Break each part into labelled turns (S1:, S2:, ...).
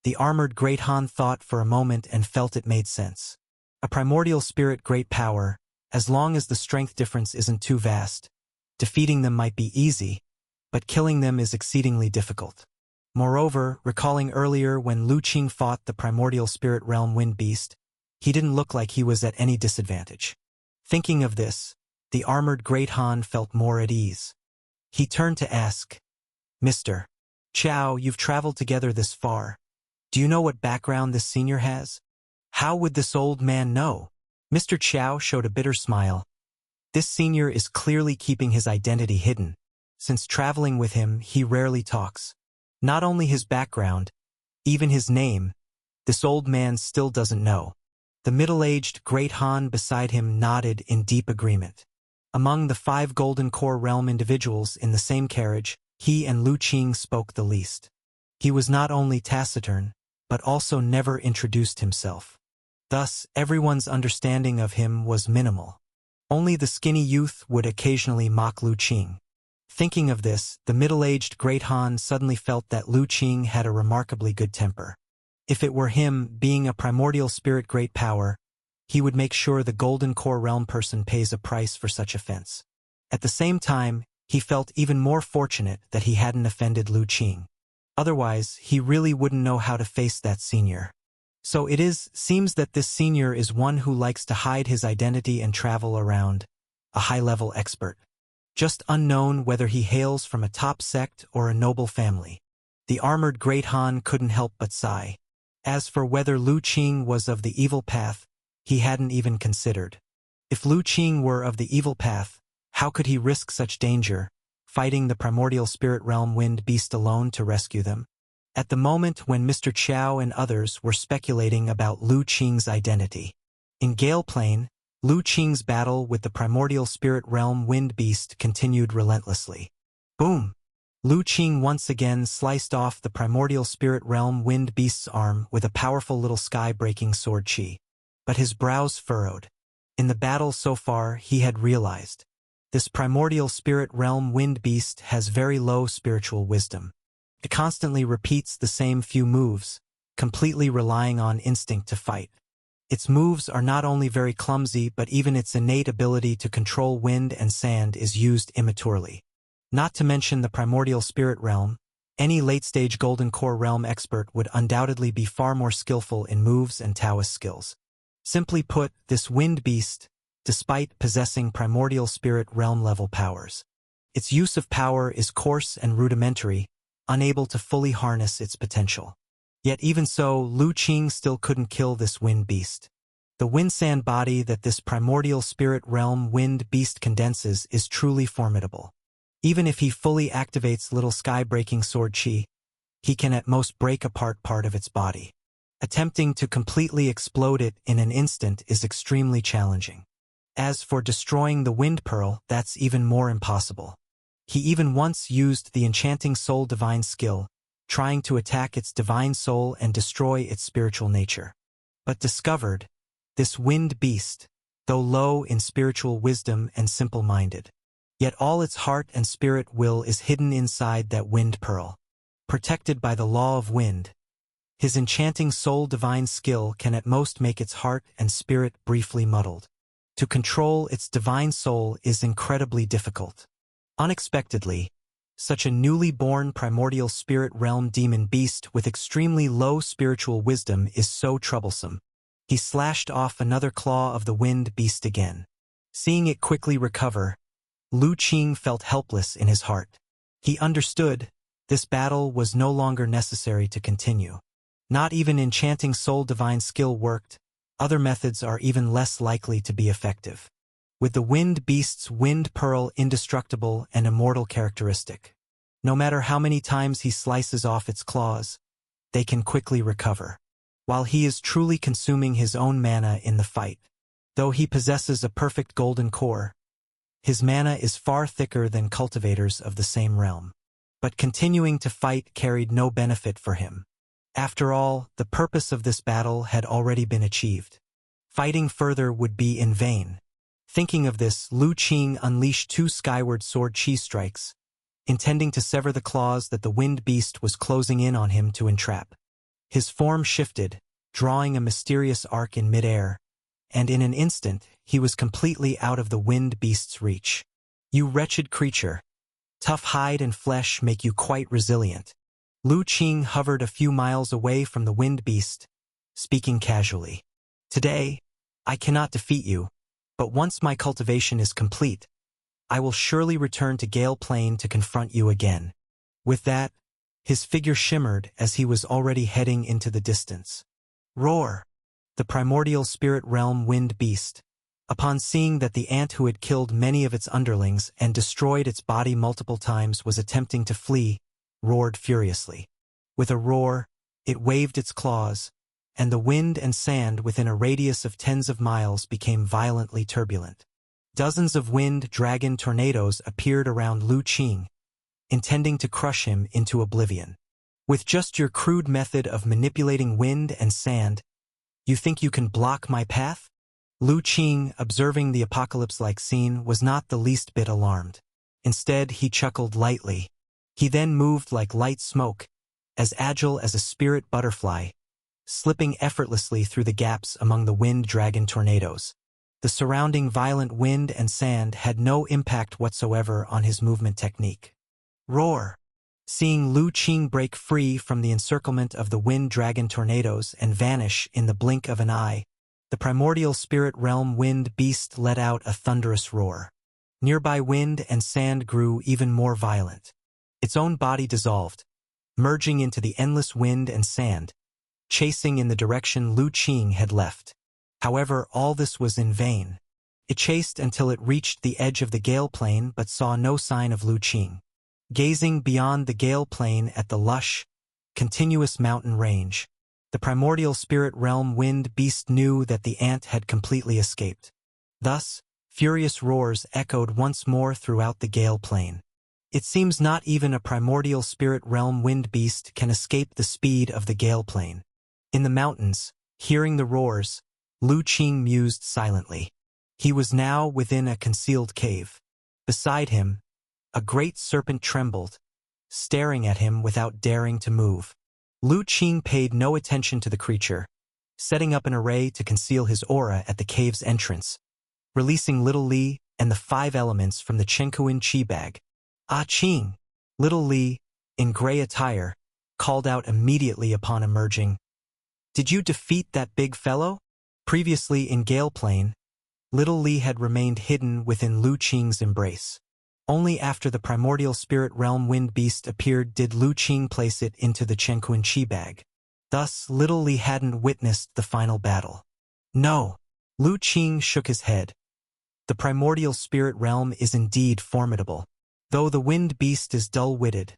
S1: The armored Great Han thought for a moment and felt it made sense. A primordial spirit, great power, as long as the strength difference isn't too vast. Defeating them might be easy, but killing them is exceedingly difficult. Moreover, recalling earlier when Lu Qing fought the primordial spirit realm wind beast, he didn't look like he was at any disadvantage. Thinking of this, the armored Great Han felt more at ease. He turned to ask, "Mr. Chow, you've traveled together this far. Do you know what background this senior has? How would this old man know?" Mr. Chow showed a bitter smile. This senior is clearly keeping his identity hidden. Since traveling with him, he rarely talks. Not only his background, even his name, this old man still doesn't know. The middle-aged Great Han beside him nodded in deep agreement. Among the 5 Golden Core Realm individuals in the same carriage, he and Lu Qing spoke the least. He was not only taciturn, but also never introduced himself. Thus, everyone's understanding of him was minimal. Only the skinny youth would occasionally mock Lu Qing. Thinking of this, the middle-aged Great Han suddenly felt that Lu Qing had a remarkably good temper. If it were him, being a primordial spirit great power, he would make sure the Golden Core Realm person pays a price for such offense. At the same time, he felt even more fortunate that he hadn't offended Lu Qing. Otherwise, he really wouldn't know how to face that senior. So seems that this senior is one who likes to hide his identity and travel around, a high-level expert. Just unknown whether he hails from a top sect or a noble family. The armored Great Han couldn't help but sigh. As for whether Lu Qing was of the evil path, he hadn't even considered. If Lu Qing were of the evil path, how could he risk such danger, fighting the primordial spirit realm wind beast alone to rescue them? At the moment when Mr. Chow and others were speculating about Lu Qing's identity. In Gale Plain, Lu Qing's battle with the primordial spirit realm wind beast continued relentlessly. Boom! Lu Qing once again sliced off the primordial spirit realm wind beast's arm with a powerful little sky-breaking sword chi. But his brows furrowed. In the battle so far, he had realized. This primordial spirit realm wind beast has very low spiritual wisdom. It constantly repeats the same few moves, completely relying on instinct to fight. Its moves are not only very clumsy, but even its innate ability to control wind and sand is used immaturely. Not to mention the primordial spirit realm, any late-stage Golden Core Realm expert would undoubtedly be far more skillful in moves and Taoist skills. Simply put, this wind beast, despite possessing primordial spirit realm-level powers, its use of power is coarse and rudimentary, unable to fully harness its potential. Yet even so, Lu Qing still couldn't kill this wind beast. The wind sand body that this primordial spirit realm wind beast condenses is truly formidable. Even if he fully activates little sky-breaking sword chi, he can at most break apart part of its body. Attempting to completely explode it in an instant is extremely challenging. As for destroying the wind pearl, that's even more impossible. He even once used the enchanting soul divine skill, trying to attack its divine soul and destroy its spiritual nature. But discovered, this wind beast, though low in spiritual wisdom and simple-minded, yet all its heart and spirit will is hidden inside that wind pearl. Protected by the law of wind, his enchanting soul divine skill can at most make its heart and spirit briefly muddled. To control its divine soul is incredibly difficult. Unexpectedly, such a newly born primordial spirit realm demon beast with extremely low spiritual wisdom is so troublesome. He slashed off another claw of the wind beast again. Seeing it quickly recover, Lu Qing felt helpless in his heart. He understood, this battle was no longer necessary to continue. Not even enchanting soul divine skill worked, other methods are even less likely to be effective. With the wind beast's wind pearl indestructible and immortal characteristic, no matter how many times he slices off its claws, they can quickly recover. While he is truly consuming his own mana in the fight, though he possesses a perfect golden core, his mana is far thicker than cultivators of the same realm. But continuing to fight carried no benefit for him. After all, the purpose of this battle had already been achieved. Fighting further would be in vain. Thinking of this, Lu Qing unleashed 2 skyward sword chi strikes, intending to sever the claws that the wind beast was closing in on him to entrap. His form shifted, drawing a mysterious arc in midair, and in an instant, he was completely out of the wind beast's reach. You wretched creature! Tough hide and flesh make you quite resilient. Lu Qing hovered a few miles away from the wind beast, speaking casually. Today, I cannot defeat you, but once my cultivation is complete, I will surely return to Gale Plain to confront you again. With that, his figure shimmered as he was already heading into the distance. Roar! The primordial spirit realm wind beast, upon seeing that the ant who had killed many of its underlings and destroyed its body multiple times was attempting to flee, roared furiously. With a roar, it waved its claws, and the wind and sand within a radius of tens of miles became violently turbulent. Dozens of wind dragon tornadoes appeared around Lu Qing, intending to crush him into oblivion. With just your crude method of manipulating wind and sand, you think you can block my path? Lu Qing, observing the apocalypse-like scene, was not the least bit alarmed. Instead, he chuckled lightly. He then moved like light smoke, as agile as a spirit butterfly, slipping effortlessly through the gaps among the wind dragon tornadoes. The surrounding violent wind and sand had no impact whatsoever on his movement technique. Roar! Seeing Lu Qing break free from the encirclement of the wind dragon tornadoes and vanish in the blink of an eye, the primordial spirit realm wind beast let out a thunderous roar. Nearby wind and sand grew even more violent. Its own body dissolved, merging into the endless wind and sand, chasing in the direction Lu Qing had left. However, all this was in vain. It chased until it reached the edge of the Gale Plain but saw no sign of Lu Qing. Gazing beyond the Gale Plain at the lush, continuous mountain range, the primordial spirit realm wind beast knew that the ant had completely escaped. Thus, furious roars echoed once more throughout the Gale Plain. It seems not even a primordial spirit realm wind beast can escape the speed of the Gale Plain. In the mountains, hearing the roars, Lu Qing mused silently. He was now within a concealed cave. Beside him, a great serpent trembled, staring at him without daring to move. Lu Qing paid no attention to the creature, setting up an array to conceal his aura at the cave's entrance, releasing Little Li and the 5 elements from the Chenkuin Qi bag. Ah Qing! Little Li, in gray attire, called out immediately upon emerging. Did you defeat that big fellow? Previously in Gale Plain, Little Li had remained hidden within Lu Qing's embrace. Only after the primordial spirit realm wind beast appeared did Lu Qing place it into the Chenkuin Qi bag. Thus, Little Li hadn't witnessed the final battle. No! Lu Qing shook his head. The primordial spirit realm is indeed formidable. Though the wind beast is dull-witted,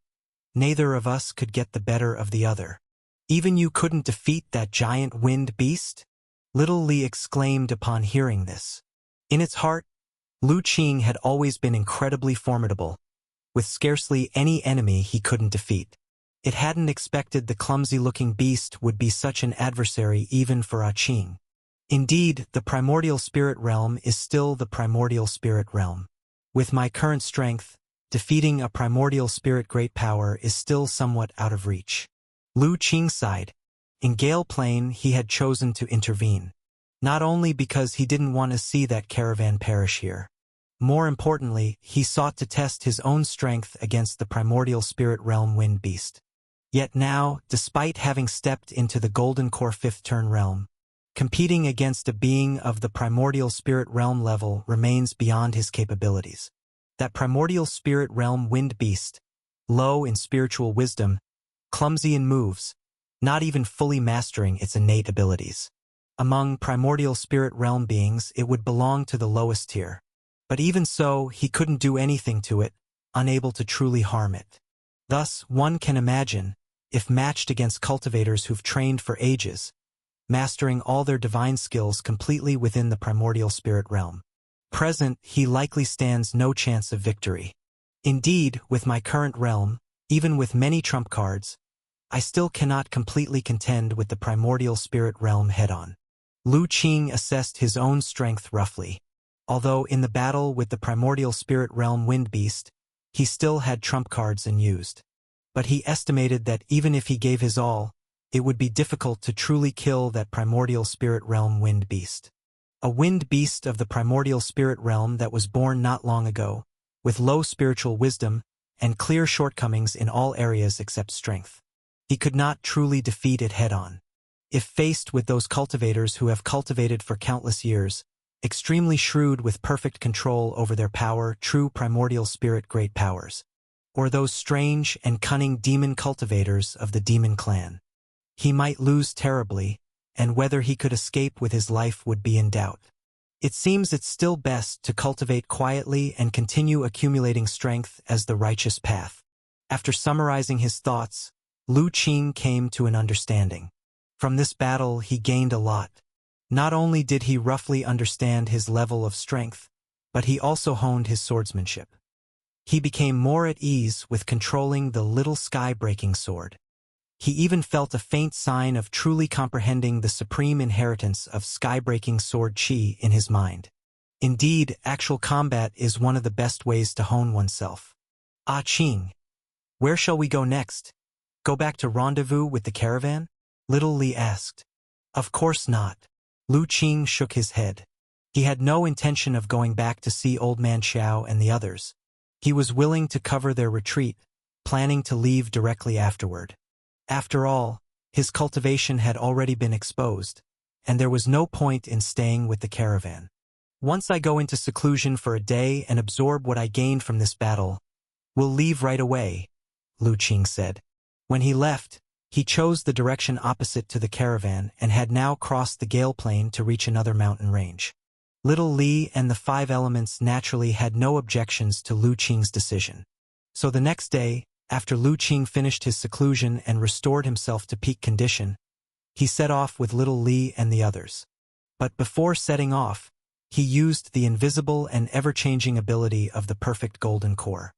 S1: neither of us could get the better of the other. Even you couldn't defeat that giant wind beast? Little Li exclaimed upon hearing this. In its heart, Lu Qing had always been incredibly formidable, with scarcely any enemy he couldn't defeat. It hadn't expected the clumsy-looking beast would be such an adversary even for Ah Qing. Indeed, the primordial spirit realm is still the primordial spirit realm. With my current strength, defeating a primordial spirit great power is still somewhat out of reach. Lu Qing sighed. In Gale Plain, he had chosen to intervene, not only because he didn't want to see that caravan perish here. More importantly, he sought to test his own strength against the primordial spirit realm wind beast. Yet now, despite having stepped into the Golden Core 5th turn realm, competing against a being of the primordial spirit realm level remains beyond his capabilities. That primordial spirit realm wind beast, low in spiritual wisdom, clumsy in moves, not even fully mastering its innate abilities. Among primordial spirit realm beings, it would belong to the lowest tier. But even so, he couldn't do anything to it, unable to truly harm it. Thus, one can imagine, if matched against cultivators who've trained for ages, mastering all their divine skills completely within the primordial spirit realm. Present, he likely stands no chance of victory. Indeed, with my current realm, even with many trump cards, I still cannot completely contend with the primordial spirit realm head-on. Lu Qing assessed his own strength roughly. Although in the battle with the primordial spirit realm wind beast, he still had trump cards unused. But he estimated that even if he gave his all, it would be difficult to truly kill that primordial spirit realm wind beast. A wind beast of the primordial spirit realm that was born not long ago, with low spiritual wisdom and clear shortcomings in all areas except strength. He could not truly defeat it head-on. If faced with those cultivators who have cultivated for countless years, extremely shrewd with perfect control over their power, true primordial spirit great powers, or those strange and cunning demon cultivators of the demon clan, he might lose terribly, and whether he could escape with his life would be in doubt. It seems it's still best to cultivate quietly and continue accumulating strength as the righteous path. After summarizing his thoughts, Lu Qing came to an understanding. From this battle he gained a lot. Not only did he roughly understand his level of strength, but he also honed his swordsmanship. He became more at ease with controlling the little sky-breaking sword. He even felt a faint sign of truly comprehending the supreme inheritance of sky-breaking sword chi in his mind. Indeed, actual combat is one of the best ways to hone oneself. Ah Qing, where shall we go next? Go back to rendezvous with the caravan? Little Li asked. Of course not. Lu Qing shook his head. He had no intention of going back to see Old Man Xiao and the others. He was willing to cover their retreat, planning to leave directly afterward. After all, his cultivation had already been exposed, and there was no point in staying with the caravan. Once I go into seclusion for a day and absorb what I gained from this battle, we'll leave right away, Lu Qing said. When he left, he chose the direction opposite to the caravan and had now crossed the Gale Plain to reach another mountain range. Little Li and the Five Elements naturally had no objections to Lu Qing's decision. So the next day, after Lu Qing finished his seclusion and restored himself to peak condition, he set off with Little Li and the others. But before setting off, he used the invisible and ever-changing ability of the perfect golden core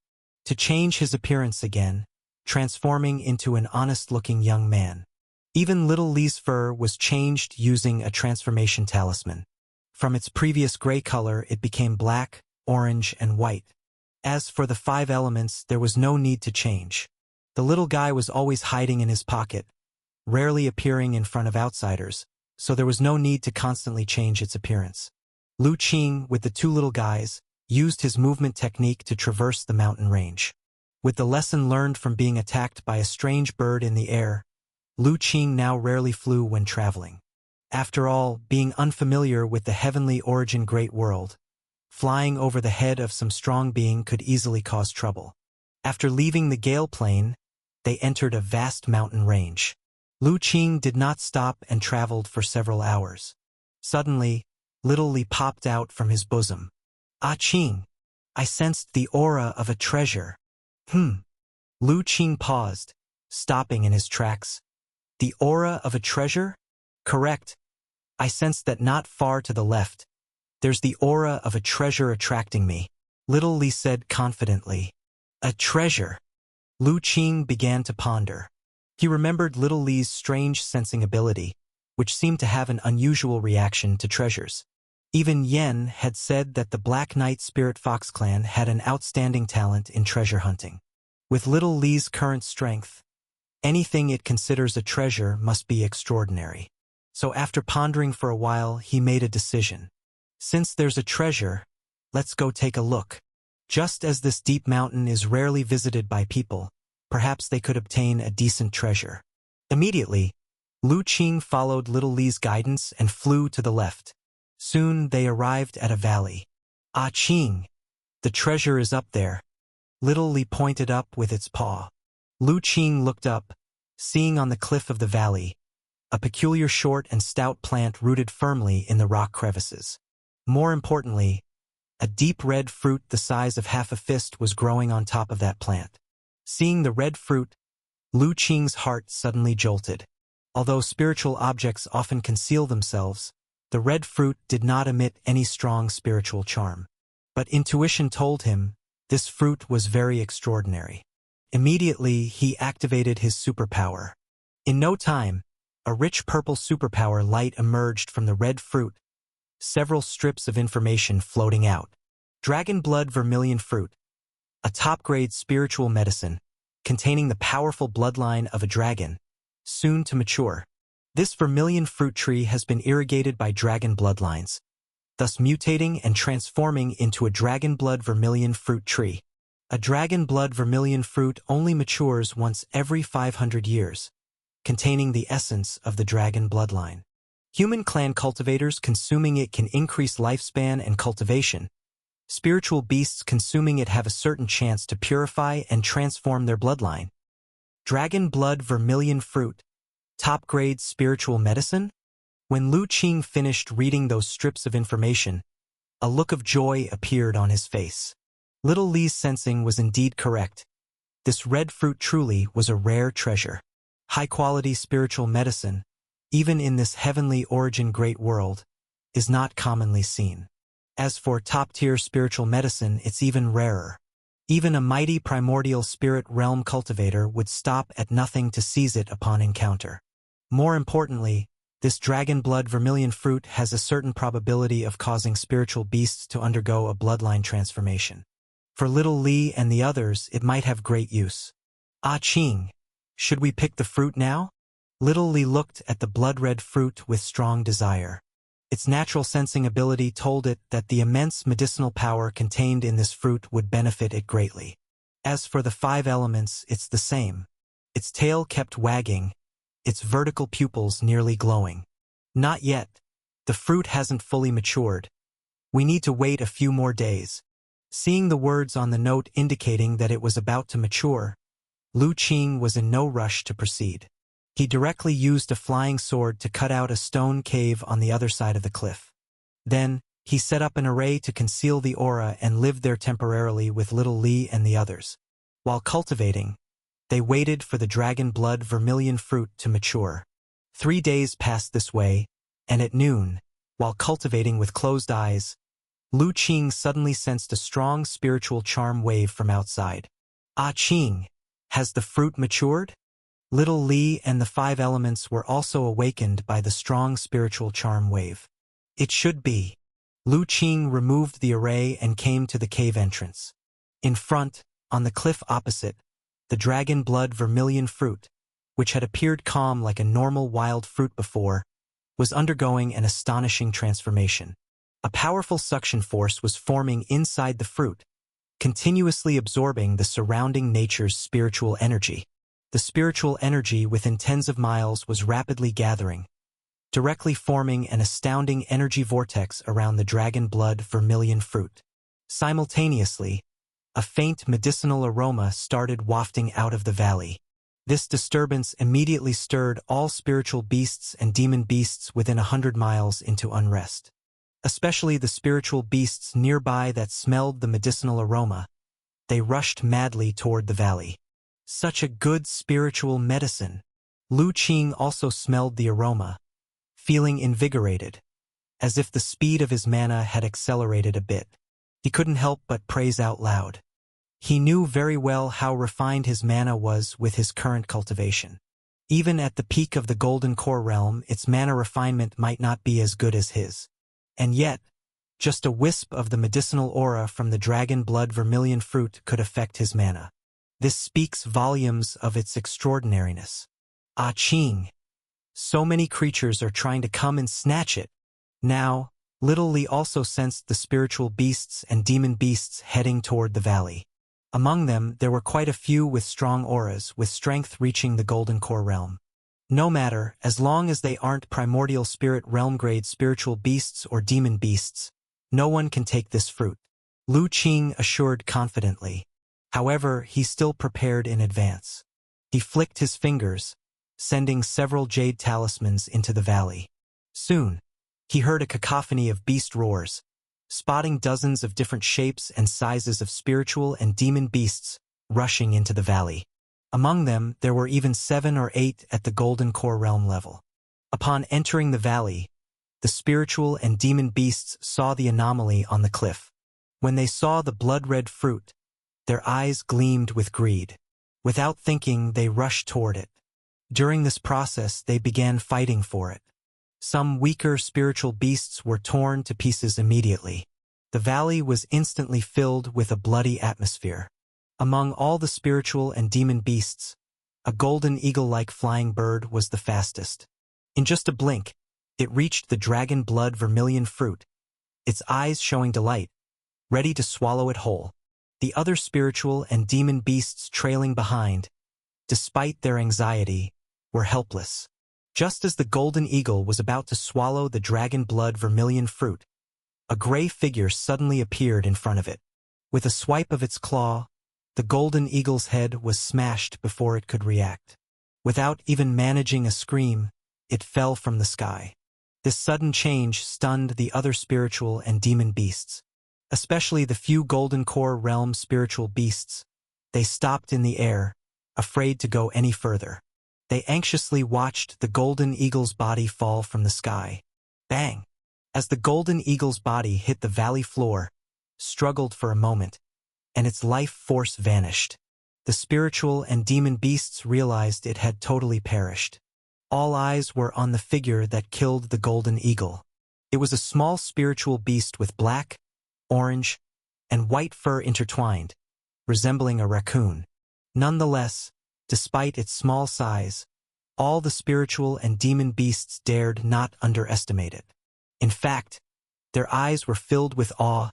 S1: to change his appearance again, transforming into an honest-looking young man. Even Little Li's fur was changed using a transformation talisman. From its previous gray color, it became black, orange, and white. As for the Five Elements, there was no need to change. The little guy was always hiding in his pocket, rarely appearing in front of outsiders, so there was no need to constantly change its appearance. Lu Qing, with the two little guys, used his movement technique to traverse the mountain range. With the lesson learned from being attacked by a strange bird in the air, Lu Qing now rarely flew when traveling. After all, being unfamiliar with the heavenly origin great world, flying over the head of some strong being could easily cause trouble. After leaving the Gale Plain, they entered a vast mountain range. Lu Qing did not stop and traveled for several hours. Suddenly, Little Li popped out from his bosom. Ah Qing, I sensed the aura of a treasure. Lu Qing paused, stopping in his tracks. The aura of a treasure? Correct. I sensed that not far to the left. There's the aura of a treasure attracting me, Little Li said confidently. A treasure? Lu Qing began to ponder. He remembered Little Li's strange sensing ability, which seemed to have an unusual reaction to treasures. Even Yen had said that the Black Knight Spirit Fox clan had an outstanding talent in treasure hunting. With Little Li's current strength, anything it considers a treasure must be extraordinary. So after pondering for a while, he made a decision. Since there's a treasure, let's go take a look. Just as this deep mountain is rarely visited by people, perhaps they could obtain a decent treasure. Immediately, Lu Qing followed Little Li's guidance and flew to the left. Soon they arrived at a valley. Ah Qing, the treasure is up there. Little Li pointed up with its paw. Lu Qing looked up, seeing on the cliff of the valley a peculiar short and stout plant rooted firmly in the rock crevices. More importantly, a deep red fruit the size of half a fist was growing on top of that plant. Seeing the red fruit, Lu Qing's heart suddenly jolted. Although spiritual objects often conceal themselves, the red fruit did not emit any strong spiritual charm. But intuition told him this fruit was very extraordinary. Immediately, he activated his superpower. In no time, a rich purple superpower light emerged from the red fruit, several strips of information floating out. Dragon Blood Vermilion Fruit, a top-grade spiritual medicine containing the powerful bloodline of a dragon, soon to mature. This vermilion fruit tree has been irrigated by dragon bloodlines, thus mutating and transforming into a dragon blood vermilion fruit tree. A dragon blood vermilion fruit only matures once every 500 years, containing the essence of the dragon bloodline. Human clan cultivators consuming it can increase lifespan and cultivation. Spiritual beasts consuming it have a certain chance to purify and transform their bloodline. Dragon blood vermilion fruit, top-grade spiritual medicine? When Lu Qing finished reading those strips of information, a look of joy appeared on his face. Little Li's sensing was indeed correct. This red fruit truly was a rare treasure. High-quality spiritual medicine, even in this heavenly origin great world, is not commonly seen. As for top-tier spiritual medicine, it's even rarer. Even a mighty primordial spirit realm cultivator would stop at nothing to seize it upon encounter. More importantly, this dragon blood vermilion fruit has a certain probability of causing spiritual beasts to undergo a bloodline transformation. For little Li and the others, it might have great use. Ah Qing, should we pick the fruit now? Little Li looked at the blood-red fruit with strong desire. Its natural sensing ability told it that the immense medicinal power contained in this fruit would benefit it greatly. As for the 5 elements, it's the same. Its tail kept wagging, its vertical pupils nearly glowing. Not yet. The fruit hasn't fully matured. We need to wait a few more days. Seeing the words on the note indicating that it was about to mature, Lu Qing was in no rush to proceed. He directly used a flying sword to cut out a stone cave on the other side of the cliff. Then, he set up an array to conceal the aura and lived there temporarily with little Li and the others. While cultivating, they waited for the dragon blood vermilion fruit to mature. 3 days passed this way, and at noon, while cultivating with closed eyes, Lu Qing suddenly sensed a strong spiritual charm wave from outside. Ah Qing, has the fruit matured? Little Li and the 5 elements were also awakened by the strong spiritual charm wave. It should be. Lu Qing removed the array and came to the cave entrance. In front, on the cliff opposite, the dragon blood vermilion fruit, which had appeared calm like a normal wild fruit before, was undergoing an astonishing transformation. A powerful suction force was forming inside the fruit, continuously absorbing the surrounding nature's spiritual energy. The spiritual energy within tens of miles was rapidly gathering, directly forming an astounding energy vortex around the dragon blood vermilion fruit. Simultaneously, a faint medicinal aroma started wafting out of the valley. This disturbance immediately stirred all spiritual beasts and demon beasts within 100 miles into unrest. Especially the spiritual beasts nearby that smelled the medicinal aroma. They rushed madly toward the valley. Such a good spiritual medicine. Lu Qing also smelled the aroma, feeling invigorated, as if the speed of his mana had accelerated a bit. He couldn't help but praise out loud. He knew very well how refined his mana was with his current cultivation. Even at the peak of the Golden Core realm, its mana refinement might not be as good as his. And yet, just a wisp of the medicinal aura from the dragon blood vermilion fruit could affect his mana. This speaks volumes of its extraordinariness. Ah Qing, so many creatures are trying to come and snatch it. Now, little Li also sensed the spiritual beasts and demon beasts heading toward the valley. Among them, there were quite a few with strong auras, with strength reaching the Golden Core realm. No matter, as long as they aren't primordial spirit realm grade spiritual beasts or demon beasts, no one can take this fruit. Lu Qing assured confidently. However, he still prepared in advance. He flicked his fingers, sending several jade talismans into the valley. Soon, he heard a cacophony of beast roars, spotting dozens of different shapes and sizes of spiritual and demon beasts rushing into the valley. Among them, there were even 7 or 8 at the Golden Core realm level. Upon entering the valley, the spiritual and demon beasts saw the anomaly on the cliff. When they saw the blood-red fruit, their eyes gleamed with greed. Without thinking, they rushed toward it. During this process, they began fighting for it. Some weaker spiritual beasts were torn to pieces immediately. The valley was instantly filled with a bloody atmosphere. Among all the spiritual and demon beasts, A golden eagle-like flying bird was the fastest. In just a blink, it reached the dragon blood vermilion fruit, its eyes showing delight, ready to swallow it whole. The other spiritual and demon beasts trailing behind, despite their anxiety, were helpless. Just as the golden eagle was about to swallow the dragon blood vermilion fruit, a gray figure suddenly appeared in front of it. With a swipe of its claw, the golden eagle's head was smashed before it could react. Without even managing a scream, it fell from the sky. This sudden change stunned the other spiritual and demon beasts, especially the few Golden Core realm spiritual beasts. They stopped in the air, afraid to go any further. They anxiously watched the golden eagle's body fall from the sky. Bang! As the golden eagle's body hit the valley floor, struggled for a moment, and its life force vanished. The spiritual and demon beasts realized it had totally perished. All eyes were on the figure that killed the golden eagle. It was a small spiritual beast with black, orange, and white fur intertwined, resembling a raccoon. Nonetheless, despite its small size, all the spiritual and demon beasts dared not underestimate it. In fact, their eyes were filled with awe,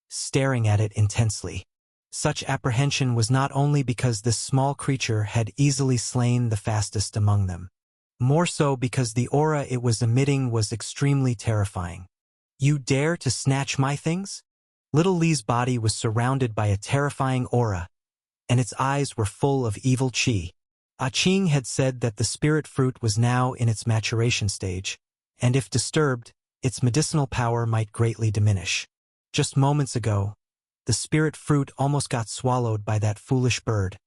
S1: staring at it intensely. Such apprehension was not only because this small creature had easily slain the fastest among them, more so because the aura it was emitting was extremely terrifying. "You dare to snatch my things?" Little Li's body was surrounded by a terrifying aura, and its eyes were full of evil chi. Ah Ching had said that the spirit fruit was now in its maturation stage, and if disturbed, its medicinal power might greatly diminish. Just moments ago, the spirit fruit almost got swallowed by that foolish bird,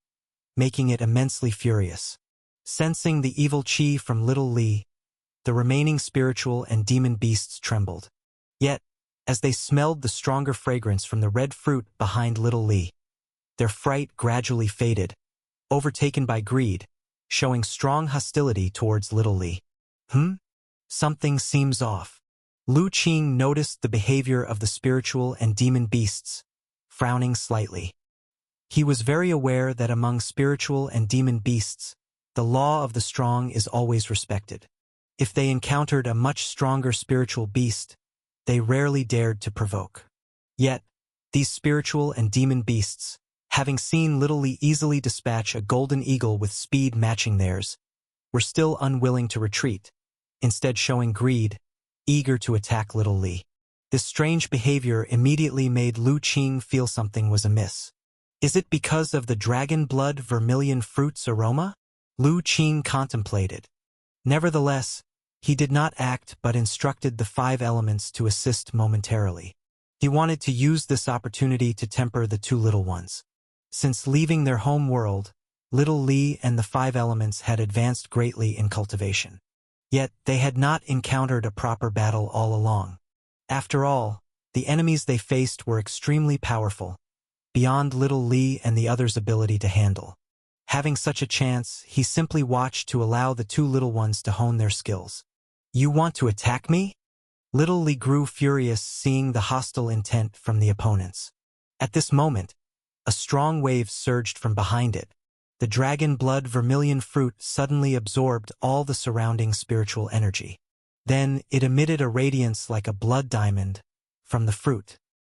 S1: making it immensely furious. Sensing the evil chi from Little Li, the remaining spiritual and demon beasts trembled. Yet, as they smelled the stronger fragrance from the red fruit behind Little Li, their fright gradually faded, overtaken by greed, showing strong hostility towards Little Li. Something seems off. Lu Qing noticed the behavior of the spiritual and demon beasts, frowning slightly. He was very aware that among spiritual and demon beasts, the law of the strong is always respected. If they encountered a much stronger spiritual beast, they rarely dared to provoke. Yet, these spiritual and demon beasts, having seen Little Li easily dispatch a golden eagle with speed matching theirs, were still unwilling to retreat, instead showing greed, eager to attack Little Li. This strange behavior immediately made Lu Qing feel something was amiss. Is it because of the dragon blood vermilion fruit's aroma? Lu Qing contemplated. Nevertheless, he did not act but instructed the 5 elements to assist momentarily. He wanted to use this opportunity to temper the 2 little ones. Since leaving their home world, Little Li and the 5 elements had advanced greatly in cultivation. Yet they had not encountered a proper battle all along. After all, the enemies they faced were extremely powerful, beyond Little Li and the others' ability to handle. Having such a chance, he simply watched to allow the 2 little ones to hone their skills. "You want to attack me?" Little Li grew furious seeing the hostile intent from the opponents. At this moment, a strong wave surged from behind it. The dragon blood vermilion fruit suddenly absorbed all the surrounding spiritual energy. Then it emitted a radiance like a blood diamond from the fruit.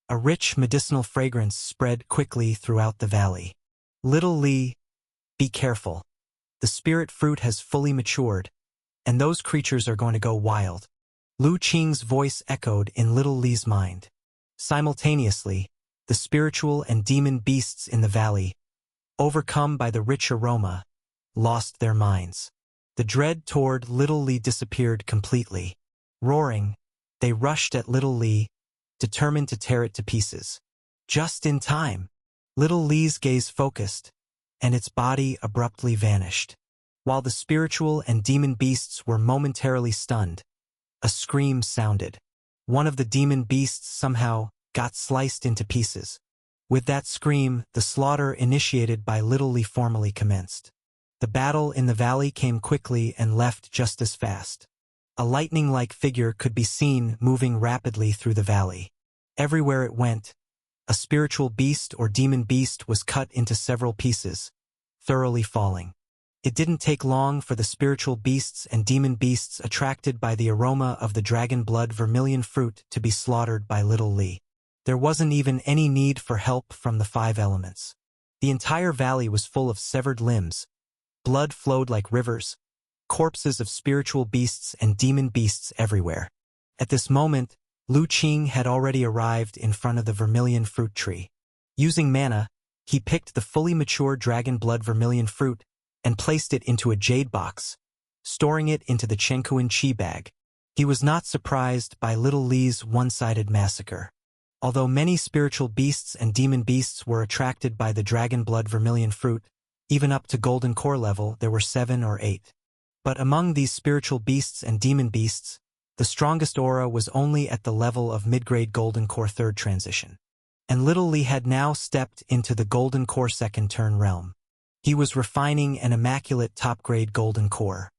S1: A rich medicinal fragrance spread quickly throughout the valley. "Little Li, be careful. The spirit fruit has fully matured, and those creatures are going to go wild." Lu Qing's voice echoed in Little Li's mind. Simultaneously, the spiritual and demon beasts in the valley, overcome by the rich aroma, lost their minds. The dread toward Little Li disappeared completely. Roaring, they rushed at Little Li, determined to tear it to pieces. Just in time, Little Li's gaze focused, and its body abruptly vanished. While the spiritual and demon beasts were momentarily stunned, a scream sounded. One of the demon beasts somehow got sliced into pieces. With that scream, the slaughter initiated by Little Li formally commenced. The battle in the valley came quickly and left just as fast. A lightning-like figure could be seen moving rapidly through the valley. Everywhere it went, a spiritual beast or demon beast was cut into several pieces, thoroughly falling. It didn't take long for the spiritual beasts and demon beasts attracted by the aroma of the dragon blood vermilion fruit to be slaughtered by little Li. There wasn't even any need for help from the five elements. The entire valley was full of severed limbs. Blood flowed like rivers, corpses of spiritual beasts and demon beasts everywhere. At this moment, Lu Qing had already arrived in front of the vermilion fruit tree. Using mana, he picked the fully mature dragon blood vermilion fruit and placed it into a jade box, storing it into the Chenkuan Qi bag. He was not surprised by little Li's one-sided massacre. Although many spiritual beasts and demon beasts were attracted by the dragon blood vermilion fruit, even up to golden core level there were 7 or 8. But among these spiritual beasts and demon beasts, the strongest aura was only at the level of mid-grade golden core 3rd transition. And little Li had now stepped into the golden core 2nd turn realm. He was refining an immaculate top-grade golden core.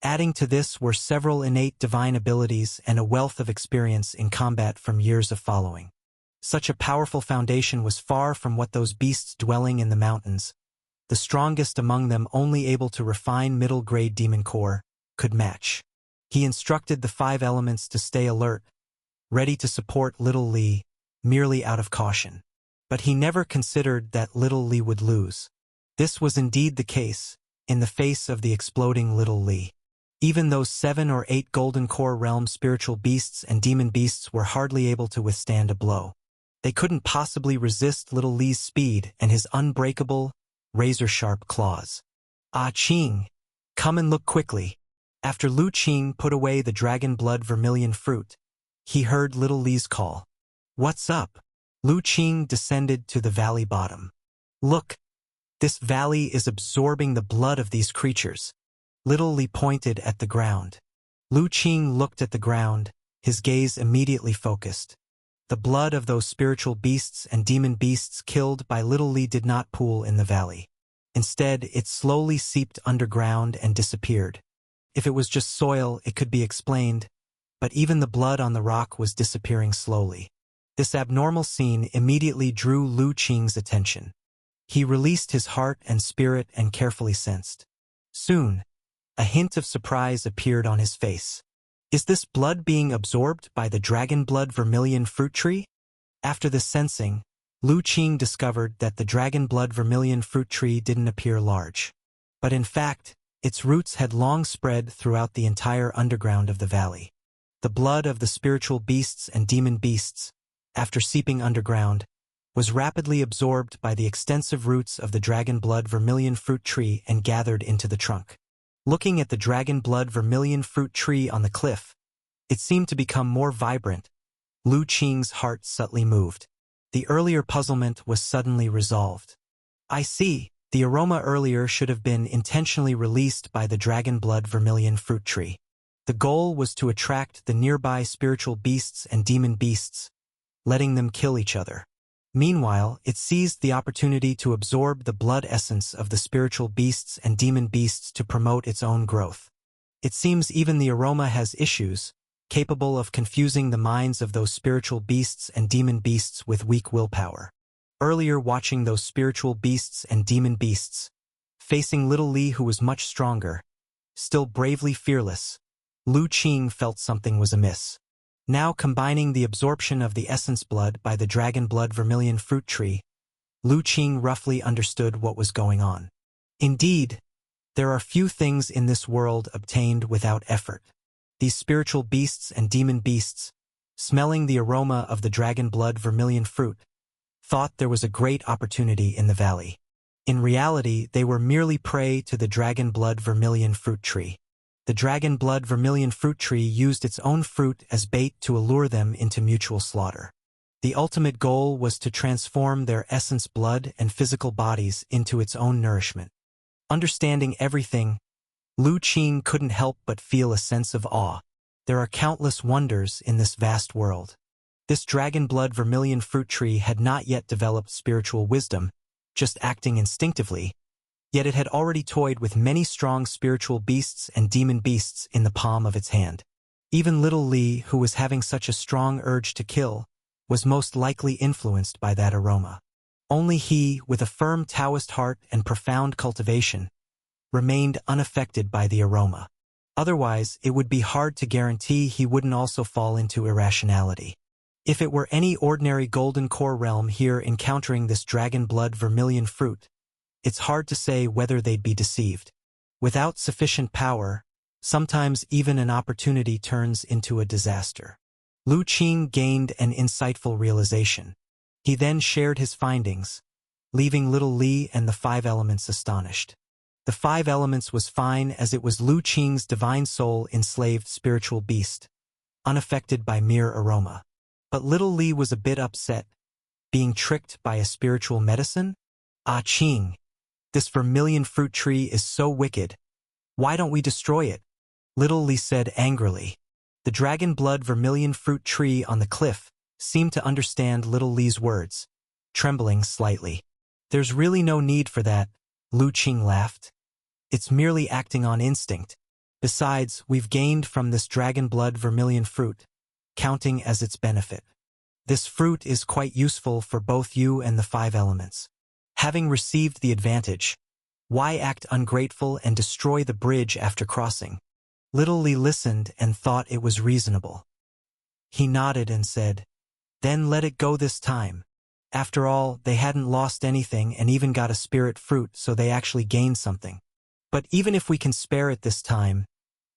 S1: Adding to this were several innate divine abilities and a wealth of experience in combat from years of following. Such a powerful foundation was far from what those beasts dwelling in the mountains, the strongest among them only able to refine middle-grade demon core, could match. He instructed the 5 elements to stay alert, ready to support little Li, merely out of caution. But he never considered that little Li would lose. This was indeed the case, in the face of the exploding little Li. Even those 7 or 8 golden core realm spiritual beasts and demon beasts were hardly able to withstand a blow. They couldn't possibly resist little Li's speed and his unbreakable, razor-sharp claws. Ah Qing, come and look quickly. After Lu Qing put away the dragon blood vermilion fruit, he heard little Li's call. What's up? Lu Qing descended to the valley bottom. Look, this valley is absorbing the blood of these creatures. Little Li pointed at the ground. Lu Qing looked at the ground, his gaze immediately focused. The blood of those spiritual beasts and demon beasts killed by little Li did not pool in the valley. Instead, it slowly seeped underground and disappeared. If it was just soil, it could be explained, but even the blood on the rock was disappearing slowly. This abnormal scene immediately drew Lu Qing's attention. He released his heart and spirit and carefully sensed. Soon, a hint of surprise appeared on his face. Is this blood being absorbed by the dragon blood vermilion fruit tree? After this sensing, Lu Qing discovered that the dragon blood vermilion fruit tree didn't appear large. But in fact, its roots had long spread throughout the entire underground of the valley. The blood of the spiritual beasts and demon beasts, after seeping underground, was rapidly absorbed by the extensive roots of the dragon blood vermilion fruit tree and gathered into the trunk. Looking at the dragon blood vermilion fruit tree on the cliff, it seemed to become more vibrant. Lu Qing's heart subtly moved. The earlier puzzlement was suddenly resolved. I see, the aroma earlier should have been intentionally released by the dragon blood vermilion fruit tree. The goal was to attract the nearby spiritual beasts and demon beasts, letting them kill each other. Meanwhile, it seized the opportunity to absorb the blood essence of the spiritual beasts and demon beasts to promote its own growth. It seems even the aroma has issues, capable of confusing the minds of those spiritual beasts and demon beasts with weak willpower. Earlier, watching those spiritual beasts and demon beasts, facing little Li who was much stronger, still bravely fearless, Lu Qing felt something was amiss. Now combining the absorption of the essence blood by the dragon blood vermilion fruit tree, Lu Qing roughly understood what was going on. Indeed, there are few things in this world obtained without effort. These spiritual beasts and demon beasts, smelling the aroma of the dragon blood vermilion fruit, thought there was a great opportunity in the valley. In reality, they were merely prey to the dragon blood vermilion fruit tree. The dragon blood vermilion fruit tree used its own fruit as bait to allure them into mutual slaughter. The ultimate goal was to transform their essence blood and physical bodies into its own nourishment. Understanding everything, Lu Qing couldn't help but feel a sense of awe. There are countless wonders in this vast world. This dragon blood vermilion fruit tree had not yet developed spiritual wisdom, just acting instinctively, yet it had already toyed with many strong spiritual beasts and demon beasts in the palm of its hand. Even little Li, who was having such a strong urge to kill, was most likely influenced by that aroma. Only he, with a firm Taoist heart and profound cultivation, remained unaffected by the aroma. Otherwise, it would be hard to guarantee he wouldn't also fall into irrationality. If it were any ordinary golden core realm here encountering this dragon blood vermilion fruit, it's hard to say whether they'd be deceived. Without sufficient power, sometimes even an opportunity turns into a disaster. Lu Qing gained an insightful realization. He then shared his findings, leaving little Li and the five elements astonished. The five elements was fine as it was Lu Qing's divine soul enslaved spiritual beast, unaffected by mere aroma. But little Li was a bit upset, being tricked by a spiritual medicine? Ah Qing, this vermilion fruit tree is so wicked. Why don't we destroy it? Little Li said angrily. The dragon blood vermilion fruit tree on the cliff seemed to understand little Li's words, trembling slightly. There's really no need for that, Lu Qing laughed. It's merely acting on instinct. Besides, we've gained from this dragon blood vermilion fruit, counting as its benefit. This fruit is quite useful for both you and the five elements. Having received the advantage, why act ungrateful and destroy the bridge after crossing? Little Li listened and thought it was reasonable. He nodded and said, then let it go this time. After all, they hadn't lost anything and even got a spirit fruit, so they actually gained something. But even if we can spare it this time,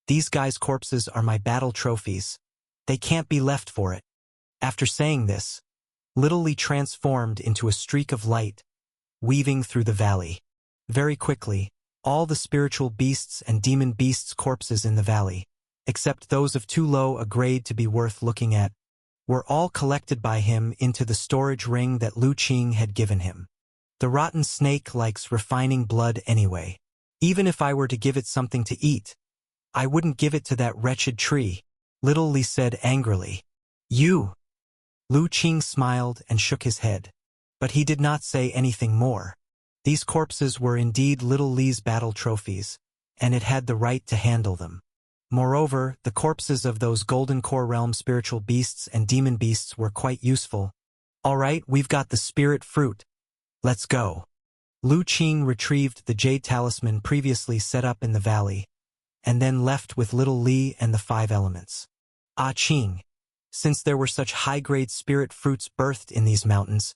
S1: these guys' corpses are my battle trophies. They can't be left for it. After saying this, Little Li transformed into a streak of light, weaving through the valley. Very quickly, all the spiritual beasts and demon beasts' corpses in the valley, except those of too low a grade to be worth looking at, were all collected by him into the storage ring that Lu Qing had given him. The rotten snake likes refining blood anyway. Even if I were to give it something to eat, I wouldn't give it to that wretched tree, Little Li said angrily. You! Lu Qing smiled and shook his head, but he did not say anything more. These corpses were indeed Little Li's battle trophies, and it had the right to handle them. Moreover, the corpses of those Golden Core Realm spiritual beasts and demon beasts were quite useful. All right, we've got the spirit fruit. Let's go. Lu Qing retrieved the jade talisman previously set up in the valley, and then left with Little Li and the five elements. Ah Qing, since there were such high-grade spirit fruits birthed in these mountains,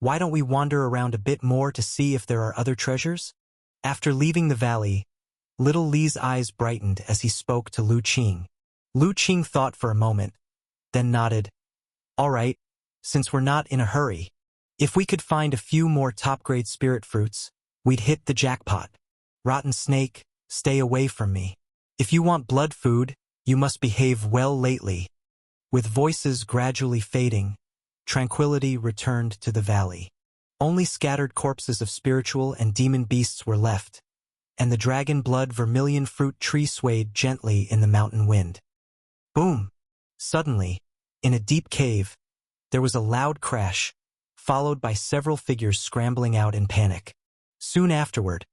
S1: why don't we wander around a bit more to see if there are other treasures? After leaving the valley, Little Li's eyes brightened as he spoke to Lu Qing. Lu Qing thought for a moment, then nodded. All right, since we're not in a hurry, if we could find a few more top-grade spirit fruits, we'd hit the jackpot. Rotten snake, stay away from me. If you want blood food, you must behave well lately. With voices gradually fading, tranquility returned to the valley. Only scattered corpses of spiritual and demon beasts were left, and the dragon blood vermilion fruit tree swayed gently in the mountain wind. Boom! Suddenly, in a deep cave, there was a loud crash, followed by several figures scrambling out in panic. Soon afterward,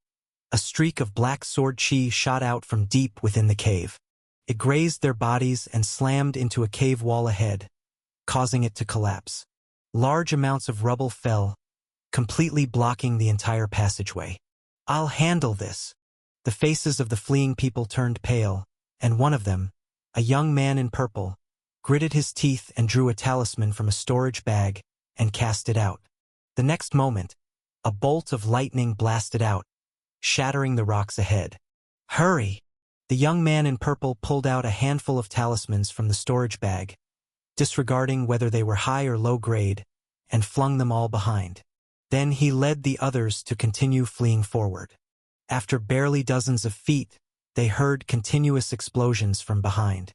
S1: a streak of black sword chi shot out from deep within the cave. It grazed their bodies and slammed into a cave wall ahead, causing it to collapse. Large amounts of rubble fell, completely blocking the entire passageway. I'll handle this. The faces of the fleeing people turned pale, and one of them, a young man in purple, gritted his teeth and drew a talisman from a storage bag and cast it out. The next moment, a bolt of lightning blasted out, shattering the rocks ahead. Hurry! The young man in purple pulled out a handful of talismans from the storage bag, disregarding whether they were high or low grade, and flung them all behind. Then he led the others to continue fleeing forward. After barely dozens of feet, they heard continuous explosions from behind.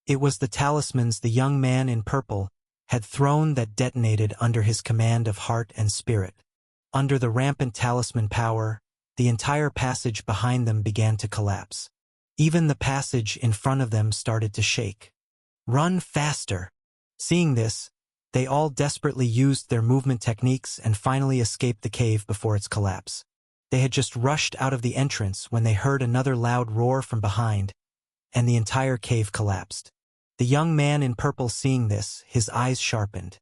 S1: It was the talismans the young man in purple had thrown that detonated under his command of heart and spirit. Under the rampant talisman power, the entire passage behind them began to collapse. Even the passage in front of them started to shake. Run faster! Seeing this, they all desperately used their movement techniques and finally escaped the cave before its collapse. They had just rushed out of the entrance when they heard another loud roar from behind, and the entire cave collapsed. The young man in purple, seeing this, his eyes sharpened.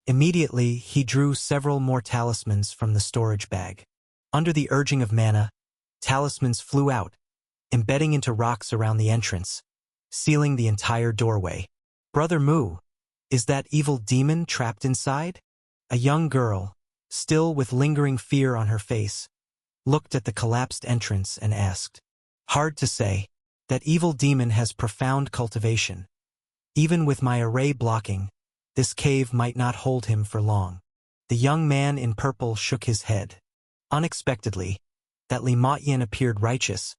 S1: Immediately, he drew several more talismans from the storage bag. Under the urging of mana, Talismans flew out, embedding into rocks around the entrance, sealing the entire doorway. Brother Mu, is that evil demon trapped inside? A young girl, still with lingering fear on her face, looked at the collapsed entrance and asked. Hard to say. That evil demon has profound cultivation. Even with my array blocking, this cave might not hold him for long. The young man in purple shook his head. Unexpectedly, that Li Motyan appeared righteous,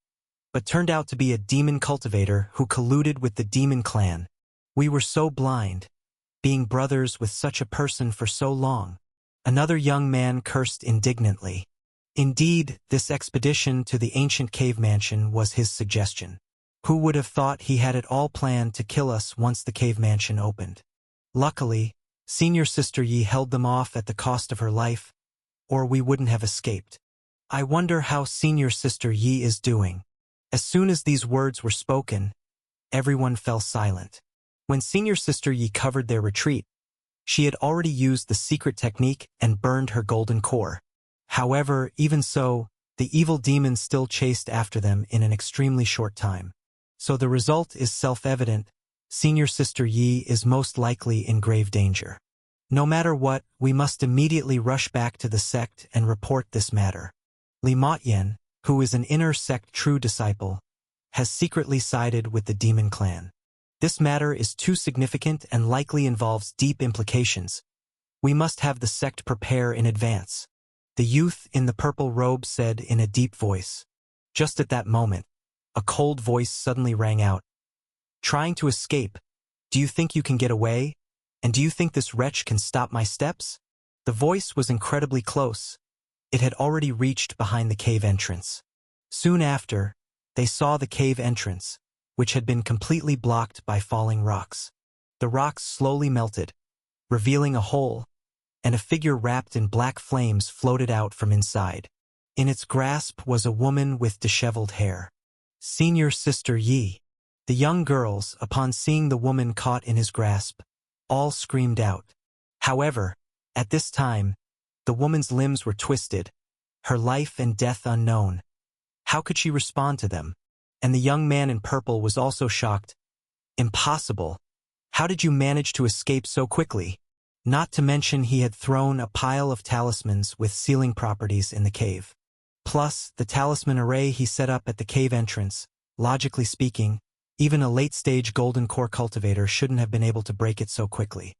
S1: but turned out to be a demon cultivator who colluded with the demon clan. We were so blind, being brothers with such a person for so long. Another young man cursed indignantly. Indeed, this expedition to the ancient cave mansion was his suggestion. Who would have thought he had it all planned to kill us once the cave mansion opened? Luckily, Senior Sister Yi held them off at the cost of her life, or we wouldn't have escaped. I wonder how Senior Sister Yi is doing. As soon as these words were spoken, everyone fell silent. When Senior Sister Yi covered their retreat, she had already used the secret technique and burned her golden core. However, even so, the evil demon still chased after them in an extremely short time. So the result is self-evident. Senior Sister Yi is most likely in grave danger. No matter what, we must immediately rush back to the sect and report this matter. Li Motyan, who is an inner sect true disciple, has secretly sided with the demon clan. This matter is too significant and likely involves deep implications. We must have the sect prepare in advance. The youth in the purple robe said in a deep voice. Just at that moment, a cold voice suddenly rang out. Trying to escape? Do you think you can get away? And do you think this wretch can stop my steps? The voice was incredibly close. It had already reached behind the cave entrance. Soon after, they saw the cave entrance, which had been completely blocked by falling rocks. The rocks slowly melted, revealing a hole, and a figure wrapped in black flames floated out from inside. In its grasp was a woman with disheveled hair. Senior Sister Yi. The young girls, upon seeing the woman caught in his grasp, all screamed out. However, at this time, the woman's limbs were twisted, her life and death unknown. How could she respond to them? And the young man in purple was also shocked. Impossible. How did you manage to escape so quickly? Not to mention he had thrown a pile of talismans with sealing properties in the cave. Plus, the talisman array he set up at the cave entrance. Logically speaking, even a late-stage golden core cultivator shouldn't have been able to break it so quickly.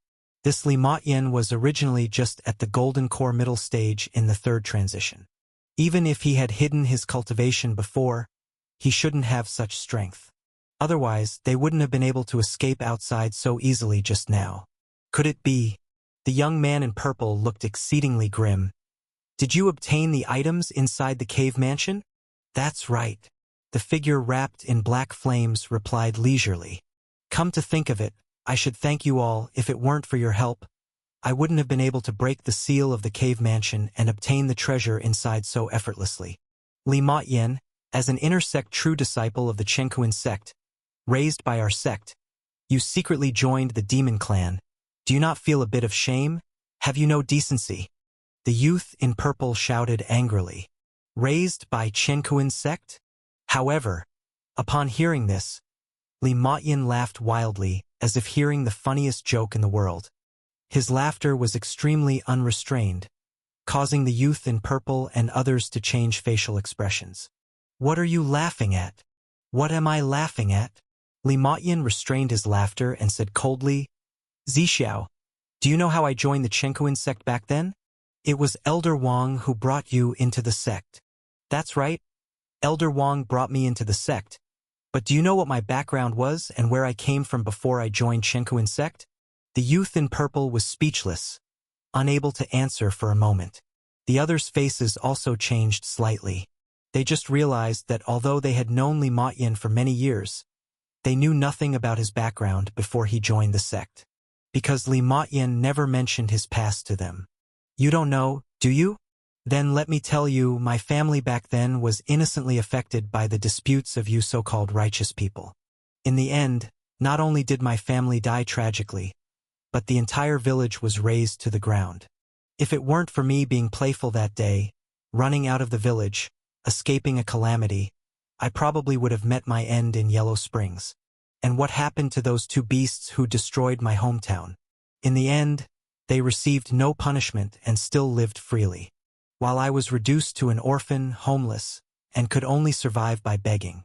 S1: This Li Motyan was originally just at the golden core middle stage in the third transition. Even if he had hidden his cultivation before, he shouldn't have such strength. Otherwise, they wouldn't have been able to escape outside so easily just now. Could it be? The young man in purple looked exceedingly grim. Did you obtain the items inside the cave mansion? That's right. The figure wrapped in black flames replied leisurely. Come to think of it, I should thank you all. If it weren't for your help, I wouldn't have been able to break the seal of the cave mansion and obtain the treasure inside so effortlessly. Li Motyan, as an inner sect true disciple of the Chenkuan sect, raised by our sect, you secretly joined the demon clan. Do you not feel a bit of shame? Have you no decency? The youth in purple shouted angrily. Raised by Chenkuan sect? However, upon hearing this, Li Motyan laughed wildly, as if hearing the funniest joke in the world. His laughter was extremely unrestrained, causing the youth in purple and others to change facial expressions. What are you laughing at? What am I laughing at? Li Motyan restrained his laughter and said coldly, Zixiao, do you know how I joined the Chenkuan sect back then? It was Elder Wang who brought you into the sect. That's right. Elder Wang brought me into the sect. But do you know what my background was and where I came from before I joined Chenkuan sect? The youth in purple was speechless, unable to answer for a moment. The others' faces also changed slightly. They just realized that although they had known Li Motyan for many years, they knew nothing about his background before he joined the sect. Because Li Motyan never mentioned his past to them. You don't know, do you? Then let me tell you, my family back then was innocently affected by the disputes of you so-called righteous people. In the end, not only did my family die tragically, but the entire village was razed to the ground. If it weren't for me being playful that day, running out of the village, escaping a calamity, I probably would have met my end in Yellow Springs. And what happened to those two beasts who destroyed my hometown? In the end, they received no punishment and still lived freely, while I was reduced to an orphan, homeless, and could only survive by begging.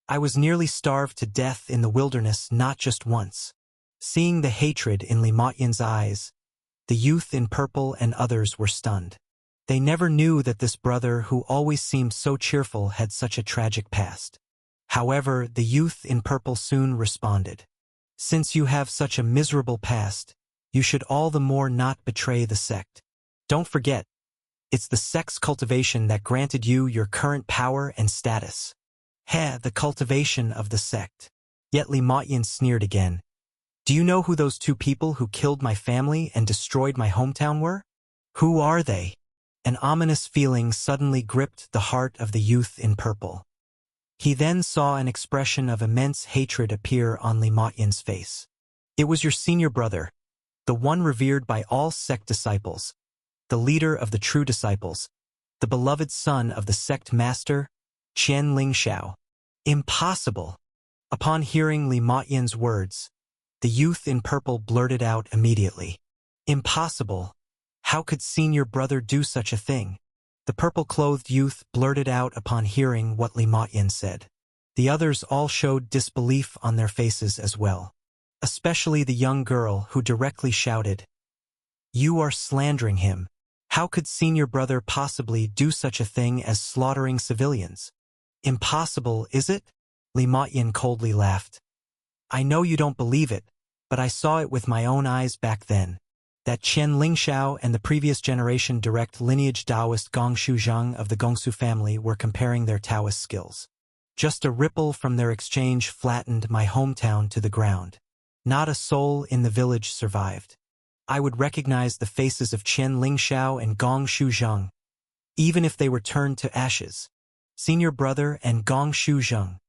S1: I was nearly starved to death in the wilderness not just once. Seeing the hatred in Li Motyan's eyes, the youth in purple and others were stunned. They never knew that this brother who always seemed so cheerful had such a tragic past. However, the youth in purple soon responded. Since you have such a miserable past, you should all the more not betray the sect. Don't forget, it's the sect's cultivation that granted you your current power and status. The cultivation of the sect. Yet Li Motyan sneered again. Do you know who those two people who killed my family and destroyed my hometown were? Who are they? An ominous feeling suddenly gripped the heart of the youth in purple. He then saw an expression of immense hatred appear on Li Motyan's face. It was your senior brother, the one revered by all sect disciples, the leader of the true disciples, the beloved son of the sect master, Qian Lingxiao. Impossible! Upon hearing Li Motyan's words, the youth in purple blurted out immediately. Impossible! How could senior brother do such a thing? The purple-clothed youth blurted out upon hearing what Li Motyan said. The others all showed disbelief on their faces as well, especially the young girl who directly shouted, "You are slandering him. How could senior brother possibly do such a thing as slaughtering civilians?" Impossible, is it? Li Motyan coldly laughed. I know you don't believe it, but I saw it with my own eyes back then. That Qian Lingxiao and the previous generation direct lineage Taoist Gong Shuzheng of the Gongsu family were comparing their Taoist skills. Just a ripple from their exchange flattened my hometown to the ground. Not a soul in the village survived. I would recognize the faces of Qian Lingxiao and Gong Shuzheng, even if they were turned to ashes. Senior brother and Gong Shuzheng.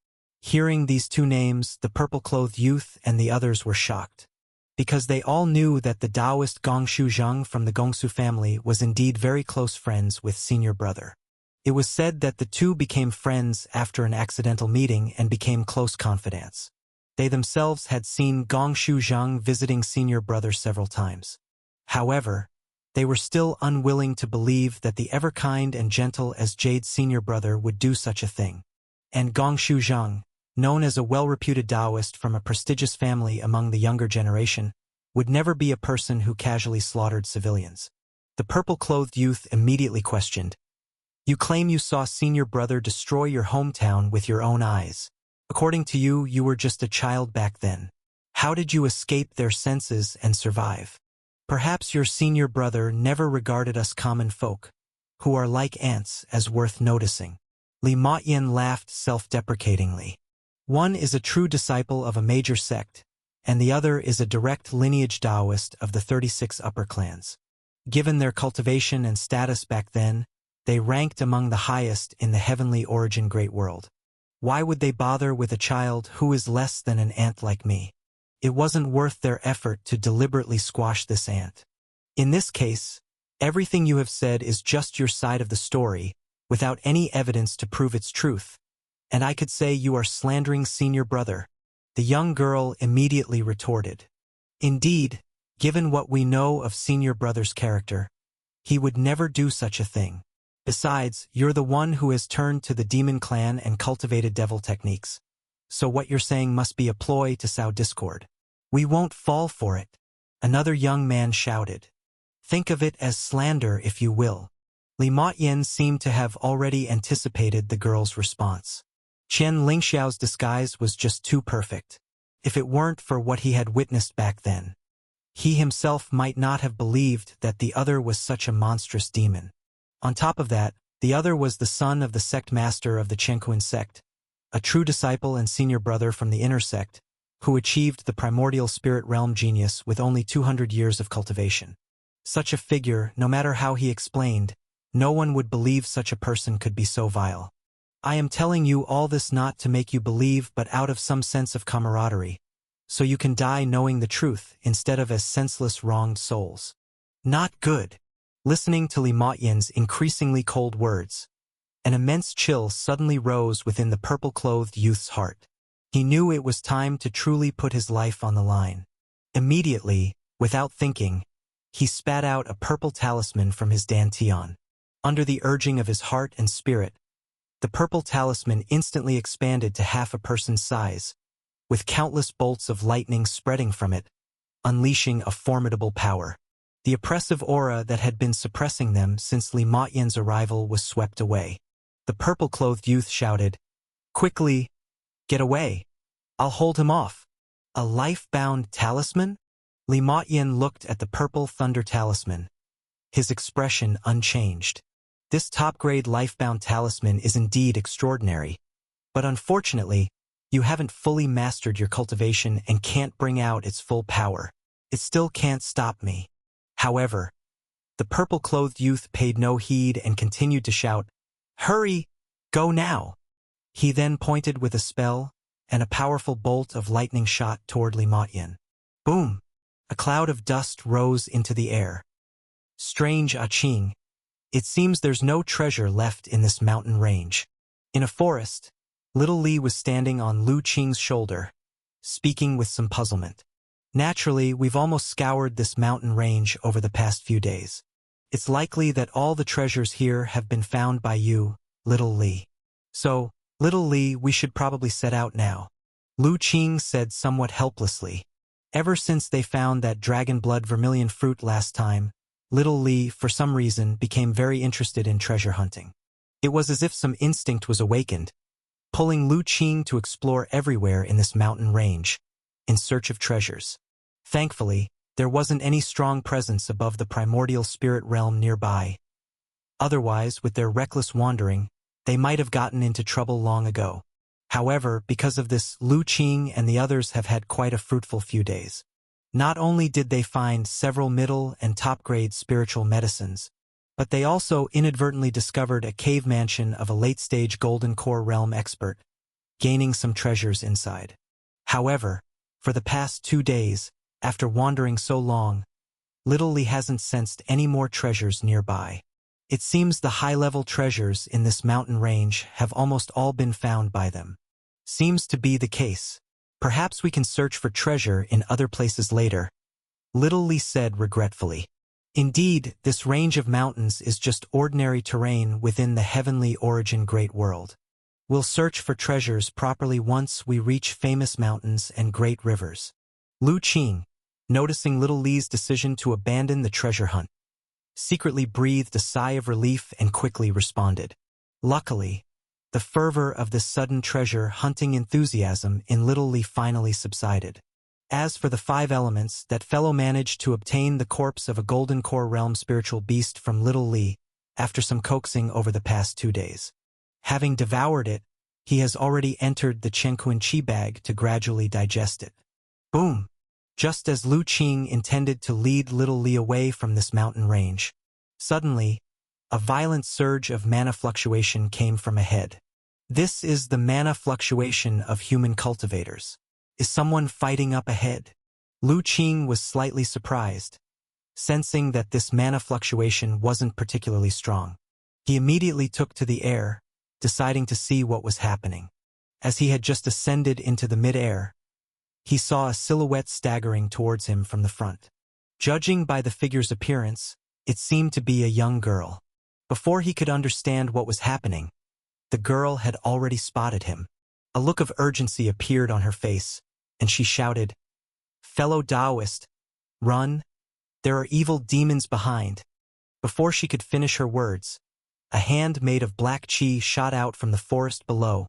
S1: Hearing these two names, the purple-clothed youth and the others were shocked, because they all knew that the Taoist Gong Shuzheng from the Gongsu family was indeed very close friends with senior brother. It was said that the two became friends after an accidental meeting and became close confidants. They themselves had seen Gong Shuzheng visiting senior brother several times. However, they were still unwilling to believe that the ever-kind and gentle as Jade senior brother would do such a thing. And Gong Shuzheng, known as a well-reputed Taoist from a prestigious family among the younger generation, would never be a person who casually slaughtered civilians. The purple-clothed youth immediately questioned, "You claim you saw senior brother destroy your hometown with your own eyes. According to you, you were just a child back then. How did you escape their senses and survive? Perhaps your senior brother never regarded us common folk, who are like ants, as worth noticing." Li Motyan laughed self-deprecatingly. One is a true disciple of a major sect, and the other is a direct lineage Taoist of the 36 upper clans. Given their cultivation and status back then, they ranked among the highest in the heavenly origin great world. Why would they bother with a child who is less than an ant like me? It wasn't worth their effort to deliberately squash this ant. In this case, everything you have said is just your side of the story, without any evidence to prove its truth. And I could say you are slandering senior brother. The young girl immediately retorted. Indeed, given what we know of senior brother's character, he would never do such a thing. Besides, you're the one who has turned to the demon clan and cultivated devil techniques. So what you're saying must be a ploy to sow discord. We won't fall for it, another young man shouted. Think of it as slander if you will. Li Motyan seemed to have already anticipated the girl's response. Qian Lingxiao's disguise was just too perfect. If it weren't for what he had witnessed back then, he himself might not have believed that the other was such a monstrous demon. On top of that, the other was the son of the sect master of the Chenkuan sect, a true disciple and senior brother from the inner sect, who achieved the primordial spirit realm genius with only 200 years of cultivation. Such a figure, no matter how he explained, no one would believe such a person could be so vile. I am telling you all this not to make you believe but out of some sense of camaraderie, so you can die knowing the truth instead of as senseless wronged souls. Not good. Listening to Li Motyan's increasingly cold words, An immense chill suddenly rose within the purple-clothed youth's heart. He knew it was time to truly put his life on the line. Immediately, without thinking, he spat out a purple talisman from his dantian. Under the urging of his heart and spirit, the purple talisman instantly expanded to half a person's size, with countless bolts of lightning spreading from it, unleashing a formidable power. The oppressive aura that had been suppressing them since Li Motyan's arrival was swept away. The purple-clothed youth shouted, "Quickly, get away! I'll hold him off." A life-bound talisman? Li Motyan looked at the purple thunder talisman, his expression unchanged. This top-grade life-bound talisman is indeed extraordinary, but unfortunately, you haven't fully mastered your cultivation and can't bring out its full power. It still can't stop me. However, the purple-clothed youth paid no heed and continued to shout, "Hurry! Go now!" He then pointed with a spell, and a powerful bolt of lightning shot toward Li Motyan. Boom! A cloud of dust rose into the air. Strange Qing. It seems there's no treasure left in this mountain range. In a forest, little Li was standing on Lu Qing's shoulder, speaking with some puzzlement. Naturally, we've almost scoured this mountain range over the past few days. It's likely that all the treasures here have been found by you, little Li. So, little Li, we should probably set out now. Lu Qing said somewhat helplessly. Ever since they found that dragon blood vermilion fruit last time, little Li, for some reason, became very interested in treasure hunting. It was as if some instinct was awakened, pulling Lu Qing to explore everywhere in this mountain range, in search of treasures. Thankfully, there wasn't any strong presence above the primordial spirit realm nearby. Otherwise, with their reckless wandering, they might have gotten into trouble long ago. However, because of this, Lu Qing and the others have had quite a fruitful few days. Not only did they find several middle and top-grade spiritual medicines, but they also inadvertently discovered a cave mansion of a late-stage Golden Core realm expert, gaining some treasures inside. However, for the past 2 days, after wandering so long, little Li hasn't sensed any more treasures nearby. It seems the high-level treasures in this mountain range have almost all been found by them. Seems to be the case. Perhaps we can search for treasure in other places later, little Li said regretfully. Indeed, this range of mountains is just ordinary terrain within the heavenly origin great world. We'll search for treasures properly once we reach famous mountains and great rivers. Lu Qing, noticing little Li's decision to abandon the treasure hunt, secretly breathed a sigh of relief and quickly responded. Luckily, the fervor of this sudden treasure hunting enthusiasm in little Li finally subsided. As for the 5 elements, that fellow managed to obtain the corpse of a Golden Core realm spiritual beast from little Li after some coaxing over the past 2 days. Having devoured it, he has already entered the Chenkuan Qi bag to gradually digest it. Boom! Just as Lu Qing intended to lead little Li away from this mountain range, suddenly, a violent surge of mana fluctuation came from ahead. This is the mana fluctuation of human cultivators. Is someone fighting up ahead? Lu Qing was slightly surprised, sensing that this mana fluctuation wasn't particularly strong. He immediately took to the air, deciding to see what was happening. As he had just ascended into the mid-air, he saw a silhouette staggering towards him from the front. Judging by the figure's appearance, it seemed to be a young girl. Before he could understand what was happening, the girl had already spotted him. A look of urgency appeared on her face, and she shouted, "Fellow Taoist, run! There are evil demons behind." Before she could finish her words, a hand made of black qi shot out from the forest below,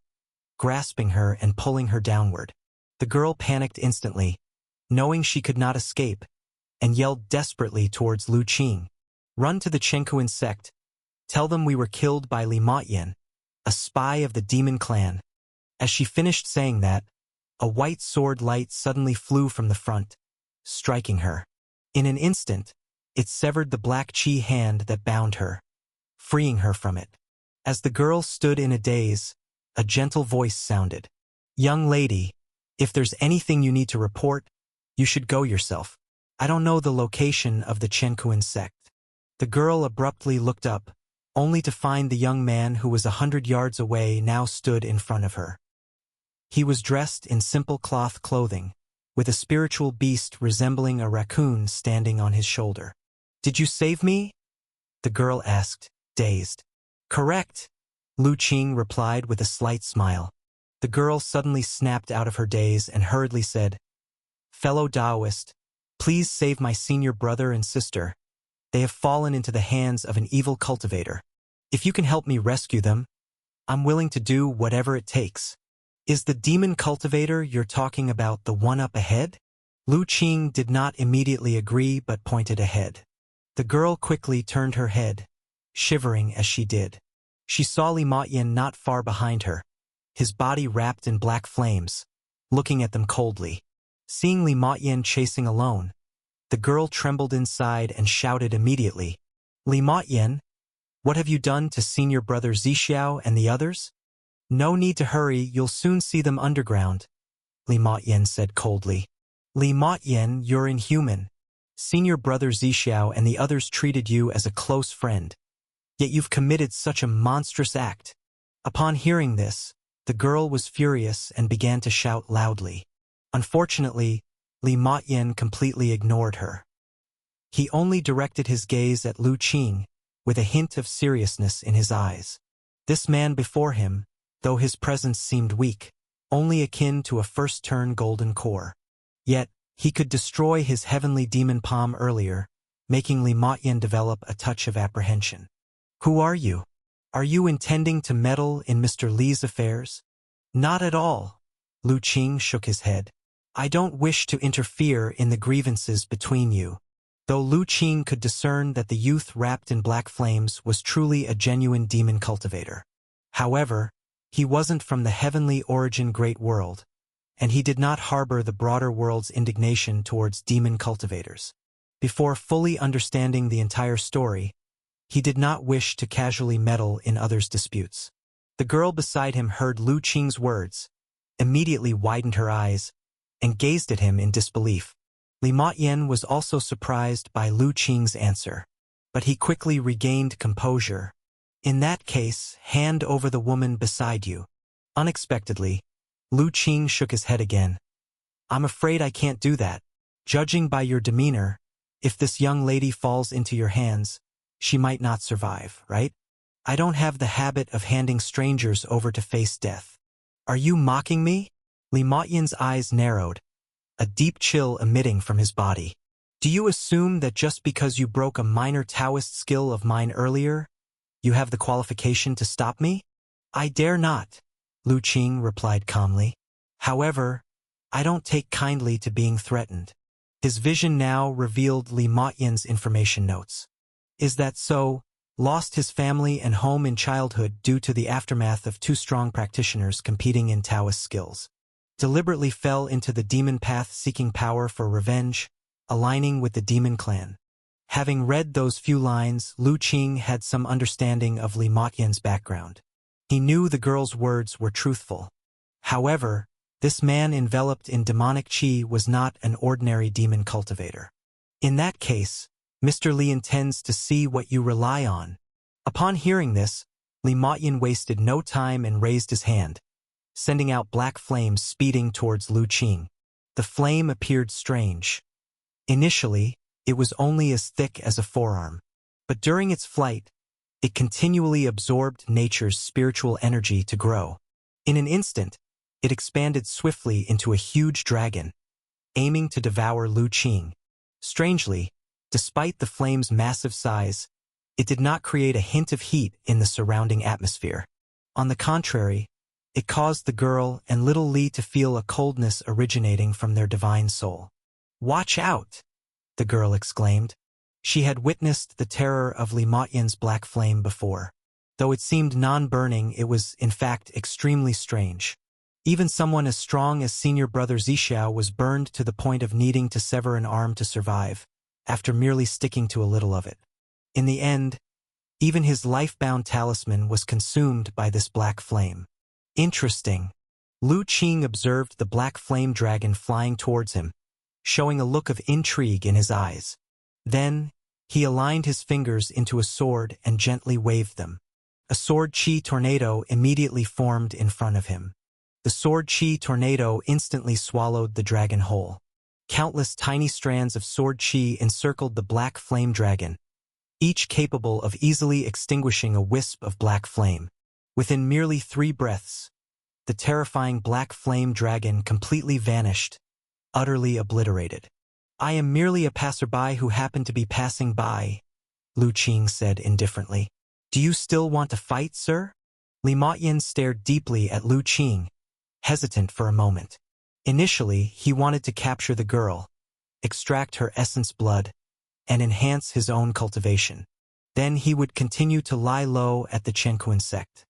S1: grasping her and pulling her downward. The girl panicked instantly, knowing she could not escape, and yelled desperately towards Lu Qing. "Run to the Chenkuan sect. Tell them we were killed by Li Motyan, a spy of the demon clan." As she finished saying that, a white sword light suddenly flew from the front, striking her. In an instant, it severed the black qi hand that bound her, freeing her from it. As the girl stood in a daze, a gentle voice sounded. "Young lady, if there's anything you need to report, you should go yourself. I don't know the location of the Chenkuan sect." The girl abruptly looked up, only to find the young man who was 100 yards away now stood in front of her. He was dressed in simple cloth clothing, with a spiritual beast resembling a raccoon standing on his shoulder. "Did you save me?" the girl asked, dazed. "Correct," Lu Qing replied with a slight smile. The girl suddenly snapped out of her daze and hurriedly said, "Fellow Taoist, please save my senior brother and sister. They have fallen into the hands of an evil cultivator. If you can help me rescue them, I'm willing to do whatever it takes." "Is the demon cultivator you're talking about the one up ahead?" Lu Qing did not immediately agree but pointed ahead. The girl quickly turned her head, shivering as she did. She saw Li Maoyan not far behind her, his body wrapped in black flames, looking at them coldly. Seeing Li Maoyan chasing alone, the girl trembled inside and shouted immediately, "Li Maoyan, what have you done to senior brother Zixiao and the others?" "No need to hurry, you'll soon see them underground," Li Maoyan said coldly. "Li Maoyan, you're inhuman. Senior brother Zixiao and the others treated you as a close friend, yet you've committed such a monstrous act." Upon hearing this, the girl was furious and began to shout loudly. Unfortunately, Li Maoyan completely ignored her. He only directed his gaze at Lu Qing, with a hint of seriousness in his eyes. This man before him, though his presence seemed weak, only akin to a first-turn golden core. Yet, he could destroy his heavenly demon palm earlier, making Li Maoyan develop a touch of apprehension. "Who are you? Are you intending to meddle in Mr. Li's affairs?" "Not at all," Lu Qing shook his head. "I don't wish to interfere in the grievances between you." Though Lu Qing could discern that the youth wrapped in black flames was truly a genuine demon cultivator. However, he wasn't from the heavenly origin great world, and he did not harbor the broader world's indignation towards demon cultivators. Before fully understanding the entire story, he did not wish to casually meddle in others' disputes. The girl beside him heard Lu Qing's words, immediately widened her eyes, and gazed at him in disbelief. Li Maoyan was also surprised by Lu Qing's answer, but he quickly regained composure. "In that case, hand over the woman beside you." Unexpectedly, Lu Qing shook his head again. "I'm afraid I can't do that. Judging by your demeanor, if this young lady falls into your hands, she might not survive, right? I don't have the habit of handing strangers over to face death." "Are you mocking me?" Li Maoyan's eyes narrowed, a deep chill emitting from his body. "Do you assume that just because you broke a minor Taoist skill of mine earlier, you have the qualification to stop me?" "I dare not," Lu Qing replied calmly. "However, I don't take kindly to being threatened." His vision now revealed Li Maoyan's information notes. "Is that so? Lost his family and home in childhood due to the aftermath of two strong practitioners competing in Taoist skills. Deliberately fell into the demon path seeking power for revenge, aligning with the demon clan." Having read those few lines, Lu Qing had some understanding of Li Maoyan's background. He knew the girl's words were truthful. However, this man enveloped in demonic qi was not an ordinary demon cultivator. "In that case, Mr. Li intends to see what you rely on." Upon hearing this, Li Maoyan wasted no time and raised his hand, sending out black flames speeding towards Lu Qing. The flame appeared strange. Initially, it was only as thick as a forearm, but during its flight, it continually absorbed nature's spiritual energy to grow. In an instant, it expanded swiftly into a huge dragon, aiming to devour Lu Qing. Strangely, despite the flame's massive size, it did not create a hint of heat in the surrounding atmosphere. On the contrary, it caused the girl and little Li to feel a coldness originating from their divine soul. "Watch out!" the girl exclaimed. She had witnessed the terror of Li Maoyan's black flame before. Though it seemed non-burning, it was, in fact, extremely strange. Even someone as strong as senior brother Zixiao was burned to the point of needing to sever an arm to survive, after merely sticking to a little of it. In the end, even his life-bound talisman was consumed by this black flame. Interesting. Lu Qing observed the black flame dragon flying towards him, showing a look of intrigue in his eyes. Then, He aligned his fingers into a sword and gently waved them. A sword chi tornado immediately formed in front of him. The sword chi tornado instantly swallowed the dragon whole. Countless tiny strands of sword chi encircled the black flame dragon, each capable of easily extinguishing a wisp of black flame. Within merely 3 breaths, the terrifying black flame dragon completely vanished, utterly obliterated. "I am merely a passerby who happened to be passing by," Lu Qing said indifferently. "Do you still want to fight, sir?" Li Maoyan stared deeply at Lu Qing, hesitant for a moment. Initially, he wanted to capture the girl, extract her essence blood, and enhance his own cultivation. Then he would continue to lie low at the Chenkuan sect.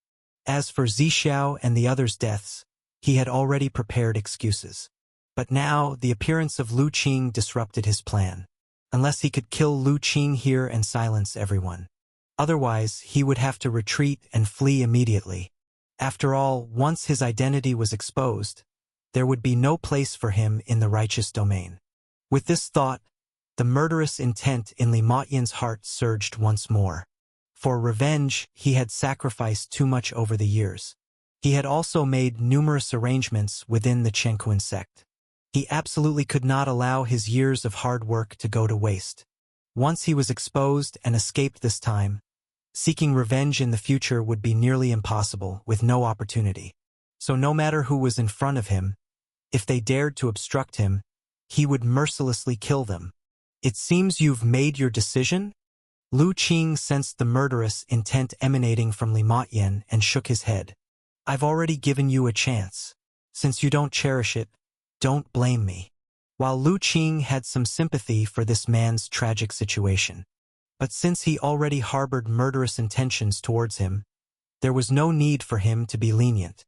S1: As for Zixiao and the others' deaths, he had already prepared excuses. But now, the appearance of Lu Qing disrupted his plan. Unless he could kill Lu Qing here and silence everyone. Otherwise, he would have to retreat and flee immediately. After all, once his identity was exposed, there would be no place for him in the righteous domain. With this thought, the murderous intent in Li Maoyan's heart surged once more. For revenge, he had sacrificed too much over the years. He had also made numerous arrangements within the Chenkuan sect. He absolutely could not allow his years of hard work to go to waste. Once he was exposed and escaped this time, seeking revenge in the future would be nearly impossible, with no opportunity. So no matter who was in front of him, if they dared to obstruct him, he would mercilessly kill them. "It seems you've made your decision?" Lu Qing sensed the murderous intent emanating from Li Maoyan and shook his head. "I've already given you a chance. Since you don't cherish it, don't blame me." While Lu Qing had some sympathy for this man's tragic situation, but since he already harbored murderous intentions towards him, there was no need for him to be lenient.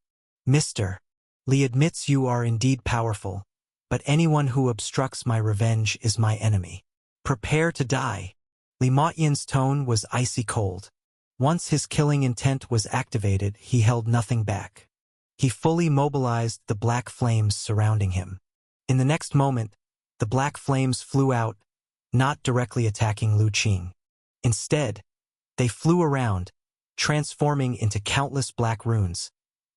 S1: "Mr. Li admits you are indeed powerful, but anyone who obstructs my revenge is my enemy. Prepare to die." Li Maoyan's tone was icy cold. Once his killing intent was activated, he held nothing back. He fully mobilized the black flames surrounding him. In the next moment, the black flames flew out, not directly attacking Lu Qing. Instead, they flew around, transforming into countless black runes,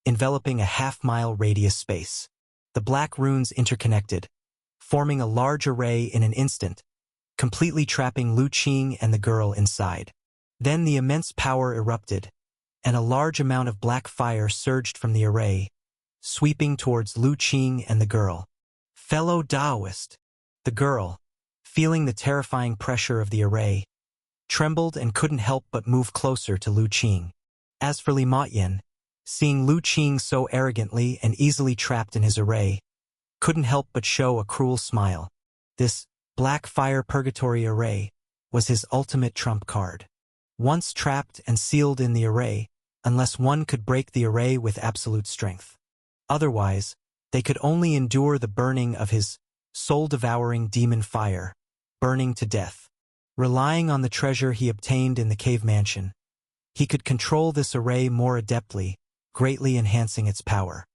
S1: enveloping a half-mile radius space. The black runes interconnected, forming a large array in an instant, completely trapping Lu Qing and the girl inside. Then the immense power erupted, and a large amount of black fire surged from the array, sweeping towards Lu Qing and the girl. "Fellow Taoist!" The girl, feeling the terrifying pressure of the array, trembled and couldn't help but move closer to Lu Qing. As for Li Maoyan, seeing Lu Qing so arrogantly and easily trapped in his array, couldn't help but show a cruel smile. This black fire purgatory array was his ultimate trump card. Once trapped and sealed in the array, unless one could break the array with absolute strength. Otherwise, they could only endure the burning of his soul-devouring demon fire, burning to death. Relying on the treasure he obtained in the cave mansion, he could control this array more adeptly, greatly enhancing its power.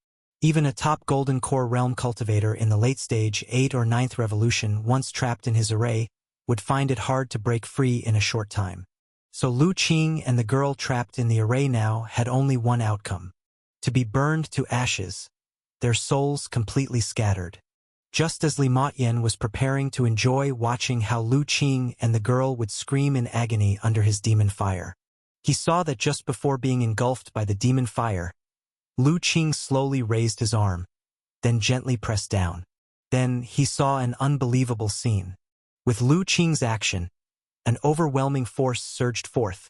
S1: Even a top golden core realm cultivator in the late stage 8th or 9th revolution, once trapped in his array, would find it hard to break free in a short time. So Lu Qing and the girl trapped in the array now had only one outcome: to be burned to ashes, their souls completely scattered. Just as Li Maoyan was preparing to enjoy watching how Lu Qing and the girl would scream in agony under his demon fire, he saw that just before being engulfed by the demon fire, Lu Qing slowly raised his arm, then gently pressed down. Then he saw an unbelievable scene. With Lu Qing's action, an overwhelming force surged forth,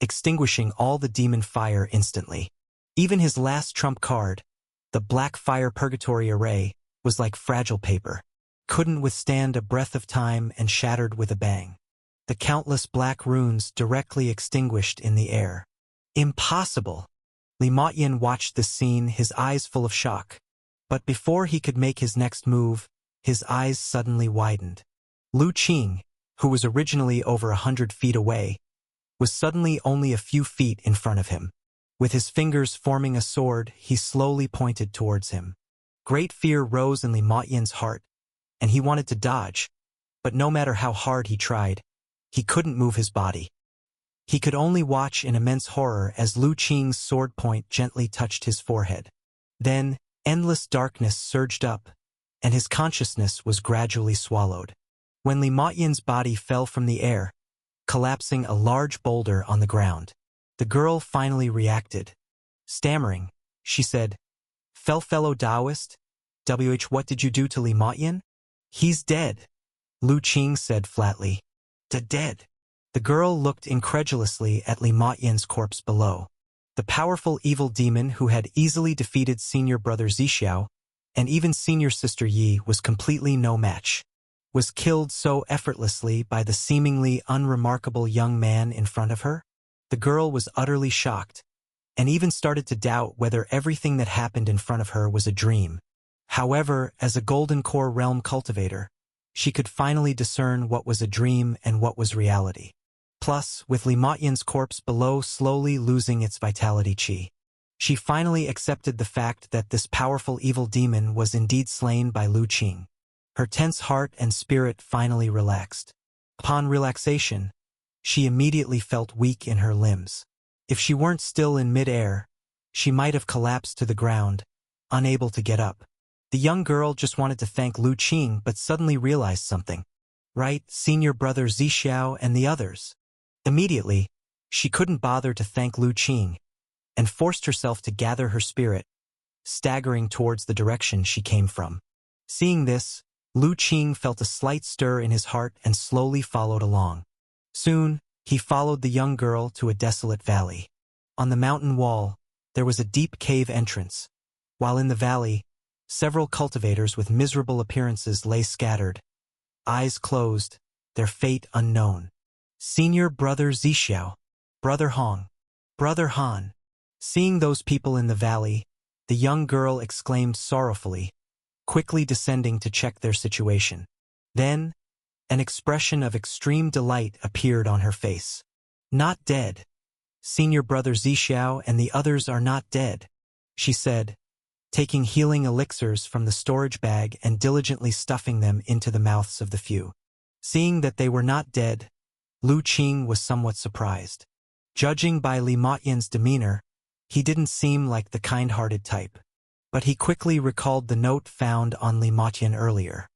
S1: extinguishing all the demon fire instantly. Even his last trump card, the black fire purgatory array, was like fragile paper, couldn't withstand a breath of time and shattered with a bang. The countless black runes directly extinguished in the air. Impossible! Li Maoyan watched this scene, his eyes full of shock. But before he could make his next move, his eyes suddenly widened. Lu Qing, who was originally over 100 feet away, was suddenly only a few feet in front of him. With his fingers forming a sword, he slowly pointed towards him. Great fear rose in Li Maoyan's heart, and he wanted to dodge, but no matter how hard he tried, He couldn't move his body. He could only watch in immense horror as Lu Qing's sword point gently touched his forehead. Then, endless darkness surged up, and his consciousness was gradually swallowed. When Li Motyan's body fell from the air, collapsing a large boulder on the ground, the girl finally reacted. Stammering, she said, Fellow Taoist, what did you do to Li Motyan? He's dead, Lu Qing said flatly. Dead. The girl looked incredulously at Li Motyan's corpse below. The powerful evil demon who had easily defeated senior brother Zixiao and even senior sister Yi was completely no match. Was killed so effortlessly by the seemingly unremarkable young man in front of her? The girl was utterly shocked, and even started to doubt whether everything that happened in front of her was a dream. However, as a Golden Core realm cultivator, she could finally discern what was a dream and what was reality. Plus, with Li Motyan's corpse below slowly losing its vitality qi, she finally accepted the fact that this powerful evil demon was indeed slain by Lu Qing. Her tense heart and spirit finally relaxed. Upon relaxation, she immediately felt weak in her limbs. If she weren't still in mid-air, she might have collapsed to the ground, unable to get up. The young girl just wanted to thank Lu Qing but suddenly realized something. Right, senior brother Zixiao and the others. Immediately, she couldn't bother to thank Lu Qing, and forced herself to gather her spirit, staggering towards the direction she came from. Seeing this, Lu Qing felt a slight stir in his heart and slowly followed along. Soon, he followed the young girl to a desolate valley. On the mountain wall, there was a deep cave entrance, while in the valley, several cultivators with miserable appearances lay scattered, eyes closed, their fate unknown. Senior brother Zixiao, brother Hong, brother Han. Seeing those people in the valley, the young girl exclaimed sorrowfully, quickly descending to check their situation. Then, an expression of extreme delight appeared on her face. Not dead. Senior brother Zixiao and the others are not dead, she said, taking healing elixirs from the storage bag and diligently stuffing them into the mouths of the few. Seeing that they were not dead, Lu Qing was somewhat surprised. Judging by Li Motyan's demeanor, he didn't seem like the kind-hearted type. But he quickly recalled the note found on Li Motyan earlier.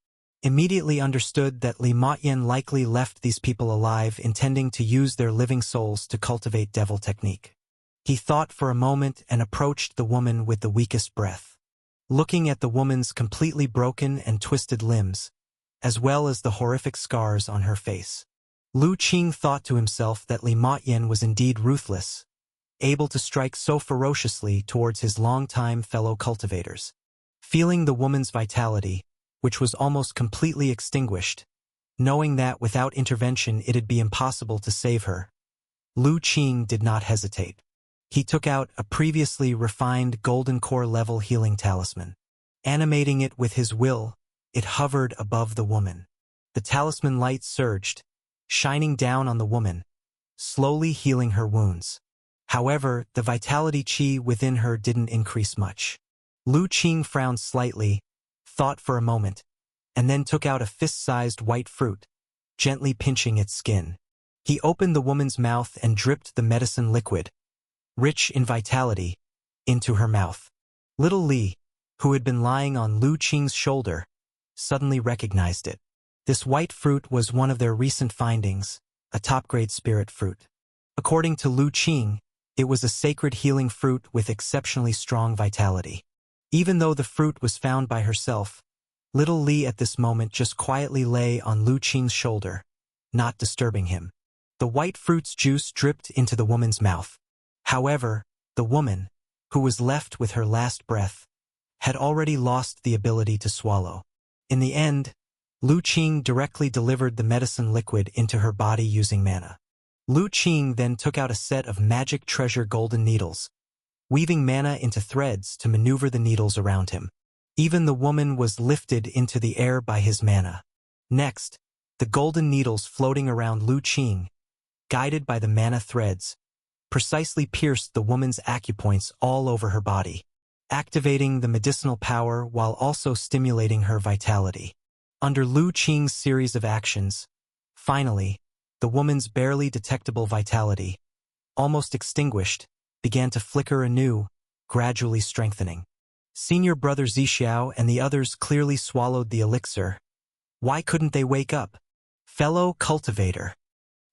S1: Immediately understood that Li Motyan likely left these people alive intending to use their living souls to cultivate devil technique. He thought for a moment and approached the woman with the weakest breath. Looking at the woman's completely broken and twisted limbs, as well as the horrific scars on her face, Lu Qing thought to himself that Li Motyan was indeed ruthless, able to strike so ferociously towards his longtime fellow cultivators. Feeling the woman's vitality, which was almost completely extinguished, knowing that without intervention it'd be impossible to save her, Lu Qing did not hesitate. He took out a previously refined Golden Core level healing talisman. Animating it with his will, it hovered above the woman. The talisman light surged, shining down on the woman, slowly healing her wounds. However, the vitality qi within her didn't increase much. Lu Qing frowned slightly, thought for a moment, and then took out a fist-sized white fruit, gently pinching its skin. He opened the woman's mouth and dripped the medicine liquid, rich in vitality, into her mouth. Little Li, who had been lying on Lu Qing's shoulder, suddenly recognized it. This white fruit was one of their recent findings, a top-grade spirit fruit. According to Lu Qing, it was a sacred healing fruit with exceptionally strong vitality. Even though the fruit was found by herself, little Li at this moment just quietly lay on Lu Qing's shoulder, not disturbing him. The white fruit's juice dripped into the woman's mouth. However, the woman, who was left with her last breath, had already lost the ability to swallow. In the end, Lu Qing directly delivered the medicine liquid into her body using mana. Lu Qing then took out a set of magic treasure golden needles, weaving mana into threads to maneuver the needles around him. Even the woman was lifted into the air by his mana. Next, the golden needles floating around Lu Qing, guided by the mana threads, precisely pierced the woman's acupoints all over her body, activating the medicinal power while also stimulating her vitality. Under Lu Qing's series of actions, finally, The woman's barely detectable vitality, almost extinguished, began to flicker anew, gradually strengthening. Senior brother Zixiao and the others clearly swallowed the elixir. Why couldn't they wake up? Fellow cultivator.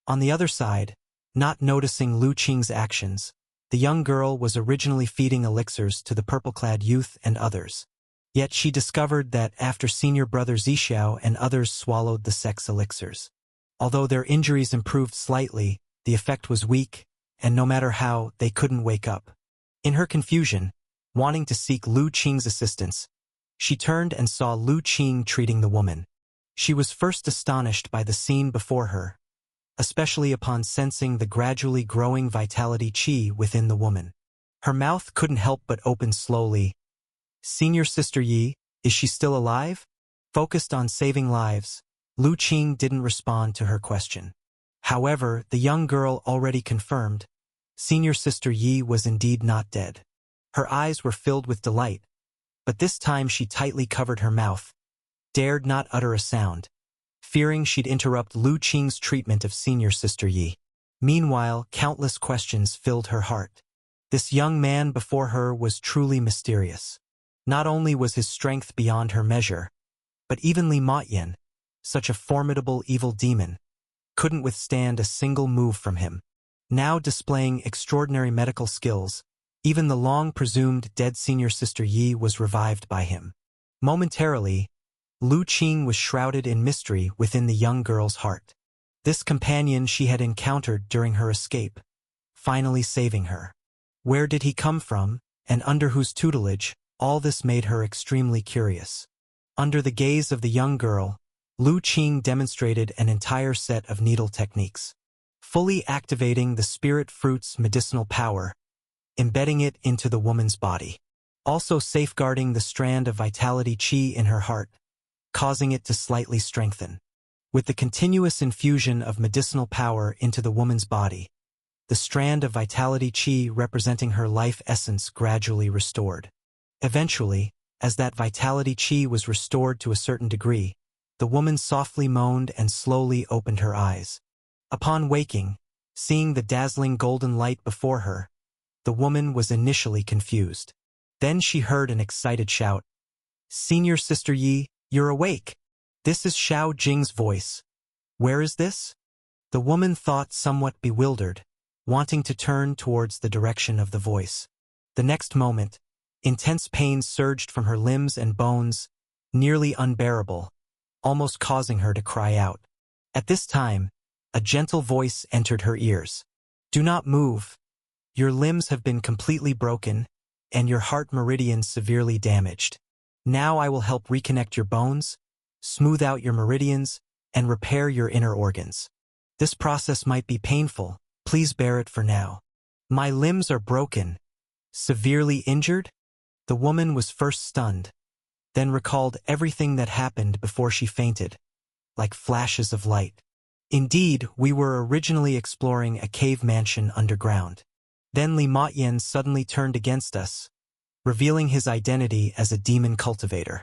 S1: On the other side, not noticing Lu Qing's actions, the young girl was originally feeding elixirs to the purple-clad youth and others. Yet she discovered that after senior brother Zixiao and others swallowed the sex elixirs, although their injuries improved slightly, the effect was weak, and no matter how, they couldn't wake up. In her confusion, wanting to seek Lu Qing's assistance, she turned and saw Lu Qing treating the woman. She was first astonished by the scene before her, especially upon sensing the gradually growing vitality qi within the woman. Her mouth couldn't help but open slowly. Senior Sister Yi, is she still alive? Focused on saving lives, Lu Qing didn't respond to her question. However, the young girl already confirmed, Senior Sister Yi was indeed not dead. Her eyes were filled with delight, but this time she tightly covered her mouth, dared not utter a sound, fearing she'd interrupt Lu Qing's treatment of Senior Sister Yi. Meanwhile, countless questions filled her heart. This young man before her was truly mysterious. Not only was his strength beyond her measure, but even Li Motyan, such a formidable evil demon, couldn't withstand a single move from him. Now displaying extraordinary medical skills, even the long-presumed dead Senior Sister Yi was revived by him. Momentarily, Lu Qing was shrouded in mystery within the young girl's heart. This companion she had encountered during her escape, finally saving her. Where did he come from, and under whose tutelage? All this made her extremely curious. Under the gaze of the young girl, Lu Qing demonstrated an entire set of needle techniques, fully activating the spirit fruit's medicinal power, embedding it into the woman's body, also safeguarding the strand of vitality qi in her heart, causing it to slightly strengthen. With the continuous infusion of medicinal power into the woman's body, the strand of vitality qi representing her life essence gradually restored. Eventually, as that vitality qi was restored to a certain degree, the woman softly moaned and slowly opened her eyes. Upon waking, seeing the dazzling golden light before her, the woman was initially confused. Then she heard an excited shout. "Senior Sister Yi, you're awake! This is Xiao Jing's voice. Where is this?" The woman thought, somewhat bewildered, wanting to turn towards the direction of the voice. The next moment, intense pain surged from her limbs and bones, nearly unbearable, almost causing her to cry out. At this time, a gentle voice entered her ears. "Do not move. Your limbs have been completely broken, and your heart meridian severely damaged. Now I will help reconnect your bones, smooth out your meridians, and repair your inner organs. This process might be painful, please bear it for now." "My limbs are broken. Severely injured?" The woman was first stunned, then recalled everything that happened before she fainted, like flashes of light. "Indeed, we were originally exploring a cave mansion underground. Then Li Motyan suddenly turned against us, revealing his identity as a demon cultivator.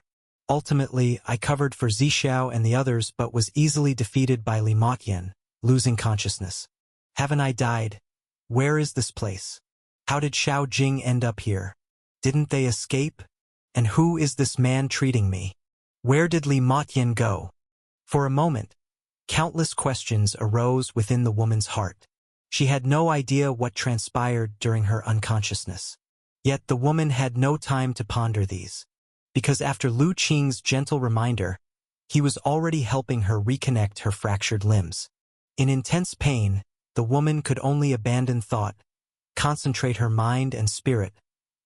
S1: Ultimately, I covered for Zixiao and the others but was easily defeated by Li Motyan, losing consciousness. Haven't I died? Where is this place? How did Xiao Jing end up here? Didn't they escape? And who is this man treating me? Where did Li Motyan go?" For a moment, countless questions arose within the woman's heart. She had no idea what transpired during her unconsciousness. Yet the woman had no time to ponder these, because after Lu Qing's gentle reminder, he was already helping her reconnect her fractured limbs. In intense pain, the woman could only abandon thought, concentrate her mind and spirit,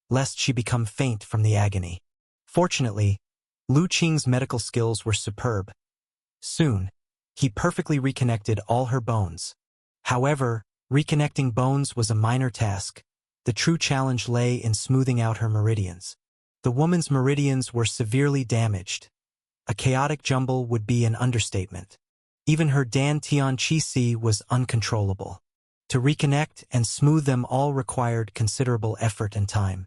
S1: lest she become faint from the agony. Fortunately, Lu Qing's medical skills were superb. Soon, he perfectly reconnected all her bones. However, reconnecting bones was a minor task. The true challenge lay in smoothing out her meridians. The woman's meridians were severely damaged. A chaotic jumble would be an understatement. Even her Dan Tian Qi Si was uncontrollable. To reconnect and smooth them all required considerable effort and time.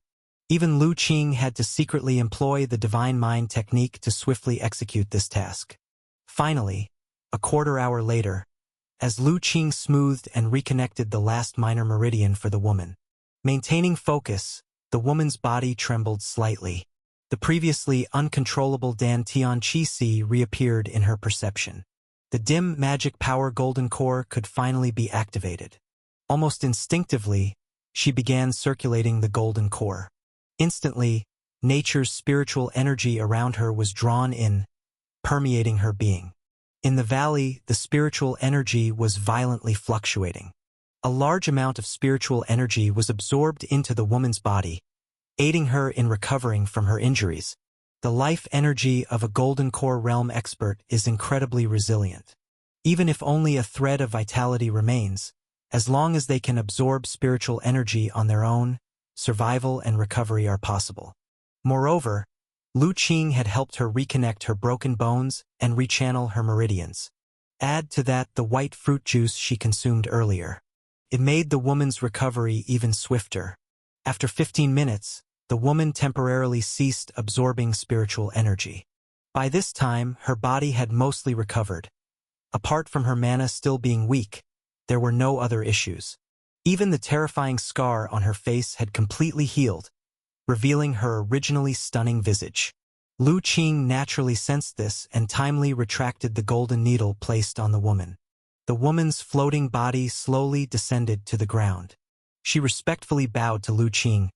S1: Even Lu Qing had to secretly employ the divine mind technique to swiftly execute this task. Finally, a quarter hour later, as Lu Qing smoothed and reconnected the last minor meridian for the woman. Maintaining focus, the woman's body trembled slightly. The previously uncontrollable Dan Tian Chi Si reappeared in her perception. The dim magic power golden core could finally be activated. Almost instinctively, she began circulating the golden core. Instantly, nature's spiritual energy around her was drawn in, permeating her being. In the valley, the spiritual energy was violently fluctuating. A large amount of spiritual energy was absorbed into the woman's body, aiding her in recovering from her injuries. The life energy of a golden core realm expert is incredibly resilient. Even if only a thread of vitality remains, as long as they can absorb spiritual energy on their own, survival and recovery are possible. Moreover, Lu Qing had helped her reconnect her broken bones and rechannel her meridians. Add to that the white fruit juice she consumed earlier. It made the woman's recovery even swifter. After 15 minutes, the woman temporarily ceased absorbing spiritual energy. By this time, her body had mostly recovered. Apart from her mana still being weak, there were no other issues. Even the terrifying scar on her face had completely healed, revealing her originally stunning visage. Lu Qing naturally sensed this and timely retracted the golden needle placed on the woman. The woman's floating body slowly descended to the ground. She respectfully bowed to Lu Qing.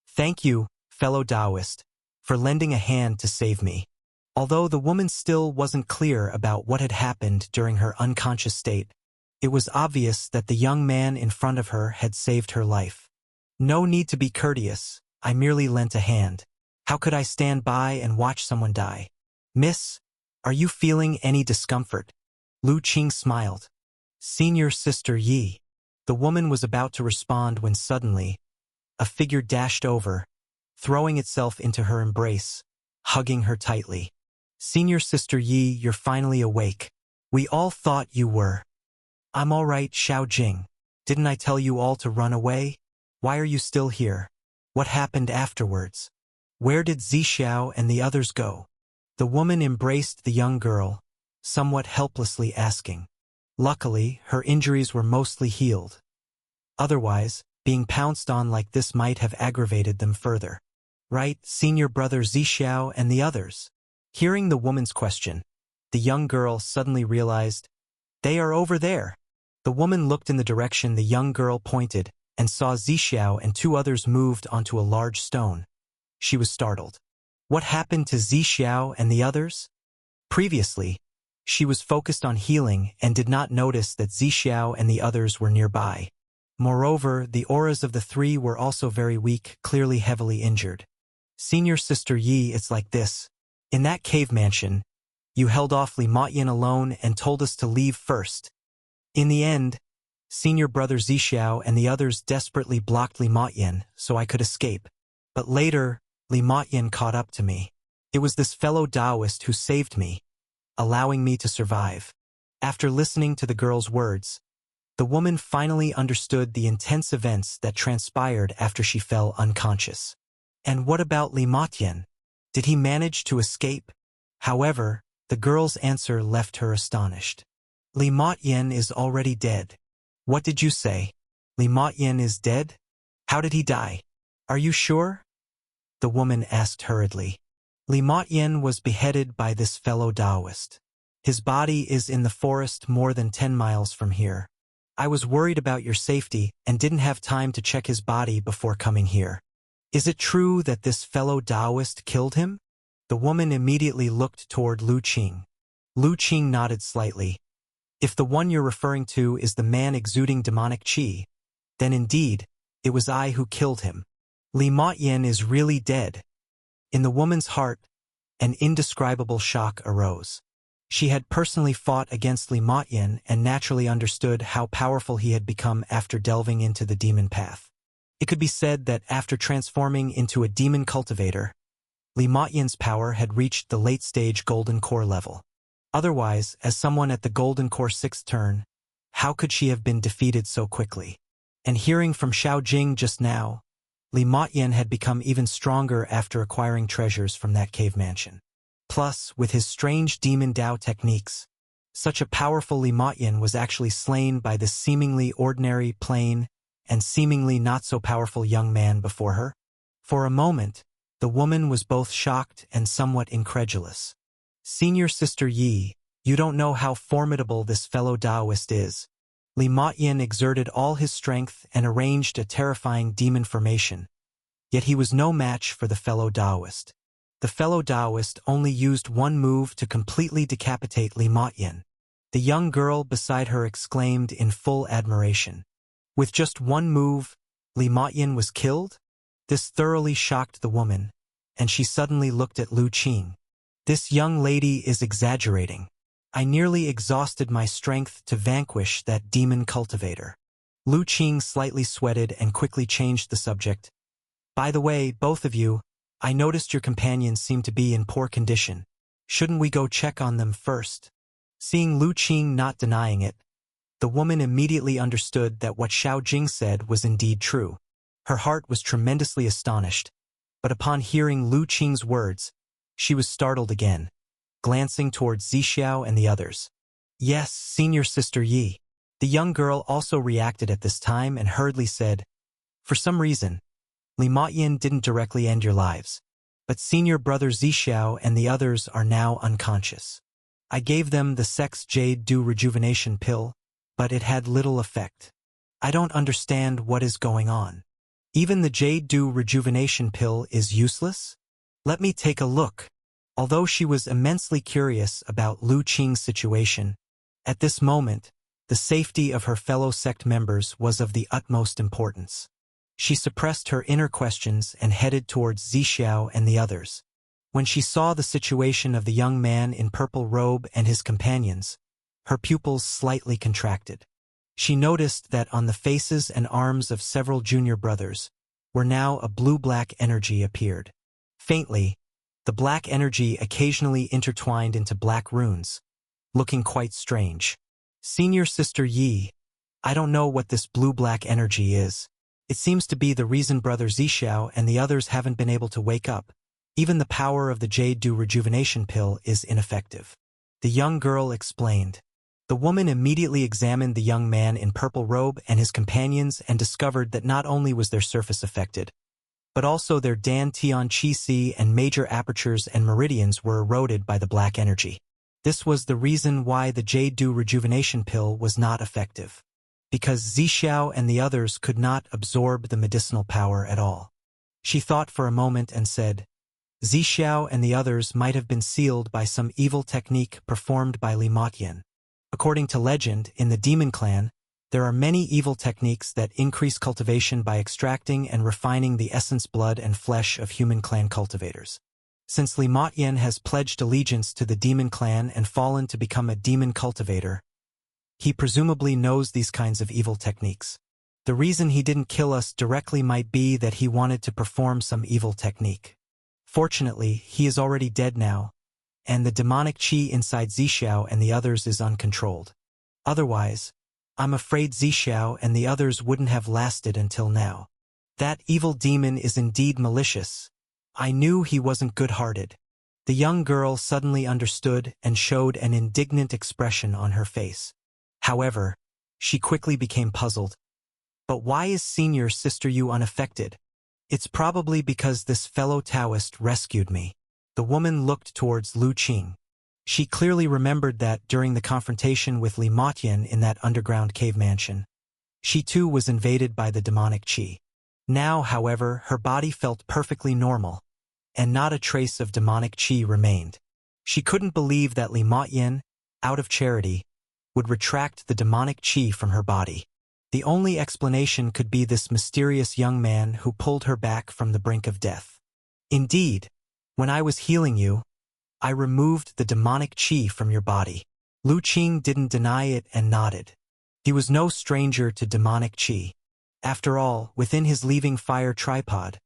S1: "Thank you, fellow Taoist, for lending a hand to save me." Although the woman still wasn't clear about what had happened during her unconscious state, it was obvious that the young man in front of her had saved her life. "No need to be courteous, I merely lent a hand. How could I stand by and watch someone die? Miss, are you feeling any discomfort?" Lu Qing smiled. "Senior Sister Yi." The woman was about to respond when suddenly, a figure dashed over, throwing itself into her embrace, hugging her tightly. "Senior Sister Yi, you're finally awake. We all thought you were." "I'm all right, Xiao Jing. Didn't I tell you all to run away? Why are you still here? What happened afterwards? Where did Zixiao and the others go?" The woman embraced the young girl, somewhat helplessly asking. Luckily, her injuries were mostly healed. Otherwise, being pounced on like this might have aggravated them further. "Right, senior brother Zixiao and the others?" Hearing the woman's question, the young girl suddenly realized, "They are over there." The woman looked in the direction the young girl pointed and saw Zixiao and 2 others moved onto a large stone. She was startled. What happened to Zixiao and the others? Previously, she was focused on healing and did not notice that Zixiao and the others were nearby. Moreover, the auras of the 3 were also very weak, clearly heavily injured. "Senior Sister Yi, it's like this. In that cave mansion, you held off Li Motyan alone and told us to leave first. In the end, Senior Brother Zixiao and the others desperately blocked Li Motyan so I could escape. But later, Li Motyan caught up to me. It was this fellow Taoist who saved me, allowing me to survive." After listening to the girl's words, the woman finally understood the intense events that transpired after she fell unconscious. "And what about Li Motyan? Did he manage to escape?" However, the girl's answer left her astonished. "Li Motyan is already dead." "What did you say? Li Motyan is dead? How did he die? Are you sure?" the woman asked hurriedly. "Li Motyan was beheaded by this fellow Taoist. His body is in the forest more than 10 miles from here. I was worried about your safety and didn't have time to check his body before coming here. Is it true that this fellow Taoist killed him?" The woman immediately looked toward Lu Qing. Lu Qing nodded slightly. "If the one you're referring to is the man exuding demonic qi, then indeed, it was I who killed him. Li Motyan is really dead." In the woman's heart, an indescribable shock arose. She had personally fought against Li Motyan and naturally understood how powerful he had become after delving into the demon path. It could be said that after transforming into a demon cultivator, Li Motyan's power had reached the late-stage Golden Core level. Otherwise, as someone at the Golden Core 6th turn, how could she have been defeated so quickly? And hearing from Xiao Jing just now, Li Motyan had become even stronger after acquiring treasures from that cave mansion. Plus, with his strange demon Dao techniques, Such a powerful Li Motyin was actually slain by this seemingly ordinary, plain, and seemingly not-so-powerful young man before her? For a moment, the woman was both shocked and somewhat incredulous. "Senior Sister Yi, you don't know how formidable this fellow Taoist is." Li Motyin exerted all his strength and arranged a terrifying demon formation. Yet he was no match for the fellow Taoist. The fellow Taoist only used one move to completely decapitate Li Motyin. The young girl beside her exclaimed in full admiration. With just one move, Li Motyin was killed? This thoroughly shocked the woman, and she suddenly looked at Lu Qing. "This young lady is exaggerating. I nearly exhausted my strength to vanquish that demon cultivator." Lu Qing slightly sweated and quickly changed the subject. "By the way, both of you, I noticed your companions seem to be in poor condition. Shouldn't we go check on them first?" Seeing Lu Qing not denying it, the woman immediately understood that what Xiao Jing said was indeed true. Her heart was tremendously astonished, but upon hearing Lu Qing's words, she was startled again, glancing towards Zixiao and the others. "Yes, Senior Sister Yi." The young girl also reacted at this time and hurriedly said, "For some reason, Li Motyin didn't directly end your lives, but Senior Brother Zixiao and the others are now unconscious. I gave them the Sex Jade Du Rejuvenation Pill, but it had little effect. I don't understand what is going on. Even the Jade Du Rejuvenation Pill is useless? Let me take a look." Although she was immensely curious about Lu Qing's situation, at this moment, the safety of her fellow sect members was of the utmost importance. She suppressed her inner questions and headed towards Zixiao and the others. When she saw the situation of the young man in purple robe and his companions, her pupils slightly contracted. She noticed that on the faces and arms of several junior brothers, where now a blue-black energy appeared. Faintly, the black energy occasionally intertwined into black runes, looking quite strange. "Senior Sister Yi, I don't know what this blue-black energy is. It seems to be the reason Brother Zixiao and the others haven't been able to wake up. Even the power of the Jade Du Rejuvenation Pill is ineffective." The young girl explained. The woman immediately examined the young man in purple robe and his companions and discovered that not only was their surface affected, but also their Dan Tian Qi Si and major apertures and meridians were eroded by the black energy. This was the reason why the Jade Du Rejuvenation Pill was not effective, because Zixiao and the others could not absorb the medicinal power at all. She thought for a moment and said, "Zixiao and the others might have been sealed by some evil technique performed by Li Motyin. According to legend, in the Demon Clan, there are many evil techniques that increase cultivation by extracting and refining the essence, blood, and flesh of human clan cultivators. Since Li Motyin has pledged allegiance to the Demon Clan and fallen to become a demon cultivator, he presumably knows these kinds of evil techniques. The reason he didn't kill us directly might be that he wanted to perform some evil technique. Fortunately, he is already dead now, and the demonic qi inside Zixiao and the others is uncontrolled. Otherwise, I'm afraid Zixiao and the others wouldn't have lasted until now. That evil demon is indeed malicious. I knew he wasn't good-hearted." The young girl suddenly understood and showed an indignant expression on her face. However, she quickly became puzzled. "But why is Senior Sister Yu unaffected?" "It's probably because this fellow Taoist rescued me." The woman looked towards Lu Qing. She clearly remembered that during the confrontation with Li Motyin in that underground cave mansion, she too was invaded by the demonic qi. Now, however, her body felt perfectly normal, and not a trace of demonic qi remained. She couldn't believe that Li Motyin, out of charity, would retract the demonic qi from her body. The only explanation could be this mysterious young man who pulled her back from the brink of death. "Indeed, when I was healing you, I removed the demonic qi from your body." Lu Qing didn't deny it and nodded. He was no stranger to demonic qi. After all, within his leaving fire tripod,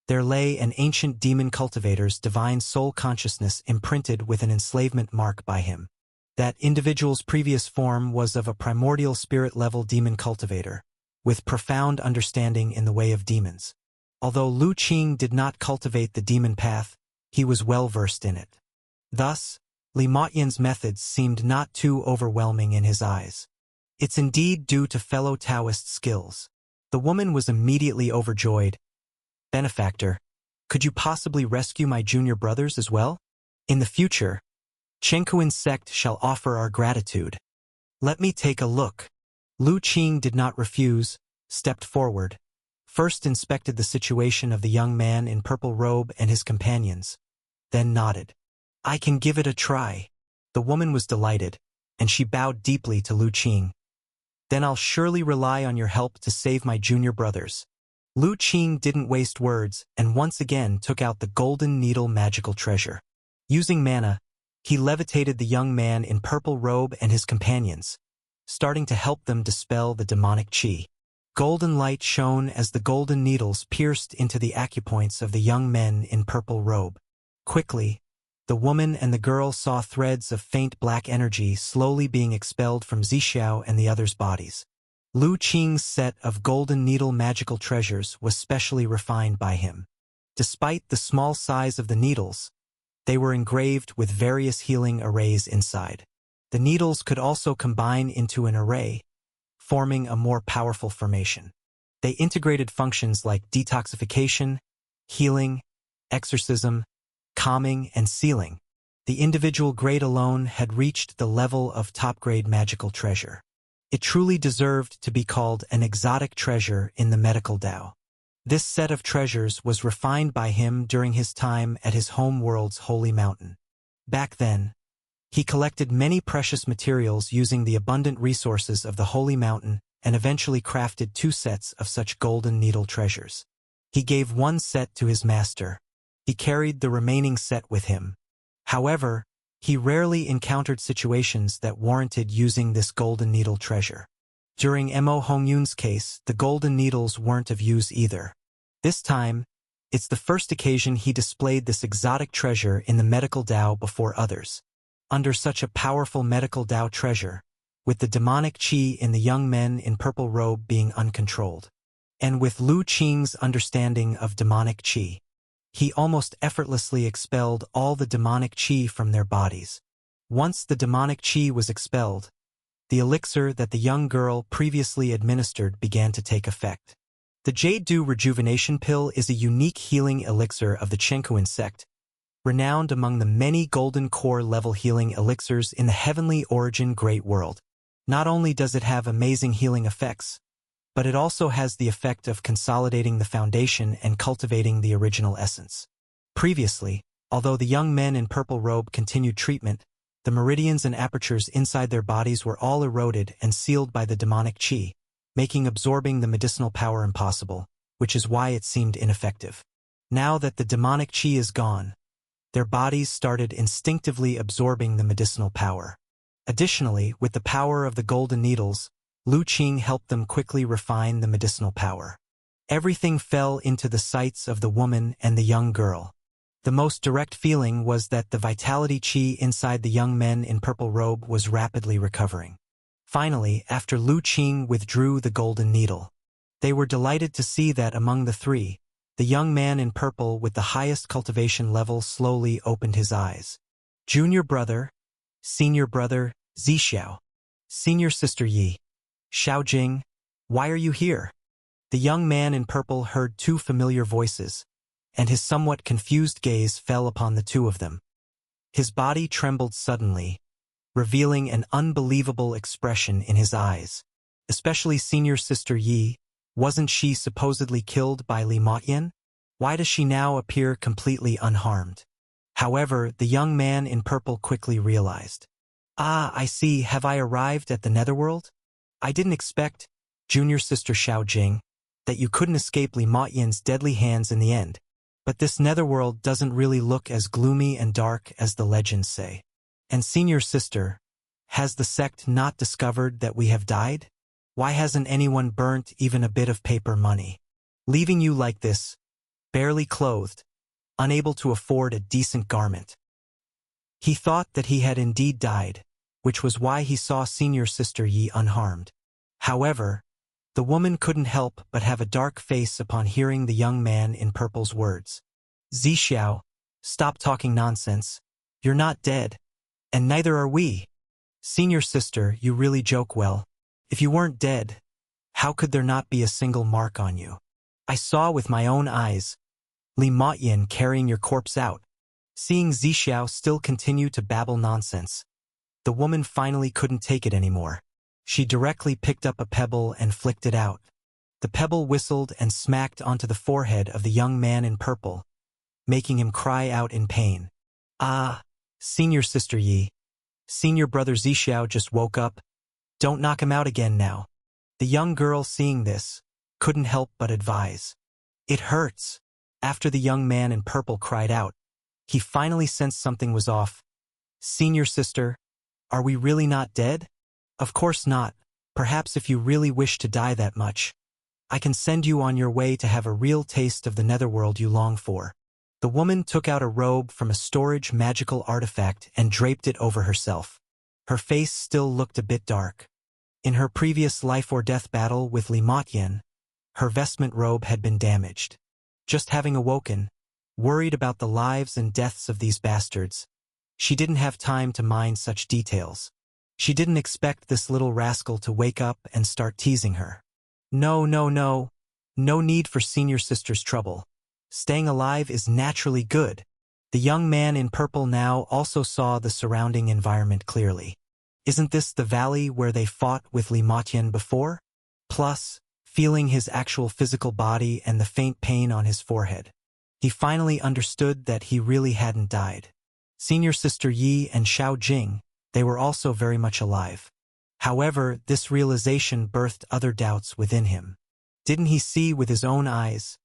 S1: there lay an ancient demon cultivator's divine soul consciousness imprinted with an enslavement mark by him. That individual's previous form was of a primordial spirit-level demon cultivator, with profound understanding in the way of demons. Although Lu Qing did not cultivate the demon path, he was well versed in it. Thus, Li Motyan's methods seemed not too overwhelming in his eyes. It's indeed due to fellow Taoist skills. The woman was immediately overjoyed. Benefactor, could you possibly rescue my junior brothers as well? In the future, Chengkuin's sect shall offer our gratitude. Let me take a look. Lu Qing did not refuse, stepped forward, first inspected the situation of the young man in purple robe and his companions, then nodded. I can give it a try. The woman was delighted, and she bowed deeply to Lu Qing. Then I'll surely rely on your help to save my junior brothers. Lu Qing didn't waste words and once again took out the golden needle magical treasure. Using mana, he levitated the young man in purple robe and his companions, starting to help them dispel the demonic qi. Golden light shone as the golden needles pierced into the acupoints of the young men in purple robe. Quickly, the woman and the girl saw threads of faint black energy slowly being expelled from Zixiao and the others' bodies. Lu Qing's set of golden needle magical treasures was specially refined by him. Despite the small size of the needles, they were engraved with various healing arrays inside. The needles could also combine into an array, forming a more powerful formation. They integrated functions like detoxification, healing, exorcism, calming, and sealing. The individual grade alone had reached the level of top-grade magical treasure. It truly deserved to be called an exotic treasure in the medical Dao. This set of treasures was refined by him during his time at his home world's holy mountain. Back then, he collected many precious materials using the abundant resources of the holy mountain and eventually crafted 2 sets of such golden needle treasures. He gave 1 set to his master. He carried the remaining set with him. However, he rarely encountered situations that warranted using this golden needle treasure. During Mo Hongyun's case, the golden needles weren't of use either. This time, it's the first occasion he displayed this exotic treasure in the medical Dao before others. Under such a powerful medical Dao treasure, with the demonic qi in the young men in purple robe being uncontrolled, and with Lu Qing's understanding of demonic qi, he almost effortlessly expelled all the demonic qi from their bodies. Once the demonic qi was expelled, the elixir that the young girl previously administered began to take effect. The Jade Dew Rejuvenation Pill is a unique healing elixir of the Chengkuin sect, renowned among the many golden core level healing elixirs in the heavenly origin great world. Not only does it have amazing healing effects, but it also has the effect of consolidating the foundation and cultivating the original essence. Previously, although the young men in purple robe continued treatment, the meridians and apertures inside their bodies were all eroded and sealed by the demonic qi, making absorbing the medicinal power impossible, which is why it seemed ineffective. Now that the demonic qi is gone, their bodies started instinctively absorbing the medicinal power. Additionally, with the power of the golden needles, Lu Qing helped them quickly refine the medicinal power. Everything fell into the sights of the woman and the young girl. The most direct feeling was that the vitality qi inside the young men in purple robe was rapidly recovering. Finally, after Lu Qing withdrew the golden needle, they were delighted to see that among the 3, the young man in purple with the highest cultivation level slowly opened his eyes. Junior brother, senior brother, Zixiao, senior sister Yi, Xiaojing, why are you here? The young man in purple heard 2 familiar voices, and his somewhat confused gaze fell upon the 2 of them. His body trembled suddenly, revealing an unbelievable expression in his eyes. Especially senior sister Yi, wasn't she supposedly killed by Li Motyan? Why does she now appear completely unharmed? However, the young man in purple quickly realized. Ah, I see, have I arrived at the netherworld? I didn't expect, junior sister Xiaojing, that you couldn't escape Li Motyan's deadly hands in the end. But this netherworld doesn't really look as gloomy and dark as the legends say. And senior sister, has the sect not discovered that we have died? Why hasn't anyone burnt even a bit of paper money? Leaving you like this, barely clothed, unable to afford a decent garment. He thought that he had indeed died, which was why he saw senior sister Yi unharmed. However, the woman couldn't help but have a dark face upon hearing the young man in purple's words. Zixiao, stop talking nonsense. You're not dead. And neither are we. Senior sister, you really joke well. If you weren't dead, how could there not be a single mark on you? I saw with my own eyes Li Motyin carrying your corpse out. Seeing Zixiao still continue to babble nonsense, the woman finally couldn't take it anymore. She directly picked up a pebble and flicked it out. The pebble whistled and smacked onto the forehead of the young man in purple, making him cry out in pain. Ah, senior sister Yi. Senior brother Zixiao just woke up. Don't knock him out again now. The young girl, seeing this, couldn't help but advise. It hurts. After the young man in purple cried out, he finally sensed something was off. Senior sister, are we really not dead? Of course not. Perhaps if you really wish to die that much, I can send you on your way to have a real taste of the netherworld you long for. The woman took out a robe from a storage magical artifact and draped it over herself. Her face still looked a bit dark. In her previous life-or-death battle with Li Motyin, her vestment robe had been damaged. Just having awoken, worried about the lives and deaths of these bastards, she didn't have time to mind such details. She didn't expect this little rascal to wake up and start teasing her. No, no, no. No need for senior sister's trouble. Staying alive is naturally good. The young man in purple now also saw the surrounding environment clearly. Isn't this the valley where they fought with Li Motyin before? Plus, feeling his actual physical body and the faint pain on his forehead, he finally understood that he really hadn't died. Senior sister Yi and Xiao Jing, they were also very much alive. However, this realization birthed other doubts within him. Didn't he see with his own eyes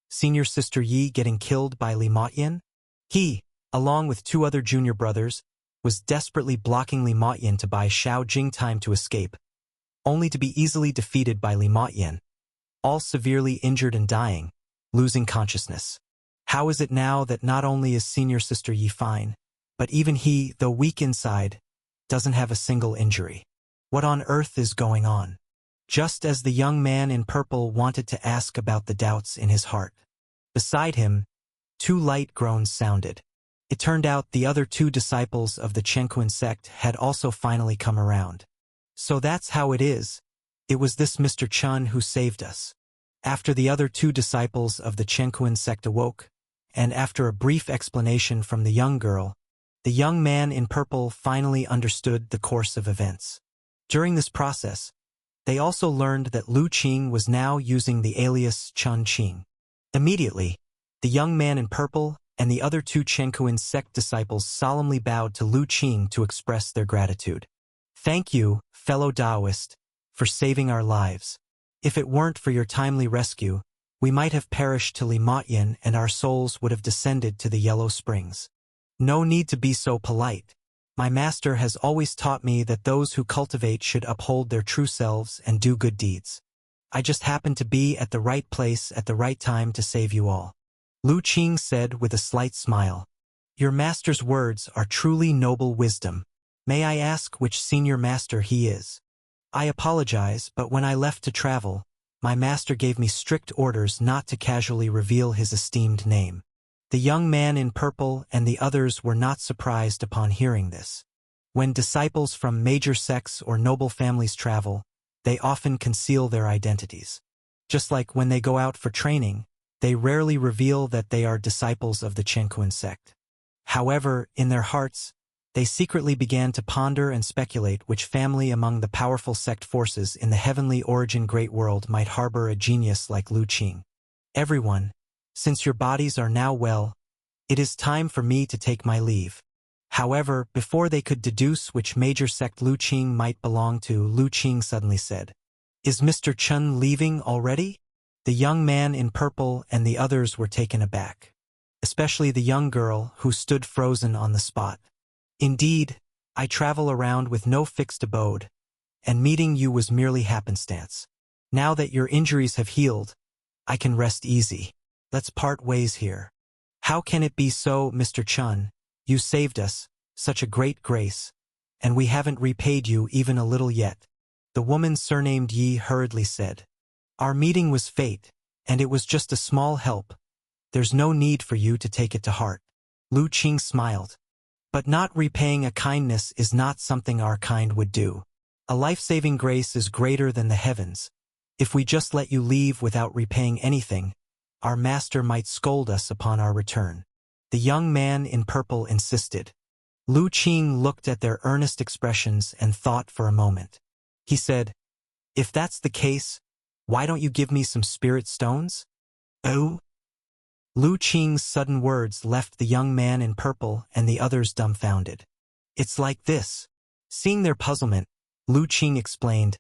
S1: senior sister Yi getting killed by Li Motyin? He, along with two other junior brothers, was desperately blocking Li Motyin to buy Xiao Jing time to escape, only to be easily defeated by Li Motyin, all severely injured and dying, losing consciousness. How is it now that not only is senior sister Yi fine, but even he, though weak inside, doesn't have a single injury? What on earth is going on? Just as the young man in purple wanted to ask about the doubts in his heart, beside him, two light groans sounded. It turned out the other two disciples of the Chenkuan sect had also finally come around. So that's how it is. It was this Mr. Chun who saved us. After the other two disciples of the Chenkuan sect awoke, and after a brief explanation from the young girl, the young man in purple finally understood the course of events. During this process, they also learned that Lu Qing was now using the alias Chun Qing. Immediately, the young man in purple and the other two Chenkuan sect disciples solemnly bowed to Lu Qing to express their gratitude. Thank you, fellow Taoist, for saving our lives. If it weren't for your timely rescue, we might have perished to Li Motyin and our souls would have descended to the Yellow Springs. No need to be so polite. My master has always taught me that those who cultivate should uphold their true selves and do good deeds. I just happened to be at the right place at the right time to save you all. Lu Qing said with a slight smile. Your master's words are truly noble wisdom. May I ask which senior master he is? I apologize, but when I left to travel, my master gave me strict orders not to casually reveal his esteemed name. The young man in purple and the others were not surprised upon hearing this. When disciples from major sects or noble families travel, they often conceal their identities. Just like when they go out for training, they rarely reveal that they are disciples of the Chenkuan sect. However, in their hearts, they secretly began to ponder and speculate which family among the powerful sect forces in the heavenly origin great world might harbor a genius like Lu Qing. Everyone, since your bodies are now well, it is time for me to take my leave. However, before they could deduce which major sect Lu Qing might belong to, Lu Qing suddenly said, Is Mr. Chun leaving already? The young man in purple and the others were taken aback, especially the young girl who stood frozen on the spot. Indeed, I travel around with no fixed abode, and meeting you was merely happenstance. Now that your injuries have healed, I can rest easy. Let's part ways here. How can it be so, Mr. Chun? You saved us, such a great grace, and we haven't repaid you even a little yet. The woman surnamed Yi hurriedly said. Our meeting was fate, and it was just a small help. There's no need for you to take it to heart. Lu Qing smiled. But not repaying a kindness is not something our kind would do. A life-saving grace is greater than the heavens. If we just let you leave without repaying anything, our master might scold us upon our return. The young man in purple insisted. Lu Qing looked at their earnest expressions and thought for a moment. He said, "If that's the case, why don't you give me some spirit stones?" "Oh?" Lu Qing's sudden words left the young man in purple and the others dumbfounded. "It's like this." Seeing their puzzlement, Lu Qing explained,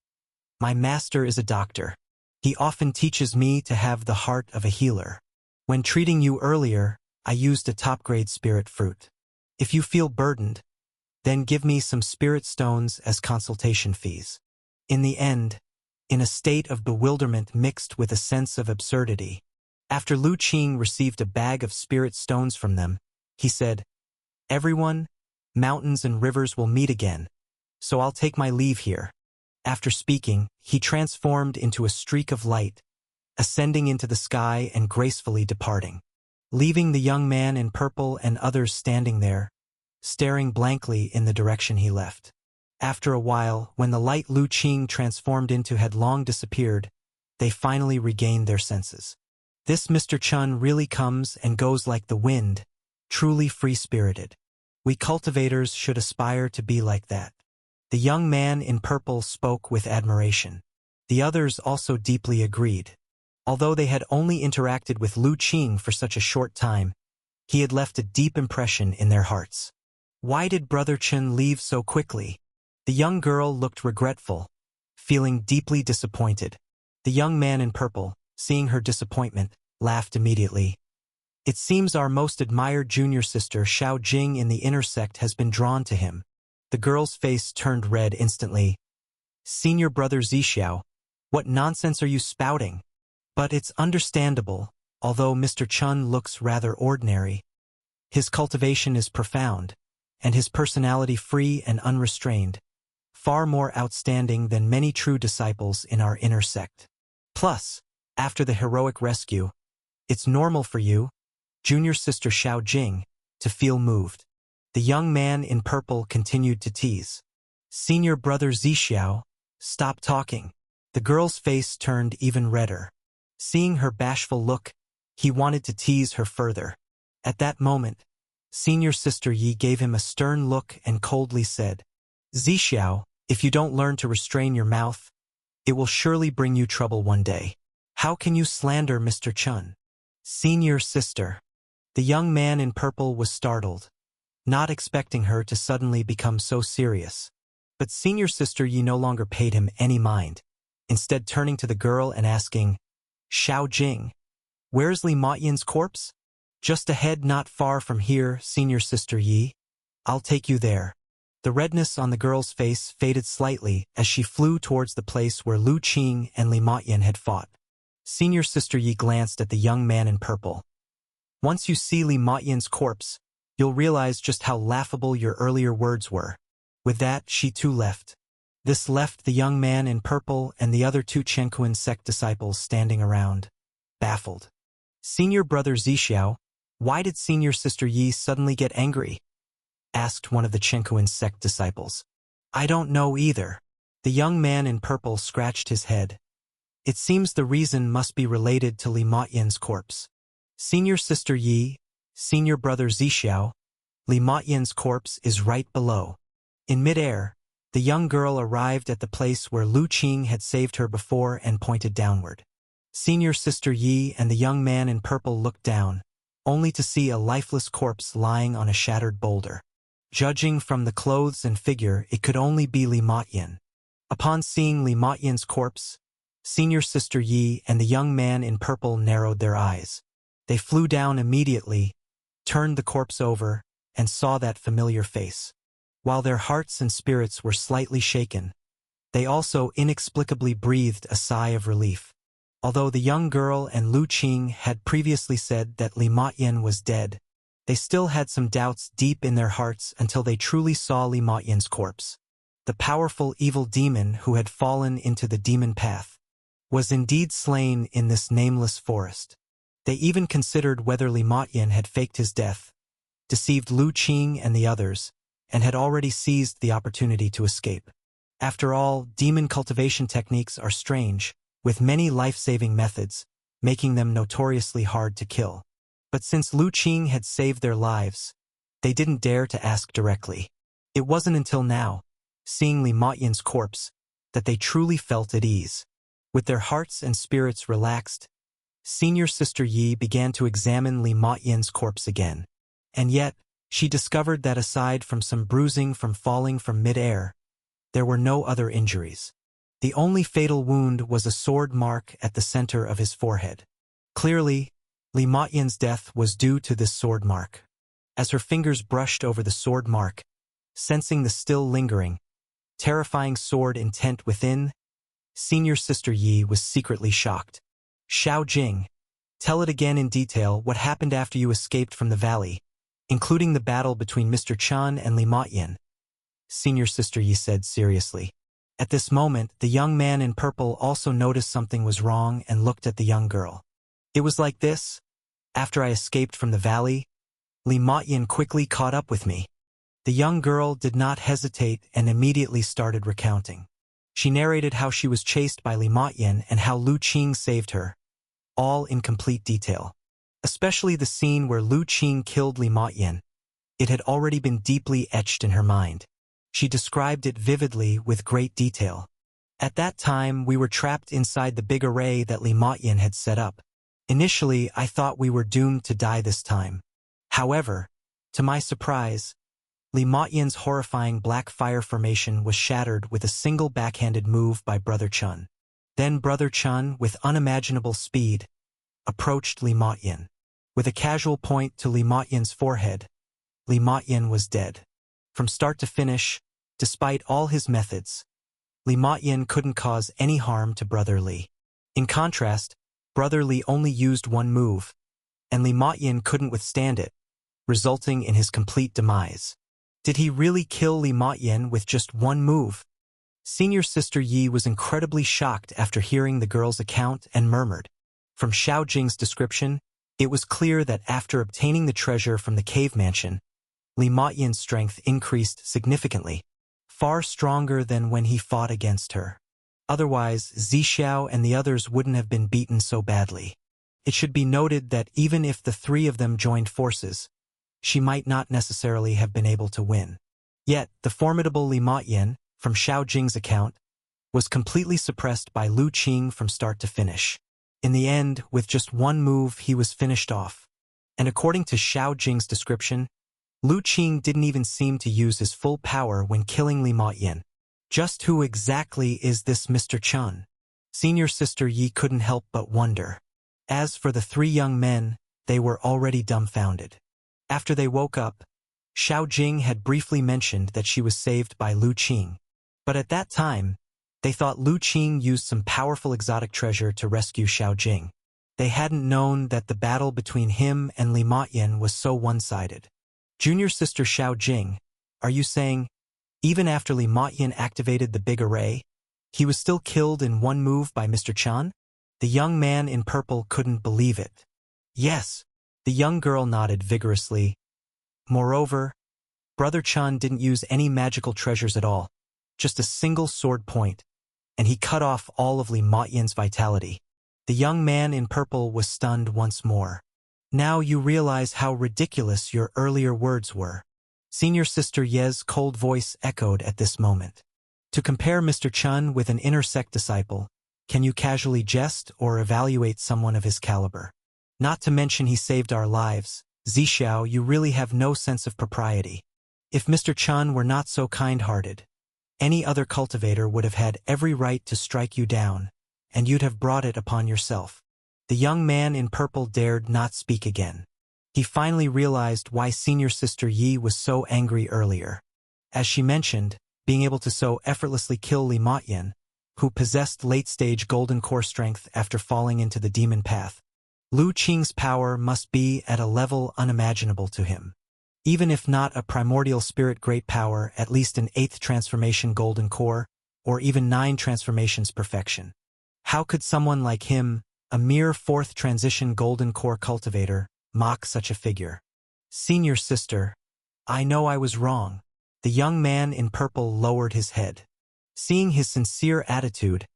S1: "My master is a doctor. He often teaches me to have the heart of a healer. When treating you earlier, I used a top-grade spirit fruit. If you feel burdened, then give me some spirit stones as consultation fees." In the end, in a state of bewilderment mixed with a sense of absurdity, after Lu Qing received a bag of spirit stones from them, he said, "Everyone, mountains and rivers will meet again, so I'll take my leave here." After speaking, he transformed into a streak of light, ascending into the sky and gracefully departing, leaving the young man in purple and others standing there, staring blankly in the direction he left. After a while, when the light Lu Qing transformed into had long disappeared, they finally regained their senses. This Mr. Chun really comes and goes like the wind, truly free-spirited. We cultivators should aspire to be like that. The young man in purple spoke with admiration. The others also deeply agreed. Although they had only interacted with Lu Qing for such a short time, he had left a deep impression in their hearts. Why did Brother Chen leave so quickly? The young girl looked regretful, feeling deeply disappointed. The young man in purple, seeing her disappointment, laughed immediately. "It seems our most admired junior sister Xiao Jing in the inner sect has been drawn to him." The girl's face turned red instantly. "Senior brother Zixiao, what nonsense are you spouting?" But it's understandable, although Mr. Chun looks rather ordinary. His cultivation is profound, and his personality free and unrestrained, far more outstanding than many true disciples in our inner sect. Plus, after the heroic rescue, it's normal for you, junior sister Xiao Jing, to feel moved. The young man in purple continued to tease. "Senior brother Zixiao, stop talking." The girl's face turned even redder. Seeing her bashful look, he wanted to tease her further. At that moment, senior sister Yi gave him a stern look and coldly said, "Zixiao, if you don't learn to restrain your mouth, it will surely bring you trouble one day. How can you slander Mr. Chun?" "Senior sister." The young man in purple was startled, not expecting her to suddenly become so serious. But senior sister Yi no longer paid him any mind, instead turning to the girl and asking, "Xiao Jing, where's Li Motyan's corpse?" "Just ahead, not far from here, senior sister Yi. I'll take you there." The redness on the girl's face faded slightly as she flew towards the place where Lu Qing and Li Motyan had fought. Senior sister Yi glanced at the young man in purple. "Once you see Li Motyan's corpse, you'll realize just how laughable your earlier words were." With that, she too left. This left the young man in purple and the other two Chenkuan sect disciples standing around, baffled. "Senior brother Zixiao, why did senior sister Yi suddenly get angry?" asked one of the Chenkuan sect disciples. "I don't know either." The young man in purple scratched his head. "It seems the reason must be related to Li Motyan's corpse." "Senior sister Yi, senior brother Zixiao, Li Motyan's corpse is right below." In midair, the young girl arrived at the place where Lu Qing had saved her before and pointed downward. Senior sister Yi and the young man in purple looked down, only to see a lifeless corpse lying on a shattered boulder. Judging from the clothes and figure, it could only be Li Motyan. Upon seeing Li Motyan's corpse, senior sister Yi and the young man in purple narrowed their eyes. They flew down immediately, turned the corpse over, and saw that familiar face. While their hearts and spirits were slightly shaken, they also inexplicably breathed a sigh of relief. Although the young girl and Lu Qing had previously said that Li Motyan was dead, they still had some doubts deep in their hearts until they truly saw Li Motyan's corpse. The powerful evil demon who had fallen into the demon path was indeed slain in this nameless forest. They even considered whether Li Motyan had faked his death, deceived Lu Qing and the others, and had already seized the opportunity to escape. After all, demon cultivation techniques are strange, with many life-saving methods, making them notoriously hard to kill. But since Lu Qing had saved their lives, they didn't dare to ask directly. It wasn't until now, seeing Li Motyan's corpse, that they truly felt at ease. With their hearts and spirits relaxed, Senior Sister Yi began to examine Li Motyan's corpse again. And yet, she discovered that aside from some bruising from falling from mid-air, there were no other injuries. The only fatal wound was a sword mark at the center of his forehead. Clearly, Li Motyan's death was due to this sword mark. As her fingers brushed over the sword mark, sensing the still lingering, terrifying sword intent within, Senior Sister Yi was secretly shocked. Xiao Jing, tell it again in detail what happened after you escaped from the valley, including the battle between Mr. Chen and Li Motyan, Senior Sister Yi said seriously. At this moment, the young man in purple also noticed something was wrong and looked at the young girl. It was like this. After I escaped from the valley, Li Motyan quickly caught up with me. The young girl did not hesitate and immediately started recounting. She narrated how she was chased by Li Motyan and how Lu Qing saved her, all in complete detail. Especially the scene where Lu Qing killed Li Motyan. It had already been deeply etched in her mind. She described it vividly with great detail. At that time, we were trapped inside the big array that Li Motyan had set up. Initially, I thought we were doomed to die this time. However, to my surprise, Li Motyan's horrifying black fire formation was shattered with a single backhanded move by Brother Chen. Then Brother Chen, with unimaginable speed, approached Li Motyan. With a casual point to Li Motyan's forehead, Li Motyan was dead. From start to finish, despite all his methods, Li Motyan couldn't cause any harm to Brother Li. In contrast, Brother Li only used one move, and Li Motyan couldn't withstand it, resulting in his complete demise. Did he really kill Li Motyan with just one move? Senior Sister Yi was incredibly shocked after hearing the girl's account and murmured. From Xiao Jing's description, it was clear that after obtaining the treasure from the cave mansion, Li Motyan's strength increased significantly, far stronger than when he fought against her. Otherwise, Zixiao and the others wouldn't have been beaten so badly. It should be noted that even if the three of them joined forces, she might not necessarily have been able to win. Yet, the formidable Li Motyan, from Xiao Jing's account, was completely suppressed by Lu Qing from start to finish. In the end, with just one move, he was finished off. And according to Xiao Jing's description, Lu Qing didn't even seem to use his full power when killing Li Motyan. Just who exactly is this Mr. Chen? Senior Sister Yi couldn't help but wonder. As for the three young men, they were already dumbfounded. After they woke up, Xiao Jing had briefly mentioned that she was saved by Lu Qing. But at that time, they thought Lu Qing used some powerful exotic treasure to rescue Xiao Jing. They hadn't known that the battle between him and Li Motyan was so one-sided. Junior Sister Xiao Jing, are you saying, even after Li Motyan activated the big array, he was still killed in one move by Mr. Chen? The young man in purple couldn't believe it. Yes, the young girl nodded vigorously. Moreover, Brother Chen didn't use any magical treasures at all, just a single sword point, and he cut off all of Li Motyan's vitality. The young man in purple was stunned once more. Now you realize how ridiculous your earlier words were. Senior Sister Ye's cold voice echoed at this moment. To compare Mr. Chen with an inner sect disciple, can you casually jest or evaluate someone of his caliber? Not to mention he saved our lives. Zixiao, you really have no sense of propriety. If Mr. Chen were not so kind-hearted, any other cultivator would have had every right to strike you down, and you'd have brought it upon yourself. The young man in purple dared not speak again. He finally realized why Senior Sister Yi was so angry earlier. As she mentioned, being able to so effortlessly kill Li Motyan, who possessed late-stage golden core strength after falling into the demon path. Lu Qing's power must be at a level unimaginable to him. Even if not a primordial spirit great power, at least an 8th transformation golden core, or even 9 transformations perfection. How could someone like him, a mere 4th transition golden core cultivator, mock such a figure? Senior sister, I know I was wrong. The young man in purple lowered his head. Seeing his sincere attitude,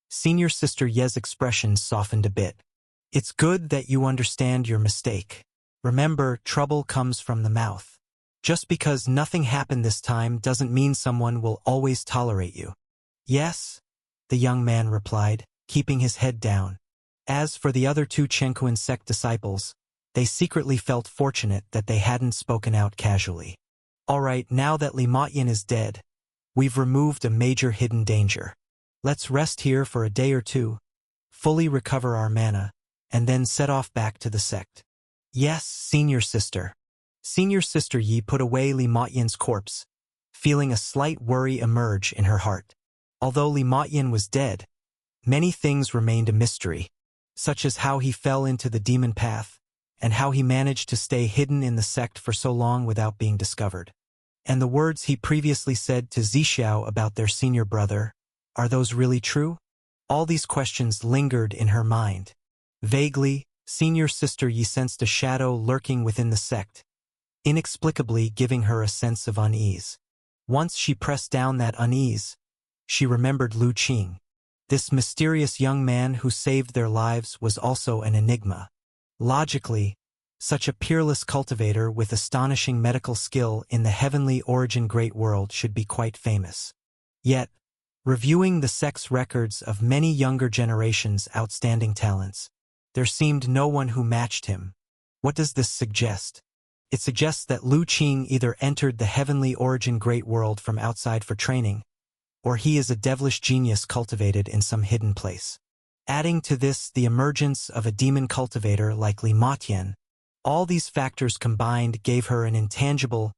S1: Senior Sister Ye's expression softened a bit. It's good that you understand your mistake. Remember, trouble comes from the mouth. Just because nothing happened this time doesn't mean someone will always tolerate you. Yes, the young man replied, keeping his head down. As for the other two Chenkuan sect disciples, they secretly felt fortunate that they hadn't spoken out casually. All right, now that Li Motyin is dead, we've removed a major hidden danger. Let's rest here for a day or two, fully recover our mana, and then set off back to the sect. Yes, Senior Sister. Senior Sister Yi put away Li Motyin's corpse, feeling a slight worry emerge in her heart. Although Li Motyin was dead, many things remained a mystery, such as how he fell into the demon path, and how he managed to stay hidden in the sect for so long without being discovered. And the words he previously said to Zixiao about their senior brother, are those really true? All these questions lingered in her mind. Vaguely, Senior Sister Yi sensed a shadow lurking within the sect, inexplicably giving her a sense of unease. Once she pressed down that unease, she remembered Lu Qing. This mysterious young man who saved their lives was also an enigma. Logically, such a peerless cultivator with astonishing medical skill in the heavenly origin great world should be quite famous. Yet, reviewing the sect's records of many younger generations' outstanding talents, there seemed no one who matched him. What does this suggest? It suggests that Lu Qing either entered the heavenly origin great world from outside for training, or he is a devilish genius cultivated in some hidden place. Adding to this the emergence of a demon cultivator like Li Motyin, all these factors combined gave her an intangible,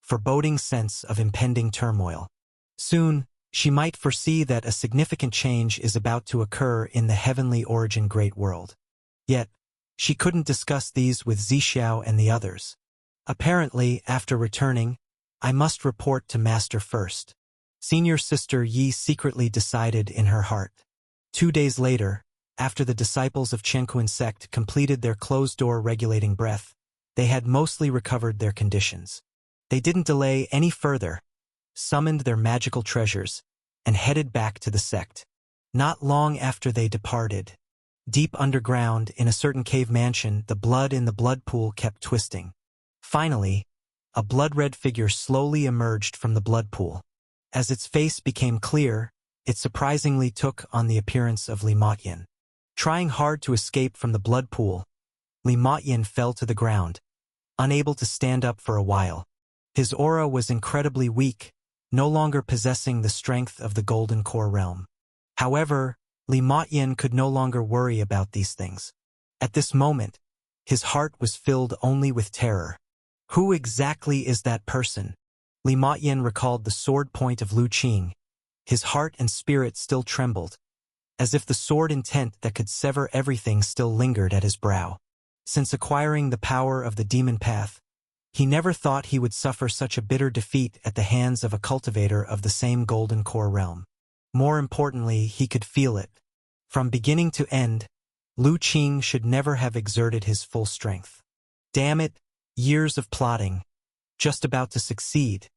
S1: foreboding sense of impending turmoil. Soon, she might foresee that a significant change is about to occur in the heavenly origin great world. Yet, she couldn't discuss these with Zixiao and the others. Apparently, after returning, I must report to Master first. Senior Sister Yi secretly decided in her heart. 2 days later, after the disciples of Chenkuan sect completed their closed-door regulating breath, they had mostly recovered their conditions. They didn't delay any further, summoned their magical treasures, and headed back to the sect. Not long after they departed, deep underground in a certain cave mansion, the blood in the blood pool kept twisting. Finally, a blood-red figure slowly emerged from the blood pool. As its face became clear, it surprisingly took on the appearance of Li Motyin. Trying hard to escape from the blood pool, Li Motyin fell to the ground, unable to stand up for a while. His aura was incredibly weak, no longer possessing the strength of the Golden Core realm. However, Li Motyin could no longer worry about these things. At this moment, his heart was filled only with terror. Who exactly is that person? Li Motyin recalled the sword point of Lu Qing. His heart and spirit still trembled, as if the sword intent that could sever everything still lingered at his brow. Since acquiring the power of the demon path, he never thought he would suffer such a bitter defeat at the hands of a cultivator of the same Golden Core realm. More importantly, he could feel it. From beginning to end, Lu Qing should never have exerted his full strength. Damn it, years of plotting, just about to succeed,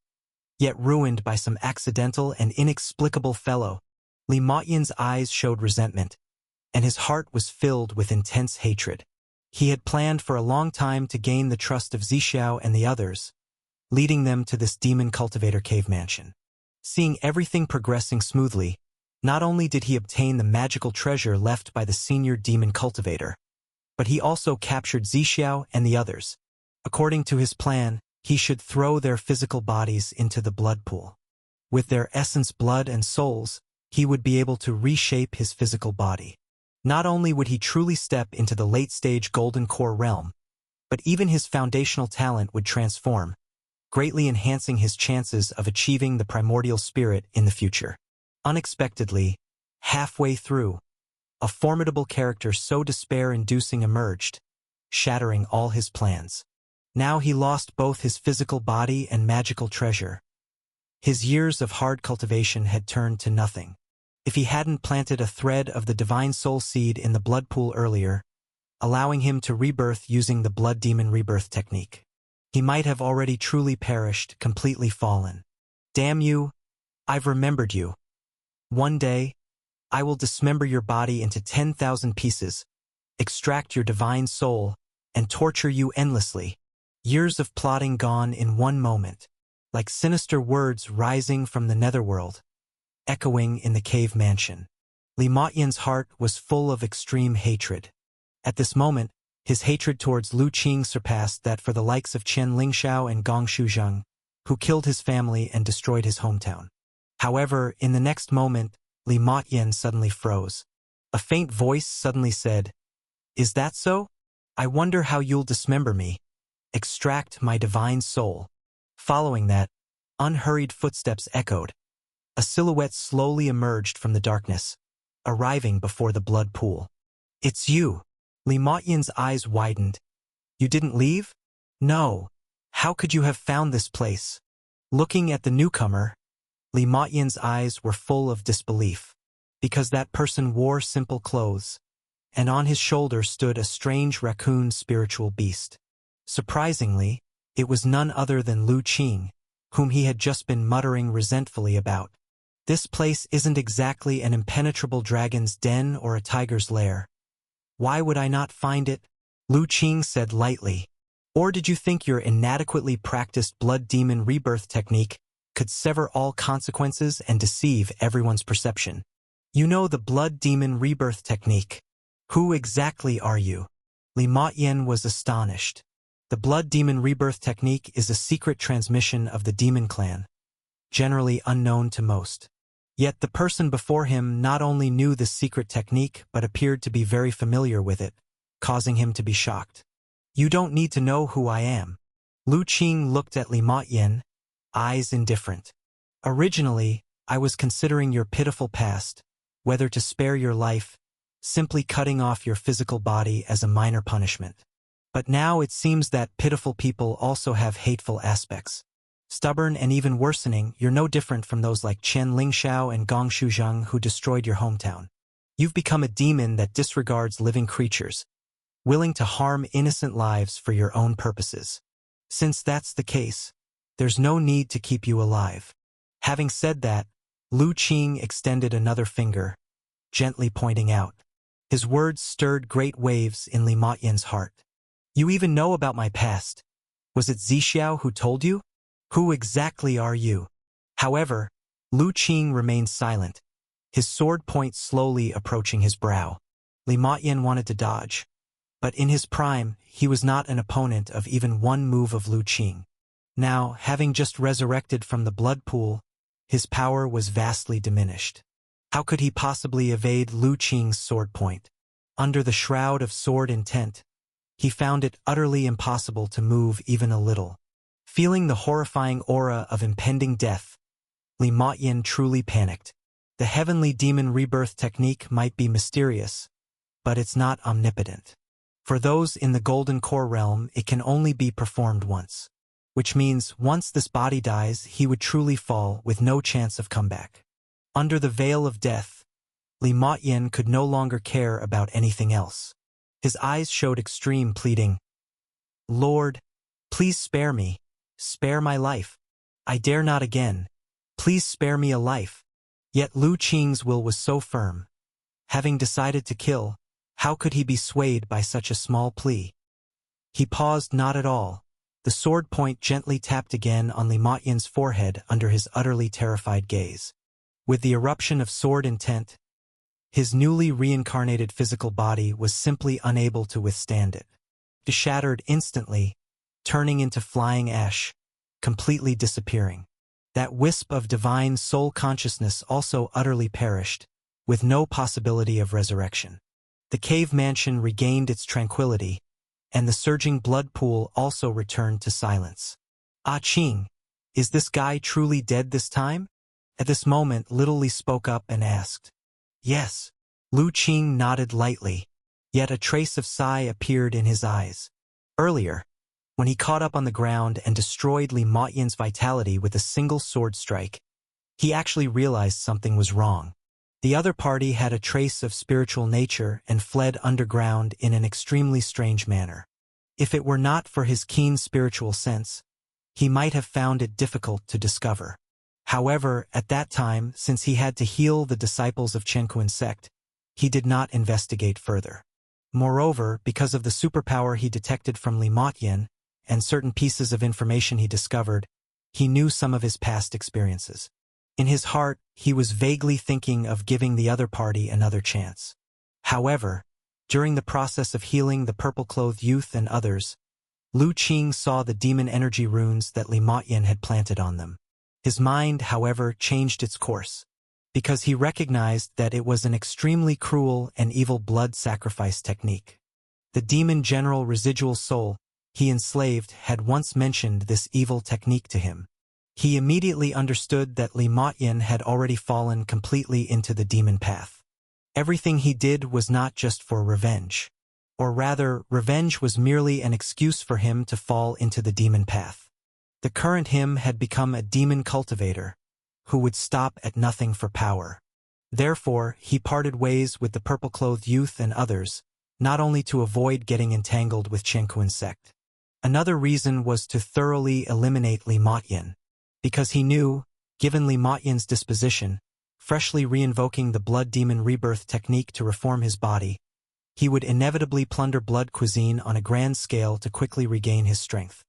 S1: yet ruined by some accidental and inexplicable fellow. Li Motyin's eyes showed resentment, and his heart was filled with intense hatred. He had planned for a long time to gain the trust of Zixiao and the others, leading them to this demon cultivator cave mansion. Seeing everything progressing smoothly, not only did he obtain the magical treasure left by the senior demon cultivator, but he also captured Zixiao and the others. According to his plan, he should throw their physical bodies into the blood pool. With their essence, blood, and souls, he would be able to reshape his physical body. Not only would he truly step into the late-stage Golden Core realm, but even his foundational talent would transform, greatly enhancing his chances of achieving the primordial spirit in the future. Unexpectedly, halfway through, a formidable character so despair-inducing emerged, shattering all his plans. Now he lost both his physical body and magical treasure. His years of hard cultivation had turned to nothing. If he hadn't planted a thread of the divine soul seed in the blood pool earlier, allowing him to rebirth using the blood demon rebirth technique. He might have already truly perished, completely fallen. Damn you, I've remembered you. One day, I will dismember your body into 10,000 pieces, extract your divine soul, and torture you endlessly. Years of plotting gone in one moment, like sinister words rising from the netherworld, echoing in the cave mansion. Li Motyan's heart was full of extreme hatred. At this moment, his hatred towards Lu Qing surpassed that for the likes of Qian Lingxiao and Gong Shuzheng, who killed his family and destroyed his hometown. However, in the next moment, Li Motyan suddenly froze. A faint voice suddenly said, "Is that so? I wonder how you'll dismember me. Extract my divine soul." Following that, unhurried footsteps echoed. A silhouette slowly emerged from the darkness, arriving before the blood pool. "It's you." Li Motyan's eyes widened. "You didn't leave?" "No. How could you have found this place?" Looking at the newcomer, Li Motyan's eyes were full of disbelief, because that person wore simple clothes, and on his shoulder stood a strange raccoon spiritual beast. Surprisingly, it was none other than Lu Qing, whom he had just been muttering resentfully about. "This place isn't exactly an impenetrable dragon's den or a tiger's lair. Why would I not find it?" Lu Qing said lightly. "Or did you think your inadequately practiced blood demon rebirth technique could sever all consequences and deceive everyone's perception? You know the blood demon rebirth technique. Who exactly are you?" Li Motyan was astonished. The blood demon rebirth technique is a secret transmission of the demon clan, generally unknown to most. Yet the person before him not only knew this secret technique but appeared to be very familiar with it, causing him to be shocked. "You don't need to know who I am." Lu Qing looked at Li Motyan, eyes indifferent. "Originally, I was considering your pitiful past, whether to spare your life, simply cutting off your physical body as a minor punishment. But now it seems that pitiful people also have hateful aspects. Stubborn and even worsening, you're no different from those like Qian Lingxiao and Gong Shuzheng who destroyed your hometown. You've become a demon that disregards living creatures, willing to harm innocent lives for your own purposes. Since that's the case, there's no need to keep you alive." Having said that, Lu Qing extended another finger, gently pointing out. His words stirred great waves in Li Motyan's heart. "You even know about my past. Was it Zixiao who told you? Who exactly are you?" However, Lu Qing remained silent, his sword point slowly approaching his brow. Li Motyan wanted to dodge, but in his prime, he was not an opponent of even one move of Lu Qing. Now, having just resurrected from the blood pool, his power was vastly diminished. How could he possibly evade Lu Qing's sword point? Under the shroud of sword intent, he found it utterly impossible to move even a little. Feeling the horrifying aura of impending death, Li Motyan truly panicked. The heavenly demon rebirth technique might be mysterious, but it's not omnipotent. For those in the Golden Core realm, it can only be performed once, which means once this body dies, he would truly fall with no chance of comeback. Under the veil of death, Li Motyan could no longer care about anything else. His eyes showed extreme pleading. "Lord, please spare me. Spare my life. I dare not again. Please spare me a life." Yet Lu Qing's will was so firm. Having decided to kill, how could he be swayed by such a small plea? He paused not at all. The sword point gently tapped again on Li Motyan's forehead under his utterly terrified gaze. With the eruption of sword intent, his newly reincarnated physical body was simply unable to withstand it. It shattered instantly, turning into flying ash, completely disappearing. That wisp of divine soul consciousness also utterly perished, with no possibility of resurrection. The cave mansion regained its tranquility, and the surging blood pool also returned to silence. "Ah Qing, is this guy truly dead this time?" At this moment, Little Li spoke up and asked. "Yes." Lu Qing nodded lightly, yet a trace of sigh appeared in his eyes. Earlier, when he caught up on the ground and destroyed Li Motyan's vitality with a single sword strike, he actually realized something was wrong. The other party had a trace of spiritual nature and fled underground in an extremely strange manner. If it were not for his keen spiritual sense, he might have found it difficult to discover. However, at that time, since he had to heal the disciples of Qianquan sect, he did not investigate further. Moreover, because of the superpower he detected from Li Motyin and certain pieces of information he discovered, he knew some of his past experiences. In his heart, he was vaguely thinking of giving the other party another chance. However, during the process of healing the purple-clothed youth and others, Lu Qing saw the demon energy runes that Li Motyin had planted on them. His mind, however, changed its course, because he recognized that it was an extremely cruel and evil blood sacrifice technique. The demon general Residual Soul he enslaved had once mentioned this evil technique to him. He immediately understood that Li Motyin had already fallen completely into the demon path. Everything he did was not just for revenge. Or rather, revenge was merely an excuse for him to fall into the demon path. The current him had become a demon cultivator, who would stop at nothing for power. Therefore, he parted ways with the purple-clothed youth and others, not only to avoid getting entangled with Qianquan sect. Another reason was to thoroughly eliminate Li Motyin, because he knew, given Li Motyin's disposition, freshly reinvoking the blood demon rebirth technique to reform his body, he would inevitably plunder blood cuisine on a grand scale to quickly regain his strength.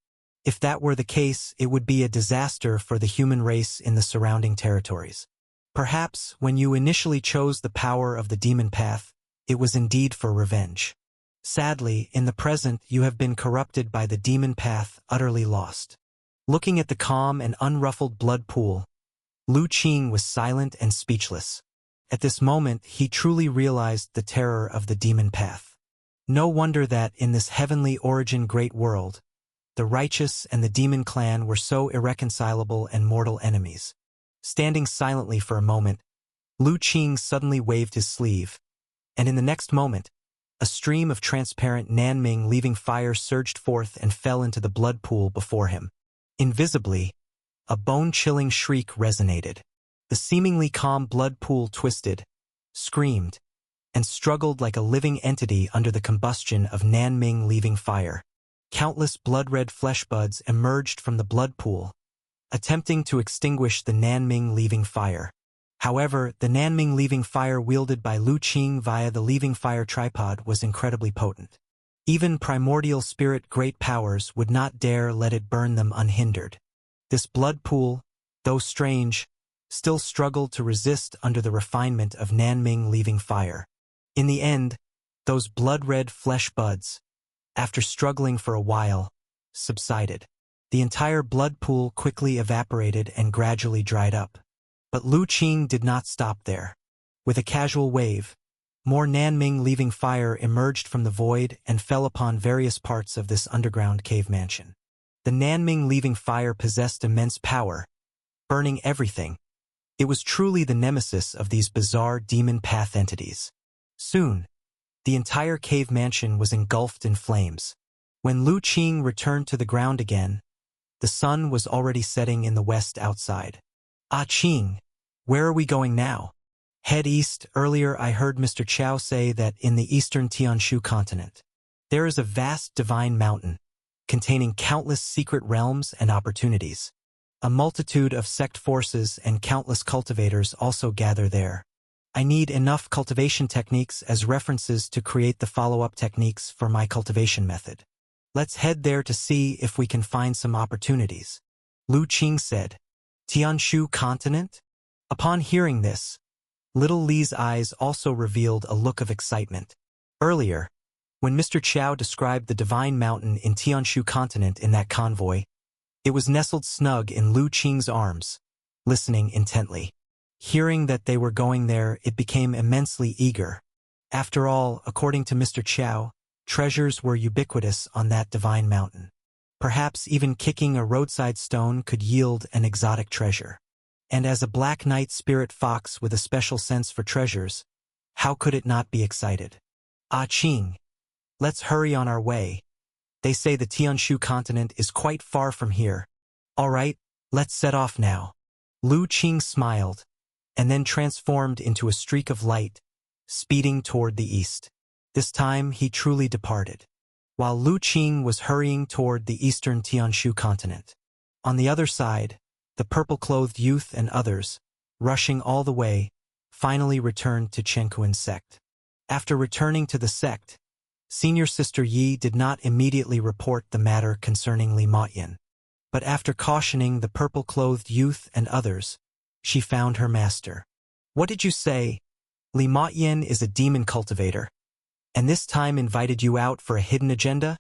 S1: If that were the case, it would be a disaster for the human race in the surrounding territories. Perhaps, when you initially chose the power of the demon path, it was indeed for revenge. Sadly, in the present you have been corrupted by the demon path, utterly lost. Looking at the calm and unruffled blood pool, Lu Qing was silent and speechless. At this moment he truly realized the terror of the demon path. No wonder that, in this heavenly origin great world, the righteous and the demon clan were so irreconcilable and mortal enemies. Standing silently for a moment, Lu Qing suddenly waved his sleeve, and in the next moment, a stream of transparent Nanming leaving fire surged forth and fell into the blood pool before him. Invisibly, a bone-chilling shriek resonated. The seemingly calm blood pool twisted, screamed, and struggled like a living entity under the combustion of Nanming leaving fire. Countless blood-red flesh buds emerged from the blood pool, attempting to extinguish the Nanming leaving fire. However, the Nanming leaving fire wielded by Lu Qing via the leaving fire tripod was incredibly potent. Even primordial spirit great powers would not dare let it burn them unhindered. This blood pool, though strange, still struggled to resist under the refinement of Nanming leaving fire. In the end, those blood-red flesh buds, after struggling for a while, subsided. The entire blood pool quickly evaporated and gradually dried up. But Lu Qing did not stop there. With a casual wave, more Nanming leaving fire emerged from the void and fell upon various parts of this underground cave mansion. The Nanming leaving fire possessed immense power, burning everything. It was truly the nemesis of these bizarre demon path entities. Soon, the entire cave mansion was engulfed in flames. When Lu Qing returned to the ground again, the sun was already setting in the west outside. Ah Qing, where are we going now? Head east. Earlier I heard Mr. Chow say that in the eastern Tianshu continent, there is a vast divine mountain, containing countless secret realms and opportunities. A multitude of sect forces and countless cultivators also gather there. I need enough cultivation techniques as references to create the follow-up techniques for my cultivation method. Let's head there to see if we can find some opportunities. Lu Qing said. Tianshu continent? Upon hearing this, little Li's eyes also revealed a look of excitement. Earlier, when Mr. Chow described the divine mountain in Tianshu continent in that convoy, it was nestled snug in Lu Qing's arms, listening intently. Hearing that they were going there, it became immensely eager. After all, according to Mr. Chow, treasures were ubiquitous on that divine mountain. Perhaps even kicking a roadside stone could yield an exotic treasure. And as a Black Knight spirit fox with a special sense for treasures, how could it not be excited? Ah Qing, let's hurry on our way. They say the Tianshu continent is quite far from here. All right, let's set off now. Lu Qing smiled, and then transformed into a streak of light, speeding toward the east. This time he truly departed. while Lu Qing was hurrying toward the eastern Tianshu continent. On the other side, the purple-clothed youth and others, rushing all the way, finally returned to Chenkuan sect. After returning to the sect, Senior Sister Yi did not immediately report the matter concerning Li Maoyan. But after cautioning the purple-clothed youth and others, she found her master. "What did you say? Li Maoyan is a demon cultivator, and this time invited you out for a hidden agenda?"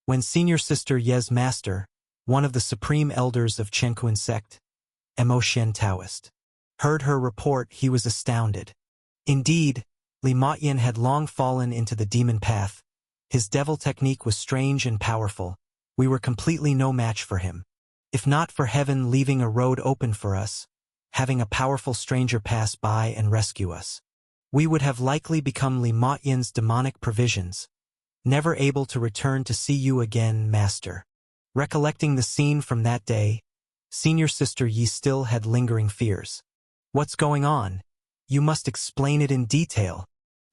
S1: When Senior Sister Ye's master, one of the supreme elders of Chenkuan sect, Mo Shen Taoist, heard her report, he was astounded. Indeed, Li Maoyan had long fallen into the demon path. His devil technique was strange and powerful. We were completely no match for him. If not for heaven leaving a road open for us, having a powerful stranger pass by and rescue us, we would have likely become Li Maoyan's demonic provisions, never able to return to see you again, Master. Recollecting the scene from that day, Senior Sister Yi still had lingering fears. "What's going on? You must explain it in detail,"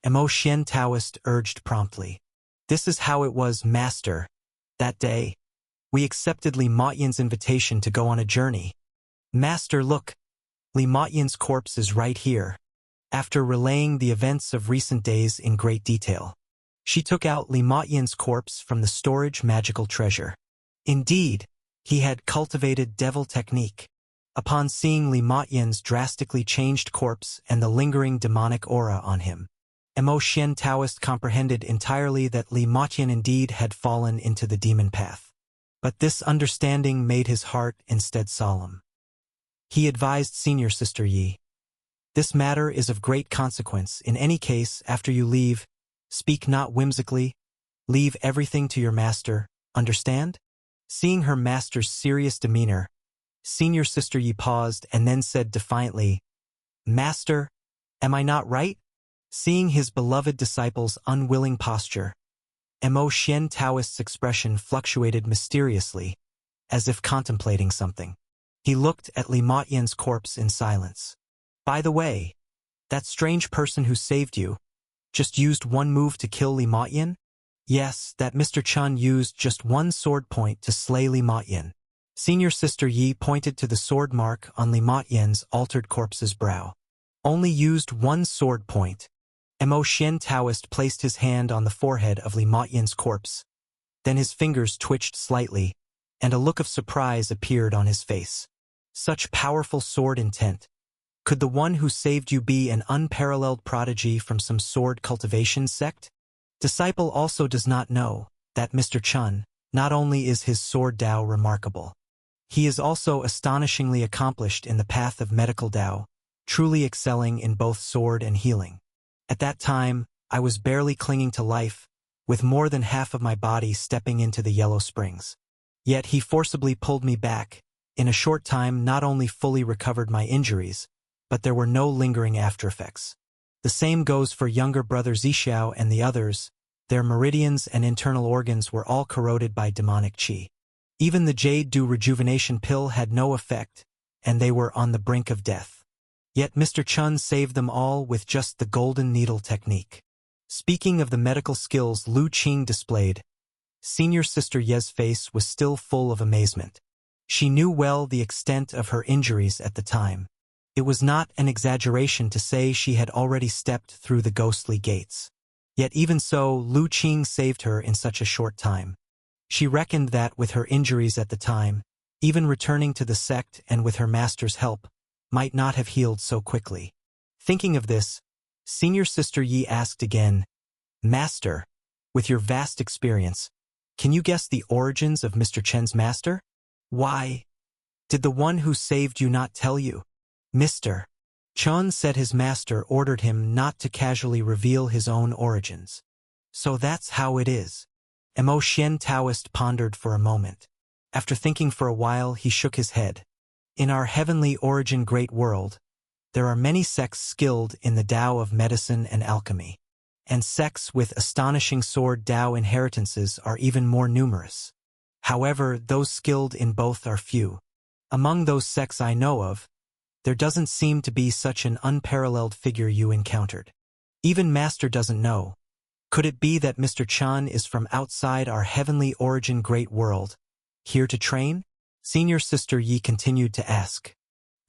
S1: Mo Shen Taoist urged promptly. "This is how it was, Master. That day, we accepted Li Maoyan's invitation to go on a journey. Master, look, Li Maoyan's corpse is right here." After relaying the events of recent days in great detail, she took out Li Maoyan's corpse from the storage magical treasure. Indeed, he had cultivated devil technique. Upon seeing Li Maoyan's drastically changed corpse and the lingering demonic aura on him, Mo Shen Taoist comprehended entirely that Li Maoyan indeed had fallen into the demon path. But this understanding made his heart instead solemn. He advised Senior Sister Yi, "This matter is of great consequence. In any case, after you leave, speak not whimsically. Leave everything to your master, understand?" Seeing her master's serious demeanor, Senior Sister Yi paused and then said defiantly, "Master, am I not right?" Seeing his beloved disciple's unwilling posture, Mo Shen Taoist's expression fluctuated mysteriously, as if contemplating something. He looked at Li Maoyan's corpse in silence. "By the way, that strange person who saved you just used one move to kill Li Maoyan?" "Yes, that Mr. Chun used just one sword point to slay Li Maoyan." Senior Sister Yi pointed to the sword mark on Li Maoyan's altered corpse's brow. "Only used one sword point." Mo Shen Taoist placed his hand on the forehead of Li Maoyan's corpse. Then his fingers twitched slightly, and a look of surprise appeared on his face. "Such powerful sword intent. Could the one who saved you be an unparalleled prodigy from some sword cultivation sect?" Disciple also does not know that Mr. Chun, not only is his sword Dao remarkable, he is also astonishingly accomplished in the path of medical Dao, truly excelling in both sword and healing. At that time, I was barely clinging to life, with more than half of my body stepping into the yellow springs. Yet he forcibly pulled me back. In a short time, not only fully recovered my injuries, but there were no lingering aftereffects. The same goes for younger brother Zixiao and the others. Their meridians and internal organs were all corroded by demonic qi. Even the Jade Dew rejuvenation pill had no effect, and they were on the brink of death. Yet Mr. Chun saved them all with just the golden needle technique. Speaking of the medical skills Lu Qing displayed, Senior Sister Ye's face was still full of amazement. She knew well the extent of her injuries at the time. It was not an exaggeration to say she had already stepped through the ghostly gates. Yet even so, Lu Qing saved her in such a short time. She reckoned that with her injuries at the time, even returning to the sect and with her master's help, might not have healed so quickly. Thinking of this, Senior Sister Yi asked again, "Master, with your vast experience, can you guess the origins of Mr. Chen's master? Why, did the one who saved you not tell you?" Mr. Chun said his master ordered him not to casually reveal his own origins. "So that's how it is." Mo Shen Taoist pondered for a moment. After thinking for a while, he shook his head. "In our heavenly origin great world, there are many sects skilled in the Tao of medicine and alchemy, and sects with astonishing sword Tao inheritances are even more numerous. However, those skilled in both are few. Among those sects I know of, there doesn't seem to be such an unparalleled figure you encountered. Even Master doesn't know. Could it be that Mr. Chan is from outside our heavenly origin great world, here to train? Senior Sister Yi continued to ask.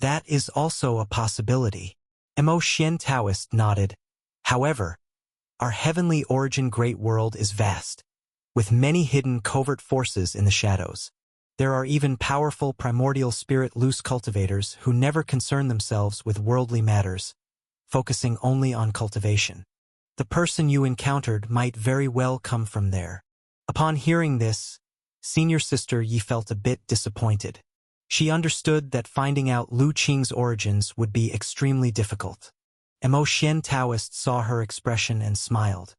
S1: That is also a possibility. Mo Xian Taoist nodded. However, our heavenly origin great world is vast, with many hidden covert forces in the shadows. There are even powerful primordial spirit loose cultivators who never concern themselves with worldly matters, focusing only on cultivation. The person you encountered might very well come from there. Upon hearing this, Senior Sister Yi felt a bit disappointed. She understood that finding out Lu Qing's origins would be extremely difficult. Mo Xian Taoist saw her expression and smiled.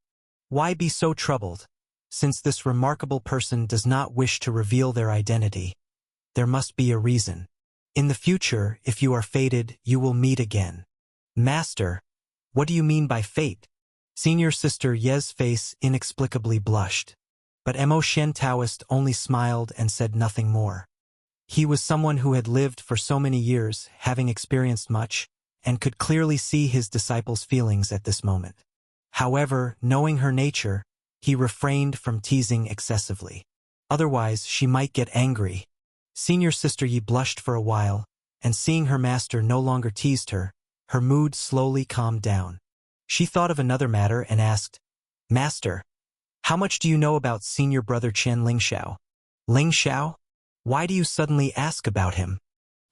S1: Why be so troubled? Since this remarkable person does not wish to reveal their identity, there must be a reason. In the future, if you are fated, you will meet again. Master, what do you mean by fate? Senior Sister Ye's face inexplicably blushed. But Mo Xian Taoist only smiled and said nothing more. He was someone who had lived for so many years, having experienced much, and could clearly see his disciples' feelings at this moment. However, knowing her nature, he refrained from teasing excessively. Otherwise, she might get angry. Senior Sister Yi blushed for a while, and seeing her master no longer teased her, her mood slowly calmed down. She thought of another matter and asked, Master, how much do you know about senior brother Chen Lingxiao? Lingxiao? Why do you suddenly ask about him?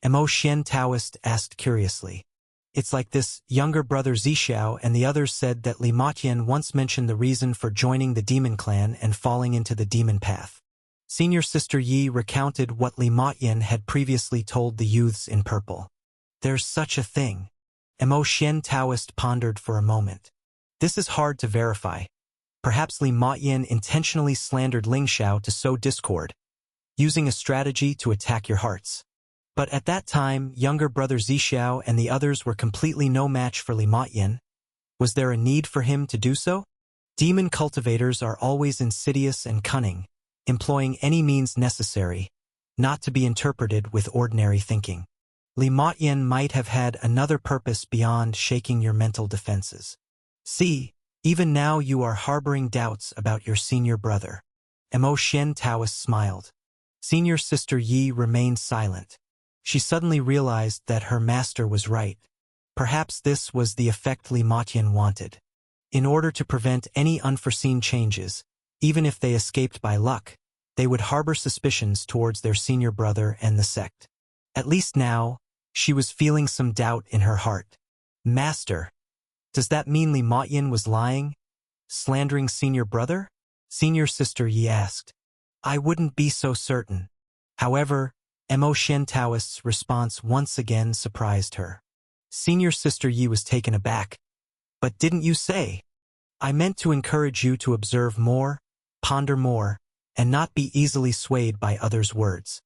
S1: Mo Xian Taoist asked curiously. It's like this, younger brother Zixiao and the others said that Li Matian once mentioned the reason for joining the demon clan and falling into the demon path. Senior Sister Yi recounted what Li Matian had previously told the youths in purple. There's such a thing. Mo Xian Taoist pondered for a moment. This is hard to verify. Perhaps Li Matian intentionally slandered Lingxiao to sow discord, using a strategy to attack your hearts. But at that time, younger brother Zixiao and the others were completely no match for Li Matian. Was there a need for him to do so? Demon cultivators are always insidious and cunning, employing any means necessary, not to be interpreted with ordinary thinking. Li Matian might have had another purpose beyond shaking your mental defenses. See, even now you are harboring doubts about your senior brother. Mo Xian Taoist smiled. Senior Sister Yi remained silent. She suddenly realized that her master was right. Perhaps this was the effect Li Matian wanted. In order to prevent any unforeseen changes, even if they escaped by luck, they would harbor suspicions towards their senior brother and the sect. At least now, she was feeling some doubt in her heart. Master, does that mean Li Matian was lying? Slandering senior brother? Senior Sister Yi asked. I wouldn't be so certain. However, Mo Xian Taoist's response once again surprised her. Senior Sister Yi was taken aback. But didn't you say? I meant to encourage you to observe more, ponder more, and not be easily swayed by others' words.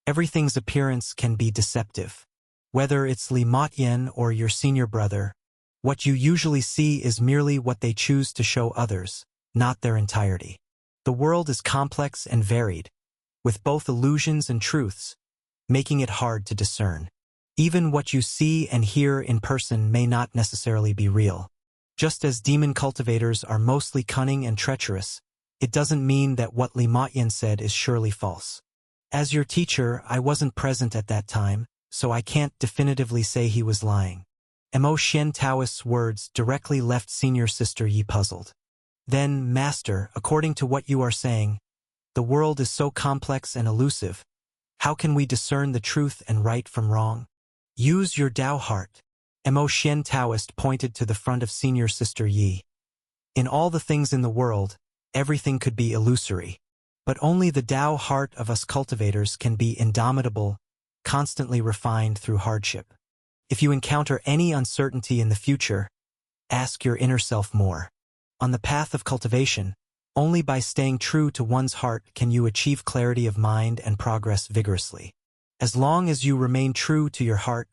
S1: Everything's appearance can be deceptive. Whether it's Li Matian or your senior brother, what you usually see is merely what they choose to show others, not their entirety. The world is complex and varied, with both illusions and truths, making it hard to discern. Even what you see and hear in person may not necessarily be real. Just as demon cultivators are mostly cunning and treacherous, it doesn't mean that what Li Matian said is surely false. As your teacher, I wasn't present at that time, so I can't definitively say he was lying. Mo Xian Taoist's words directly left Senior Sister Yi puzzled. Then, Master, according to what you are saying, the world is so complex and elusive. How can we discern the truth and right from wrong? Use your Tao heart. Mo Xian Taoist pointed to the front of Senior Sister Yi. In all the things in the world, everything could be illusory. But only the Tao heart of us cultivators can be indomitable, constantly refined through hardship. If you encounter any uncertainty in the future, ask your inner self more. On the path of cultivation, only by staying true to one's heart can you achieve clarity of mind and progress vigorously. As long as you remain true to your heart,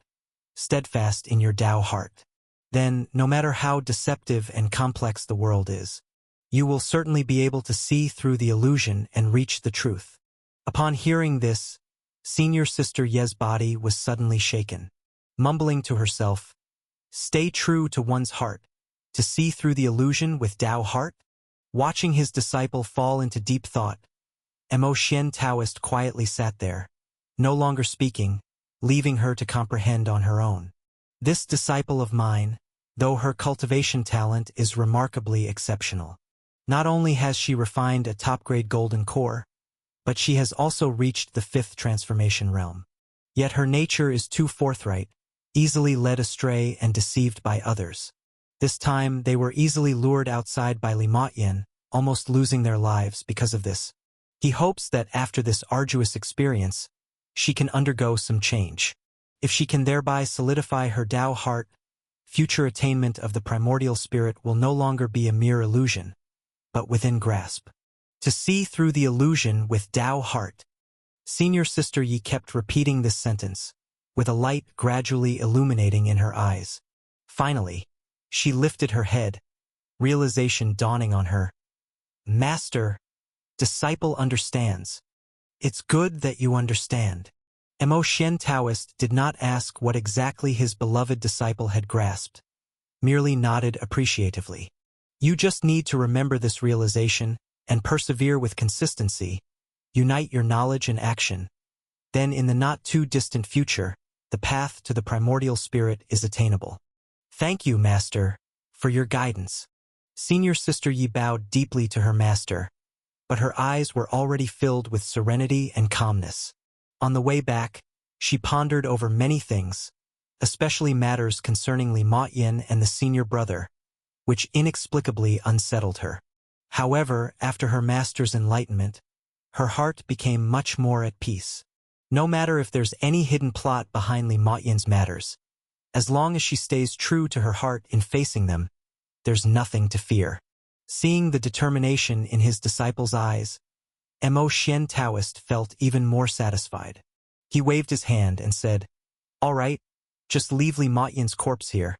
S1: steadfast in your Tao heart, then, no matter how deceptive and complex the world is, you will certainly be able to see through the illusion and reach the truth. Upon hearing this, Senior Sister Ye's body was suddenly shaken. Mumbling to herself, stay true to one's heart, to see through the illusion with Tao heart? Watching his disciple fall into deep thought, Mo Xian Taoist quietly sat there, no longer speaking, leaving her to comprehend on her own. This disciple of mine, though her cultivation talent is remarkably exceptional. Not only has she refined a top-grade golden core, but she has also reached the 5th transformation realm. Yet her nature is too forthright, easily led astray and deceived by others. This time they were easily lured outside by Li Maoyan, almost losing their lives because of this. He hopes that after this arduous experience, she can undergo some change. If she can thereby solidify her Tao heart, future attainment of the primordial spirit will no longer be a mere illusion, but within grasp. To see through the illusion with Tao heart. Senior Sister Yi kept repeating this sentence, with a light gradually illuminating in her eyes. Finally, she lifted her head, realization dawning on her. Master, disciple understands. It's good that you understand. Mo Xian Taoist did not ask what exactly his beloved disciple had grasped, merely nodded appreciatively. You just need to remember this realization and persevere with consistency. Unite your knowledge and action. Then in the not-too-distant future, the path to the primordial spirit is attainable. Thank you, Master, for your guidance. Senior Sister Yi bowed deeply to her master, but her eyes were already filled with serenity and calmness. On the way back, she pondered over many things, especially matters concerning Li Maoyan and the senior brother, which inexplicably unsettled her. However, after her master's enlightenment, her heart became much more at peace. No matter if there's any hidden plot behind Li Maoyan's matters, as long as she stays true to her heart in facing them, there's nothing to fear. Seeing the determination in his disciple's eyes, Mo Xian Taoist felt even more satisfied. He waved his hand and said, "All right, just leave Li Maoyan's corpse here,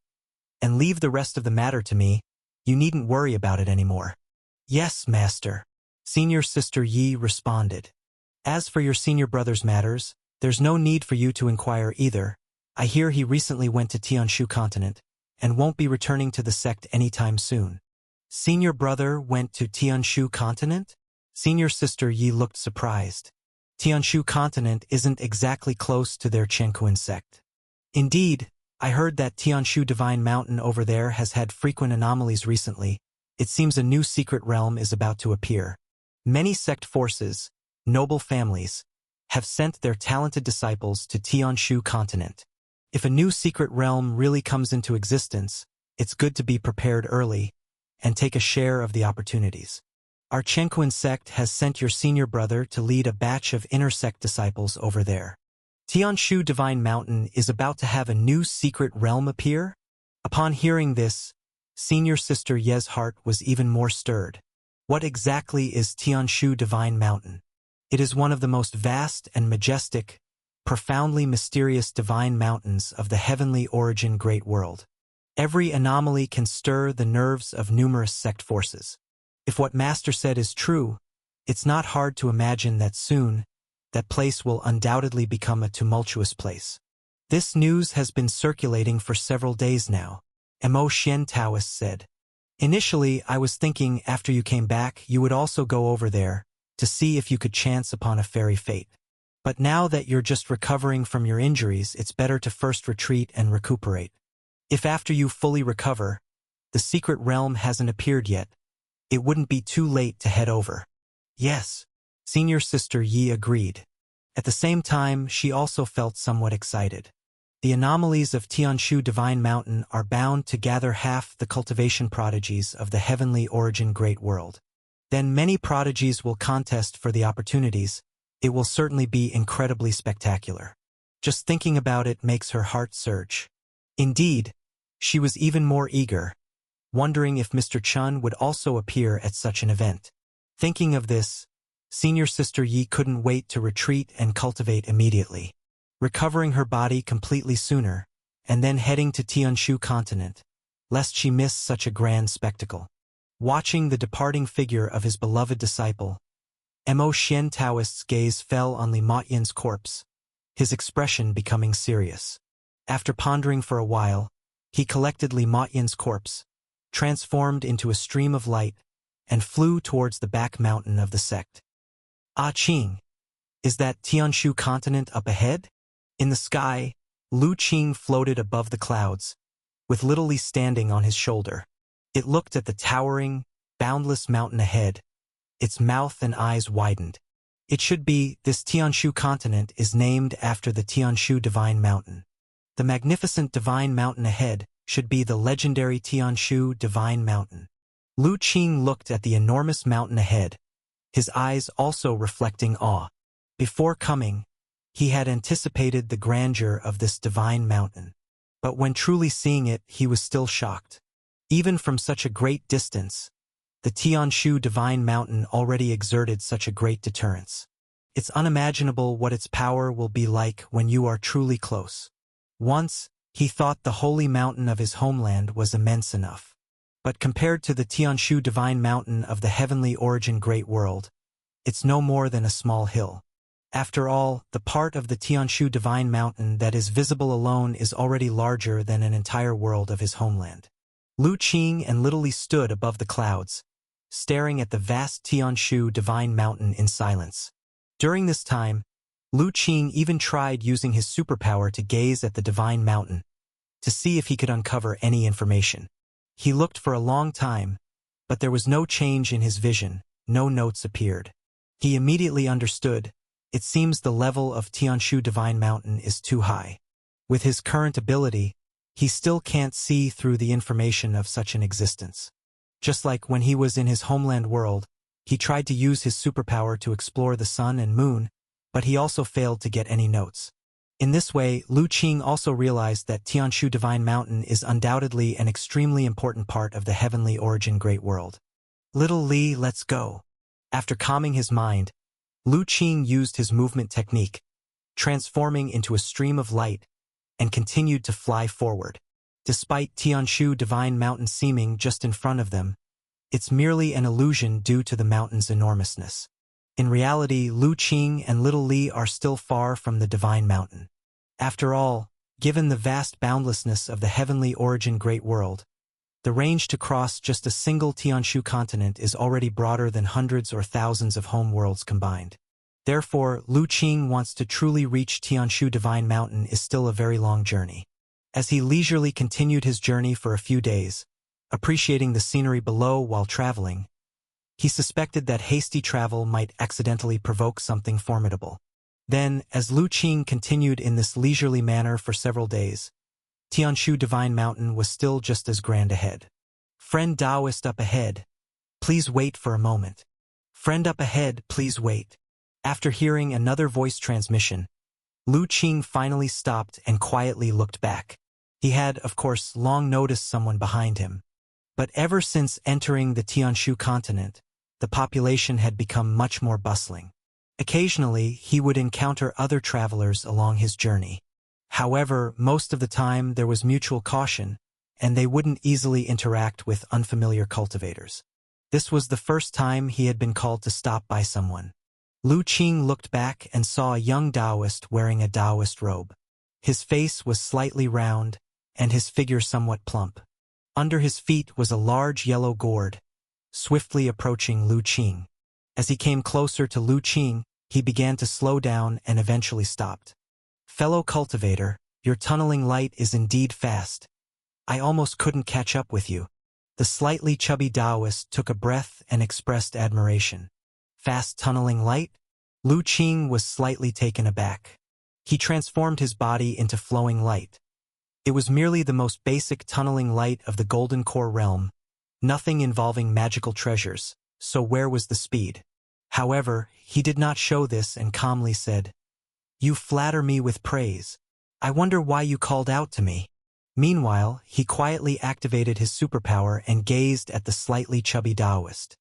S1: and leave the rest of the matter to me. You needn't worry about it anymore." "Yes, Master," Senior Sister Yi responded. "As for your senior brother's matters, there's no need for you to inquire either. I hear he recently went to Tianshu continent, and won't be returning to the sect anytime soon." Senior brother went to Tianshu continent? Senior Sister Yi looked surprised. Tianshu continent isn't exactly close to their Chenkuan sect. Indeed, I heard that Tianshu Divine Mountain over there has had frequent anomalies recently. It seems a new secret realm is about to appear. Many sect forces, noble families, have sent their talented disciples to Tianshu continent. If a new secret realm really comes into existence, it's good to be prepared early and take a share of the opportunities. Our Chenkuan sect has sent your senior brother to lead a batch of inner sect disciples over there. Tianshu Divine Mountain is about to have a new secret realm appear? Upon hearing this, Senior Sister Ye's heart was even more stirred. What exactly is Tianshu Divine Mountain? It is one of the most vast and majestic, profoundly mysterious divine mountains of the heavenly origin great world. Every anomaly can stir the nerves of numerous sect forces. If what Master said is true, it's not hard to imagine that soon, that place will undoubtedly become a tumultuous place. This news has been circulating for several days now, Mo Xian Taoist said. Initially, I was thinking after you came back you would also go over there, to see if you could chance upon a fairy fate. But now that you're just recovering from your injuries, it's better to first retreat and recuperate. If after you fully recover, the secret realm hasn't appeared yet, it wouldn't be too late to head over. Yes, Senior Sister Yi agreed. At the same time, she also felt somewhat excited. The anomalies of Tianshu Divine Mountain are bound to gather half the cultivation prodigies of the heavenly origin great world. Then many prodigies will contest for the opportunities. It will certainly be incredibly spectacular. Just thinking about it makes her heart surge. Indeed, she was even more eager, wondering if Mr. Chun would also appear at such an event. Thinking of this, Senior Sister Yi couldn't wait to retreat and cultivate immediately, recovering her body completely sooner, and then heading to Tianshu continent, lest she miss such a grand spectacle. Watching the departing figure of his beloved disciple, Mo Xian Taoist's gaze fell on Li Maoyan's corpse, his expression becoming serious. After pondering for a while, he collected Li Maoyan's corpse, transformed into a stream of light, and flew towards the back mountain of the sect. Ah Qing, is that Tianshu continent up ahead? In the sky, Lu Qing floated above the clouds, with Little Li standing on his shoulder. It looked at the towering, boundless mountain ahead. Its mouth and eyes widened. It should be, this Tianshu continent is named after the Tianshu Divine Mountain. The magnificent Divine Mountain ahead should be the legendary Tianshu Divine Mountain. Lu Qing looked at the enormous mountain ahead, his eyes also reflecting awe. Before coming, he had anticipated the grandeur of this divine mountain. But when truly seeing it, he was still shocked. Even from such a great distance, the Tianshu Divine Mountain already exerted such a great deterrence. It's unimaginable what its power will be like when you are truly close. Once, he thought the holy mountain of his homeland was immense enough. But compared to the Tianshu Divine Mountain of the heavenly origin great world, it's no more than a small hill. After all, the part of the Tianshu Divine Mountain that is visible alone is already larger than an entire world of his homeland. Lu Qing and Little Li stood above the clouds, staring at the vast Tianshu Divine Mountain in silence. During this time, Lu Qing even tried using his superpower to gaze at the Divine Mountain, to see if he could uncover any information. He looked for a long time, but there was no change in his vision, no notes appeared. He immediately understood. It seems the level of Tianshu Divine Mountain is too high. With his current ability, he still can't see through the information of such an existence. Just like when he was in his homeland world, he tried to use his superpower to explore the sun and moon, but he also failed to get any notes. In this way, Lu Qing also realized that Tianshu Divine Mountain is undoubtedly an extremely important part of the heavenly origin great world. Little Li, let's go. After calming his mind, Lu Qing used his movement technique, transforming into a stream of light, and continued to fly forward. Despite Tianshu Divine Mountain seeming just in front of them, it's merely an illusion due to the mountain's enormousness. In reality, Lu Qing and Little Li are still far from the Divine Mountain. After all, given the vast boundlessness of the heavenly origin great world, the range to cross just a single Tianshu continent is already broader than hundreds or thousands of home worlds combined. Therefore, Lu Qing wants to truly reach Tianshu Divine Mountain is still a very long journey. As he leisurely continued his journey for a few days, appreciating the scenery below while traveling, he suspected that hasty travel might accidentally provoke something formidable. Then, as Lu Qing continued in this leisurely manner for several days, Tianshu Divine Mountain was still just as grand ahead. Friend Taoist up ahead, please wait for a moment. Friend up ahead, please wait. After hearing another voice transmission, Lu Qing finally stopped and quietly looked back. He had, of course, long noticed someone behind him. But ever since entering the Tianshu continent, the population had become much more bustling. Occasionally, he would encounter other travelers along his journey. However, most of the time there was mutual caution, and they wouldn't easily interact with unfamiliar cultivators. This was the first time he had been called to stop by someone. Lu Qing looked back and saw a young Taoist wearing a Taoist robe. His face was slightly round, and his figure somewhat plump. Under his feet was a large yellow gourd, swiftly approaching Lu Qing. As he came closer to Lu Qing, he began to slow down and eventually stopped. Fellow cultivator, your tunneling light is indeed fast. I almost couldn't catch up with you. The slightly chubby Taoist took a breath and expressed admiration. Fast tunneling light? Lu Qing was slightly taken aback. He transformed his body into flowing light. It was merely the most basic tunneling light of the Golden Core realm, nothing involving magical treasures, so where was the speed? However, he did not show this and calmly said, "You flatter me with praise. I wonder why you called out to me." Meanwhile, he quietly activated his superpower and gazed at the slightly chubby Taoist.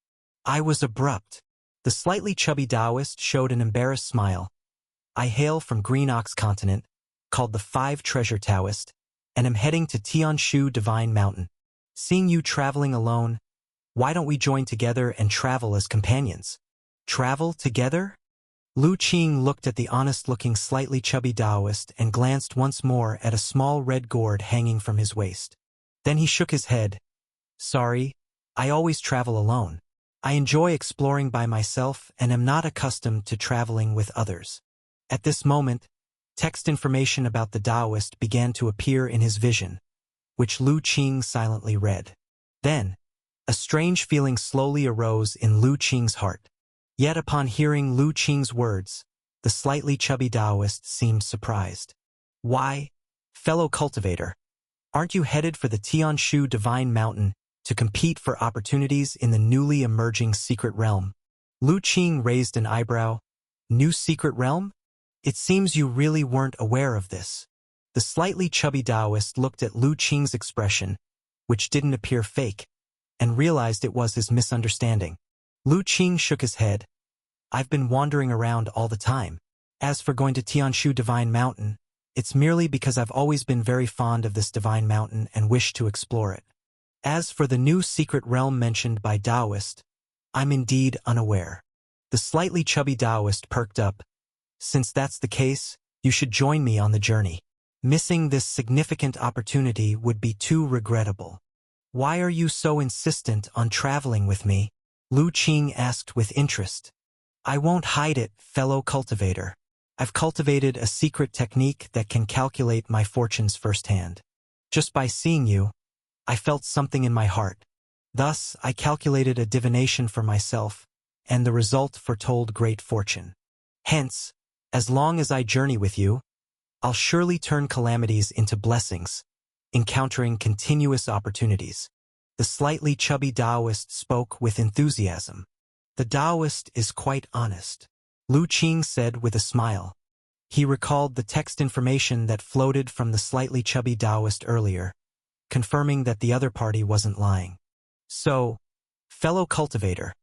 S1: I was abrupt. The slightly chubby Taoist showed an embarrassed smile. I hail from Green Ox Continent, called the Five Treasure Taoist, and am heading to Tianshu Divine Mountain. Seeing you traveling alone, why don't we join together and travel as companions? Travel together? Lu Qing looked at the honest-looking slightly chubby Taoist and glanced once more at a small red gourd hanging from his waist. Then he shook his head. Sorry, I always travel alone. I enjoy exploring by myself and am not accustomed to traveling with others. At this moment, text information about the Taoist began to appear in his vision, which Lu Qing silently read. Then, a strange feeling slowly arose in Lu Qing's heart. Yet upon hearing Lu Qing's words, the slightly chubby Taoist seemed surprised. Why, fellow cultivator, aren't you headed for the Tianshu Divine Mountain to compete for opportunities in the newly emerging secret realm? Lu Qing raised an eyebrow. New secret realm? It seems you really weren't aware of this. The slightly chubby Taoist looked at Lu Qing's expression, which didn't appear fake, and realized it was his misunderstanding. Lu Qing shook his head. I've been wandering around all the time. As for going to Tianshu Divine Mountain, it's merely because I've always been very fond of this divine mountain and wish to explore it. As for the new secret realm mentioned by Taoist, I'm indeed unaware. The slightly chubby Taoist perked up. Since that's the case, you should join me on the journey. Missing this significant opportunity would be too regrettable. Why are you so insistent on traveling with me? Lu Qing asked with interest. I won't hide it, fellow cultivator. I've cultivated a secret technique that can calculate my fortunes firsthand. Just by seeing you, I felt something in my heart. Thus, I calculated a divination for myself, and the result foretold great fortune. Hence, as long as I journey with you, I'll surely turn calamities into blessings, encountering continuous opportunities. The slightly chubby Taoist spoke with enthusiasm. The Taoist is quite honest, Lu Qing said with a smile. He recalled the text information that floated from the slightly chubby Taoist earlier, confirming that the other party wasn't lying. So, fellow cultivator,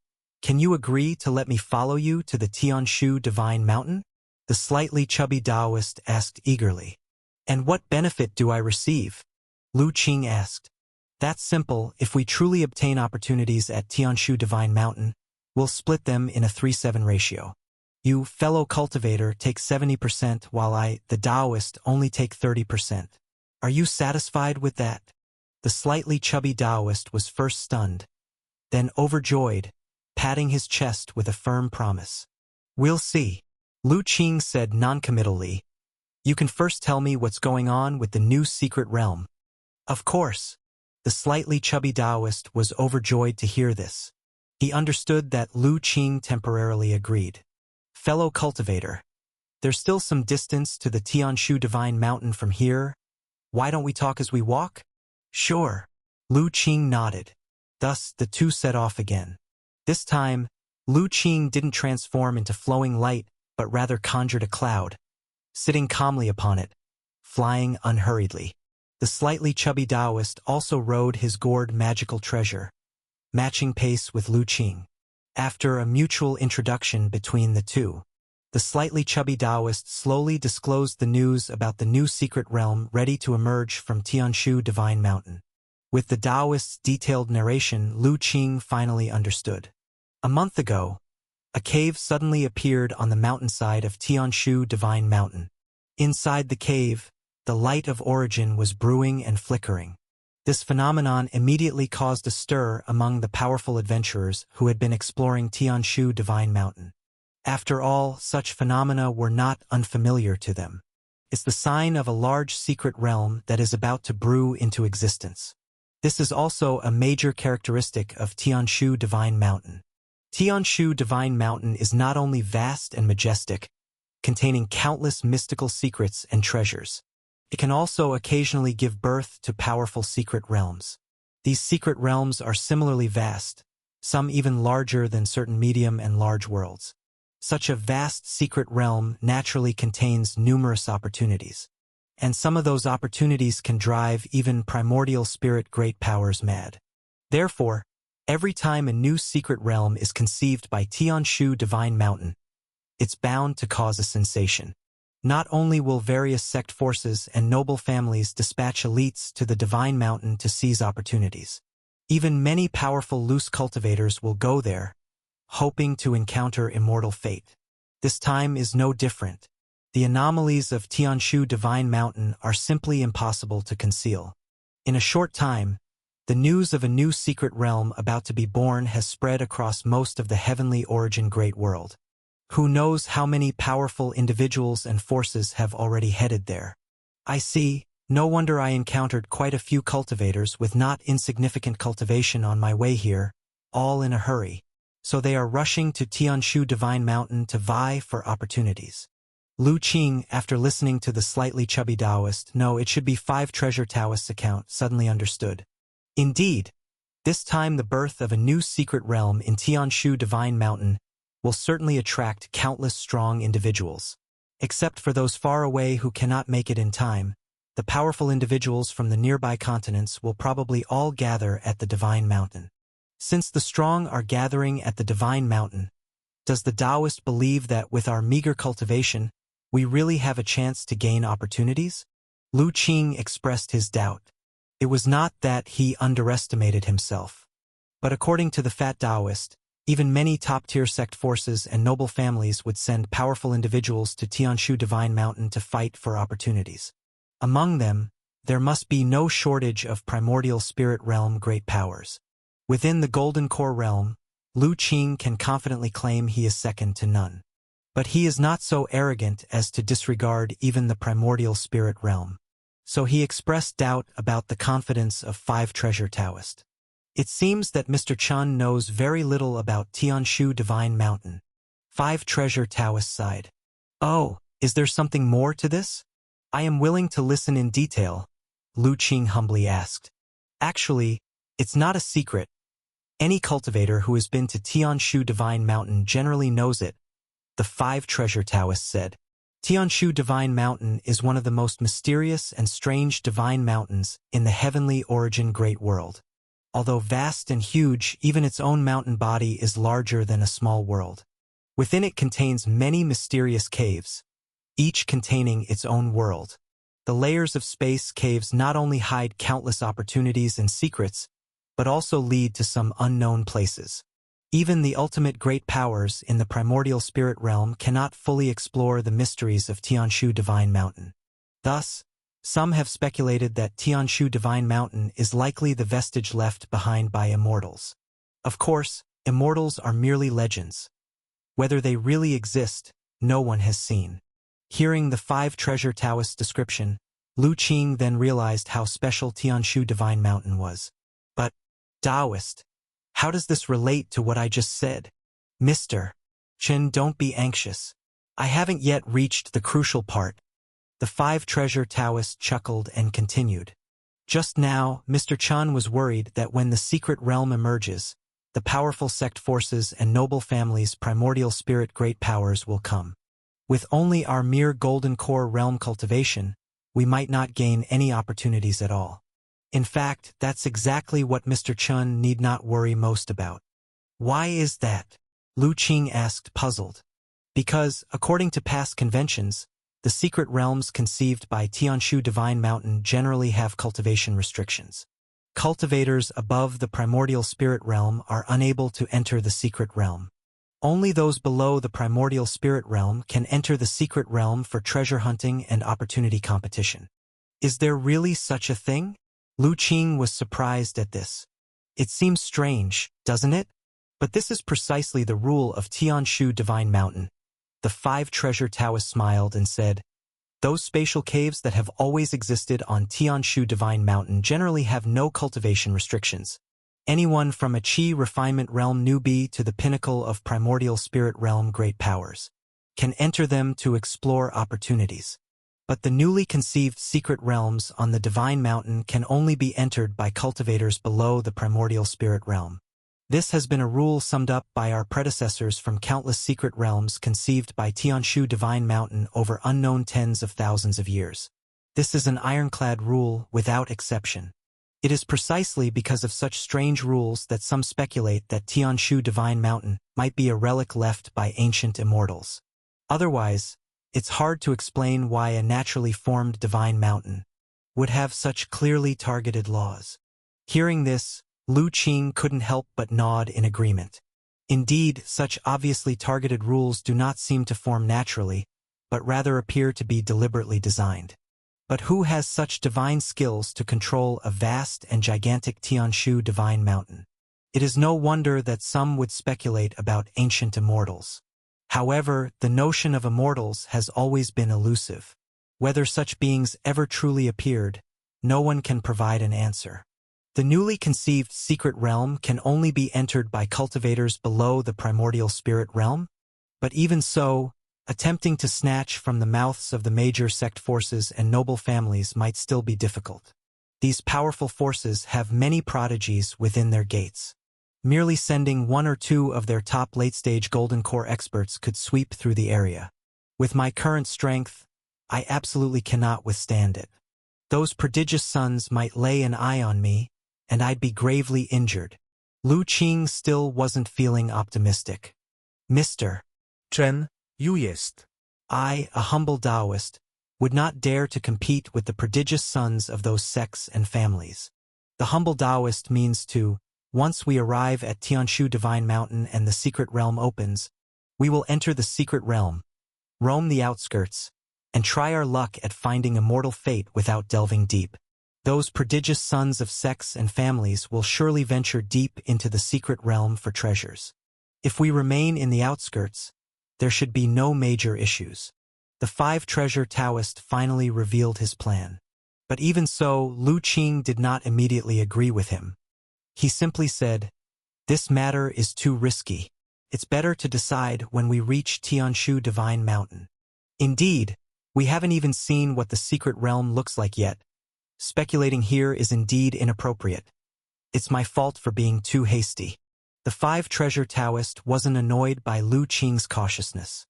S1: can you agree to let me follow you to the Tianshu Divine Mountain? The slightly chubby Taoist asked eagerly. And what benefit do I receive? Lu Qing asked. That's simple. If we truly obtain opportunities at Tianshu Divine Mountain, we'll split them in a 3-7 ratio. You, fellow cultivator, take 70% while I, the Taoist, only take 30%. Are you satisfied with that? The slightly chubby Taoist was first stunned, then overjoyed, patting his chest with a firm promise. We'll see, Lu Qing said noncommittally. You can first tell me what's going on with the new secret realm. Of course. The slightly chubby Taoist was overjoyed to hear this. He understood that Lu Qing temporarily agreed. Fellow cultivator, there's still some distance to the Tianshu Divine Mountain from here. Why don't we talk as we walk? Sure. Lu Qing nodded. Thus, the two set off again. This time, Lu Qing didn't transform into flowing light, but rather conjured a cloud, sitting calmly upon it, flying unhurriedly. The slightly chubby Taoist also rode his gourd magical treasure, matching pace with Lu Qing. After a mutual introduction between the two, the slightly chubby Taoist slowly disclosed the news about the new secret realm ready to emerge from Tianshu Divine Mountain. With the Taoist's detailed narration, Lu Qing finally understood. A month ago, a cave suddenly appeared on the mountainside of Tianshu Divine Mountain. Inside the cave, the light of origin was brewing and flickering. This phenomenon immediately caused a stir among the powerful adventurers who had been exploring Tianshu Divine Mountain. After all, such phenomena were not unfamiliar to them. It's the sign of a large secret realm that is about to brew into existence. This is also a major characteristic of Tianshu Divine Mountain. Tianshu Divine Mountain is not only vast and majestic, containing countless mystical secrets and treasures. It can also occasionally give birth to powerful secret realms. These secret realms are similarly vast, some even larger than certain medium and large worlds. Such a vast secret realm naturally contains numerous opportunities, and some of those opportunities can drive even primordial spirit great powers mad. Therefore, every time a new secret realm is conceived by Tianshu Divine Mountain, it's bound to cause a sensation. Not only will various sect forces and noble families dispatch elites to the Divine Mountain to seize opportunities. Even many powerful loose cultivators will go there, hoping to encounter immortal fate. This time is no different. The anomalies of Tianshu Divine Mountain are simply impossible to conceal. In a short time, The news of a new secret realm about to be born has spread across most of the heavenly origin great world. Who knows how many powerful individuals and forces have already headed there? I see. No wonder I encountered quite a few cultivators with not insignificant cultivation on my way here, all in a hurry. So they are rushing to Tianshu Divine Mountain to vie for opportunities. Lu Qing, after listening to the slightly chubby Taoist, no, it should be 5 Treasure Taoist's account, suddenly understood. Indeed, this time the birth of a new secret realm in Tianshu Divine Mountain will certainly attract countless strong individuals. Except for those far away who cannot make it in time, the powerful individuals from the nearby continents will probably all gather at the Divine Mountain. Since the strong are gathering at the Divine Mountain, does the Taoist believe that with our meager cultivation, we really have a chance to gain opportunities? Lu Qing expressed his doubt. It was not that he underestimated himself. But according to the fat Taoist, even many top-tier sect forces and noble families would send powerful individuals to Tianshu Divine Mountain to fight for opportunities. Among them, there must be no shortage of primordial spirit realm great powers. Within the Golden Core realm, Lu Qing can confidently claim he is second to none. But he is not so arrogant as to disregard even the primordial spirit realm. So he expressed doubt about the confidence of 5 Treasure Taoist. It seems that Mr. Chun knows very little about Tianshu Divine Mountain. 5 Treasure Taoist sighed. Oh, is there something more to this? I am willing to listen in detail, Lu Qing humbly asked. Actually, it's not a secret. Any cultivator who has been to Tianshu Divine Mountain generally knows it, the 5 Treasure Taoists said. Tianshu Divine Mountain is one of the most mysterious and strange divine mountains in the heavenly origin great world. Although vast and huge, even its own mountain body is larger than a small world. Within it contains many mysterious caves, each containing its own world. The layers of space caves not only hide countless opportunities and secrets, but also lead to some unknown places. Even the ultimate great powers in the primordial spirit realm cannot fully explore the mysteries of Tianshu Divine Mountain. Thus, some have speculated that Tianshu Divine Mountain is likely the vestige left behind by immortals. Of course, immortals are merely legends. Whether they really exist, no one has seen. Hearing the 5 Treasure Taoist description, Lu Qing then realized how special Tianshu Divine Mountain was. But, Taoist, how does this relate to what I just said? Mr. Chen, don't be anxious. I haven't yet reached the crucial part. The 5 Treasure Taoist chuckled and continued. Just now, Mr. Chun was worried that when the secret realm emerges, the powerful sect forces and noble families' primordial spirit great powers will come. With only our mere Golden Core realm cultivation, we might not gain any opportunities at all. In fact, that's exactly what Mr. Chun need not worry most about. Why is that? Lu Qing asked, puzzled. Because, according to past conventions, the secret realms conceived by Tianshu Divine Mountain generally have cultivation restrictions. Cultivators above the primordial spirit realm are unable to enter the secret realm. Only those below the primordial spirit realm can enter the secret realm for treasure hunting and opportunity competition. Is there really such a thing? Lu Qing was surprised at this. It seems strange, doesn't it? But this is precisely the rule of Tianshu Divine Mountain. The 5 Treasure Taoists smiled and said, those spatial caves that have always existed on Tianshu Divine Mountain generally have no cultivation restrictions. Anyone from a Qi refinement realm newbie to the pinnacle of primordial spirit realm great powers can enter them to explore opportunities. But the newly conceived secret realms on the Divine Mountain can only be entered by cultivators below the primordial spirit realm. This has been a rule summed up by our predecessors from countless secret realms conceived by Tianshu Divine Mountain over unknown tens of thousands of years. This is an ironclad rule without exception. It is precisely because of such strange rules that some speculate that Tianshu Divine Mountain might be a relic left by ancient immortals. Otherwise, it's hard to explain why a naturally formed divine mountain would have such clearly targeted laws. Hearing this, Lu Qing couldn't help but nod in agreement. Indeed, such obviously targeted rules do not seem to form naturally, but rather appear to be deliberately designed. But who has such divine skills to control a vast and gigantic Tianshu divine mountain? It is no wonder that some would speculate about ancient immortals. However, the notion of immortals has always been elusive. Whether such beings ever truly appeared, no one can provide an answer. The newly conceived secret realm can only be entered by cultivators below the primordial spirit realm, but even so, attempting to snatch from the mouths of the major sect forces and noble families might still be difficult. These powerful forces have many prodigies within their gates. Merely sending one or two of their top late-stage Golden Core experts could sweep through the area. With my current strength, I absolutely cannot withstand it. Those prodigious suns might lay an eye on me, and I'd be gravely injured. Lu Qing still wasn't feeling optimistic. Mr.
S2: Chen, you jest.
S1: I, a humble Taoist, would not dare to compete with the prodigious sons of those sects and families. The humble Taoist means to, once we arrive at Tianshu Divine Mountain and the secret realm opens, we will enter the secret realm, roam the outskirts, and try our luck at finding immortal fate without delving deep. Those prodigious sons of sects and families will surely venture deep into the secret realm for treasures. If we remain in the outskirts, there should be no major issues. The five-treasure Taoist finally revealed his plan. But even so, Lu Qing did not immediately agree with him. He simply said, "This matter is too risky. It's better to decide when we reach Tianshu Divine Mountain. Indeed, we haven't even seen what the secret realm looks like yet. Speculating here is indeed inappropriate. It's my fault for being too hasty." The five-treasure Taoist wasn't annoyed by Lu Qing's cautiousness.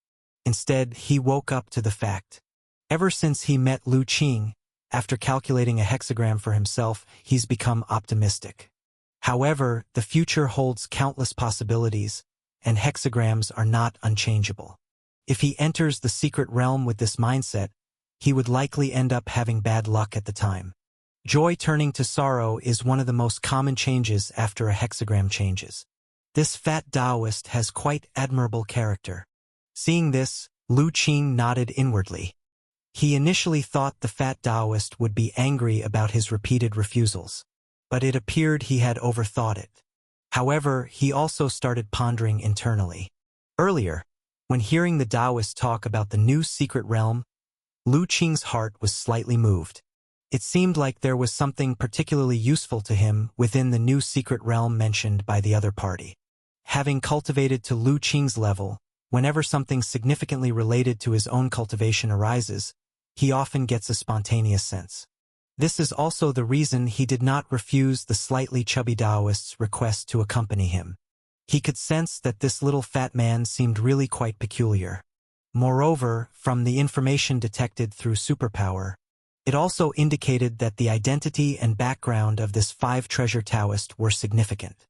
S1: Instead, he woke up to the fact. Ever since he met Lu Qing, after calculating a hexagram for himself, he's become optimistic. However, the future holds countless possibilities, and hexagrams are not unchangeable. If he enters the secret realm with this mindset, he would likely end up having bad luck at the time. Joy turning to sorrow is one of the most common changes after a hexagram changes. This fat Taoist has quite admirable character. Seeing this, Lu Qing nodded inwardly. He initially thought the fat Taoist would be angry about his repeated refusals, but it appeared he had overthought it. However, he also started pondering internally. Earlier, when hearing the Taoist talk about the new secret realm, Lu Qing's heart was slightly moved. It seemed like there was something particularly useful to him within the new secret realm mentioned by the other party. Having cultivated to Lu Qing's level, whenever something significantly related to his own cultivation arises, he often gets a spontaneous sense. This is also the reason he did not refuse the slightly chubby Taoist's request to accompany him. He could sense that this little fat man seemed really quite peculiar. Moreover, from the information detected through superpower, it also indicated that the identity and background of this five-treasure Taoist were significant.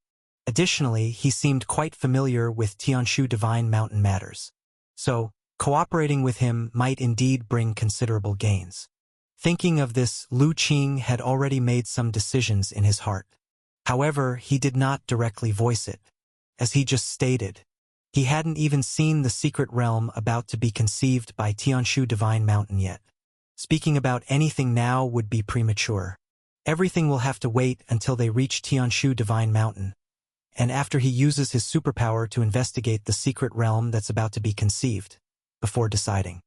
S1: Additionally, he seemed quite familiar with Tianshu Divine Mountain matters. So, cooperating with him might indeed bring considerable gains. Thinking of this, Lu Qing had already made some decisions in his heart. However, he did not directly voice it. As he just stated, he hadn't even seen the secret realm about to be conceived by Tianshu Divine Mountain yet. Speaking about anything now would be premature. Everything will have to wait until they reach Tianshu Divine Mountain, and after he uses his superpower to investigate the secret realm that's about to be conceived, before deciding.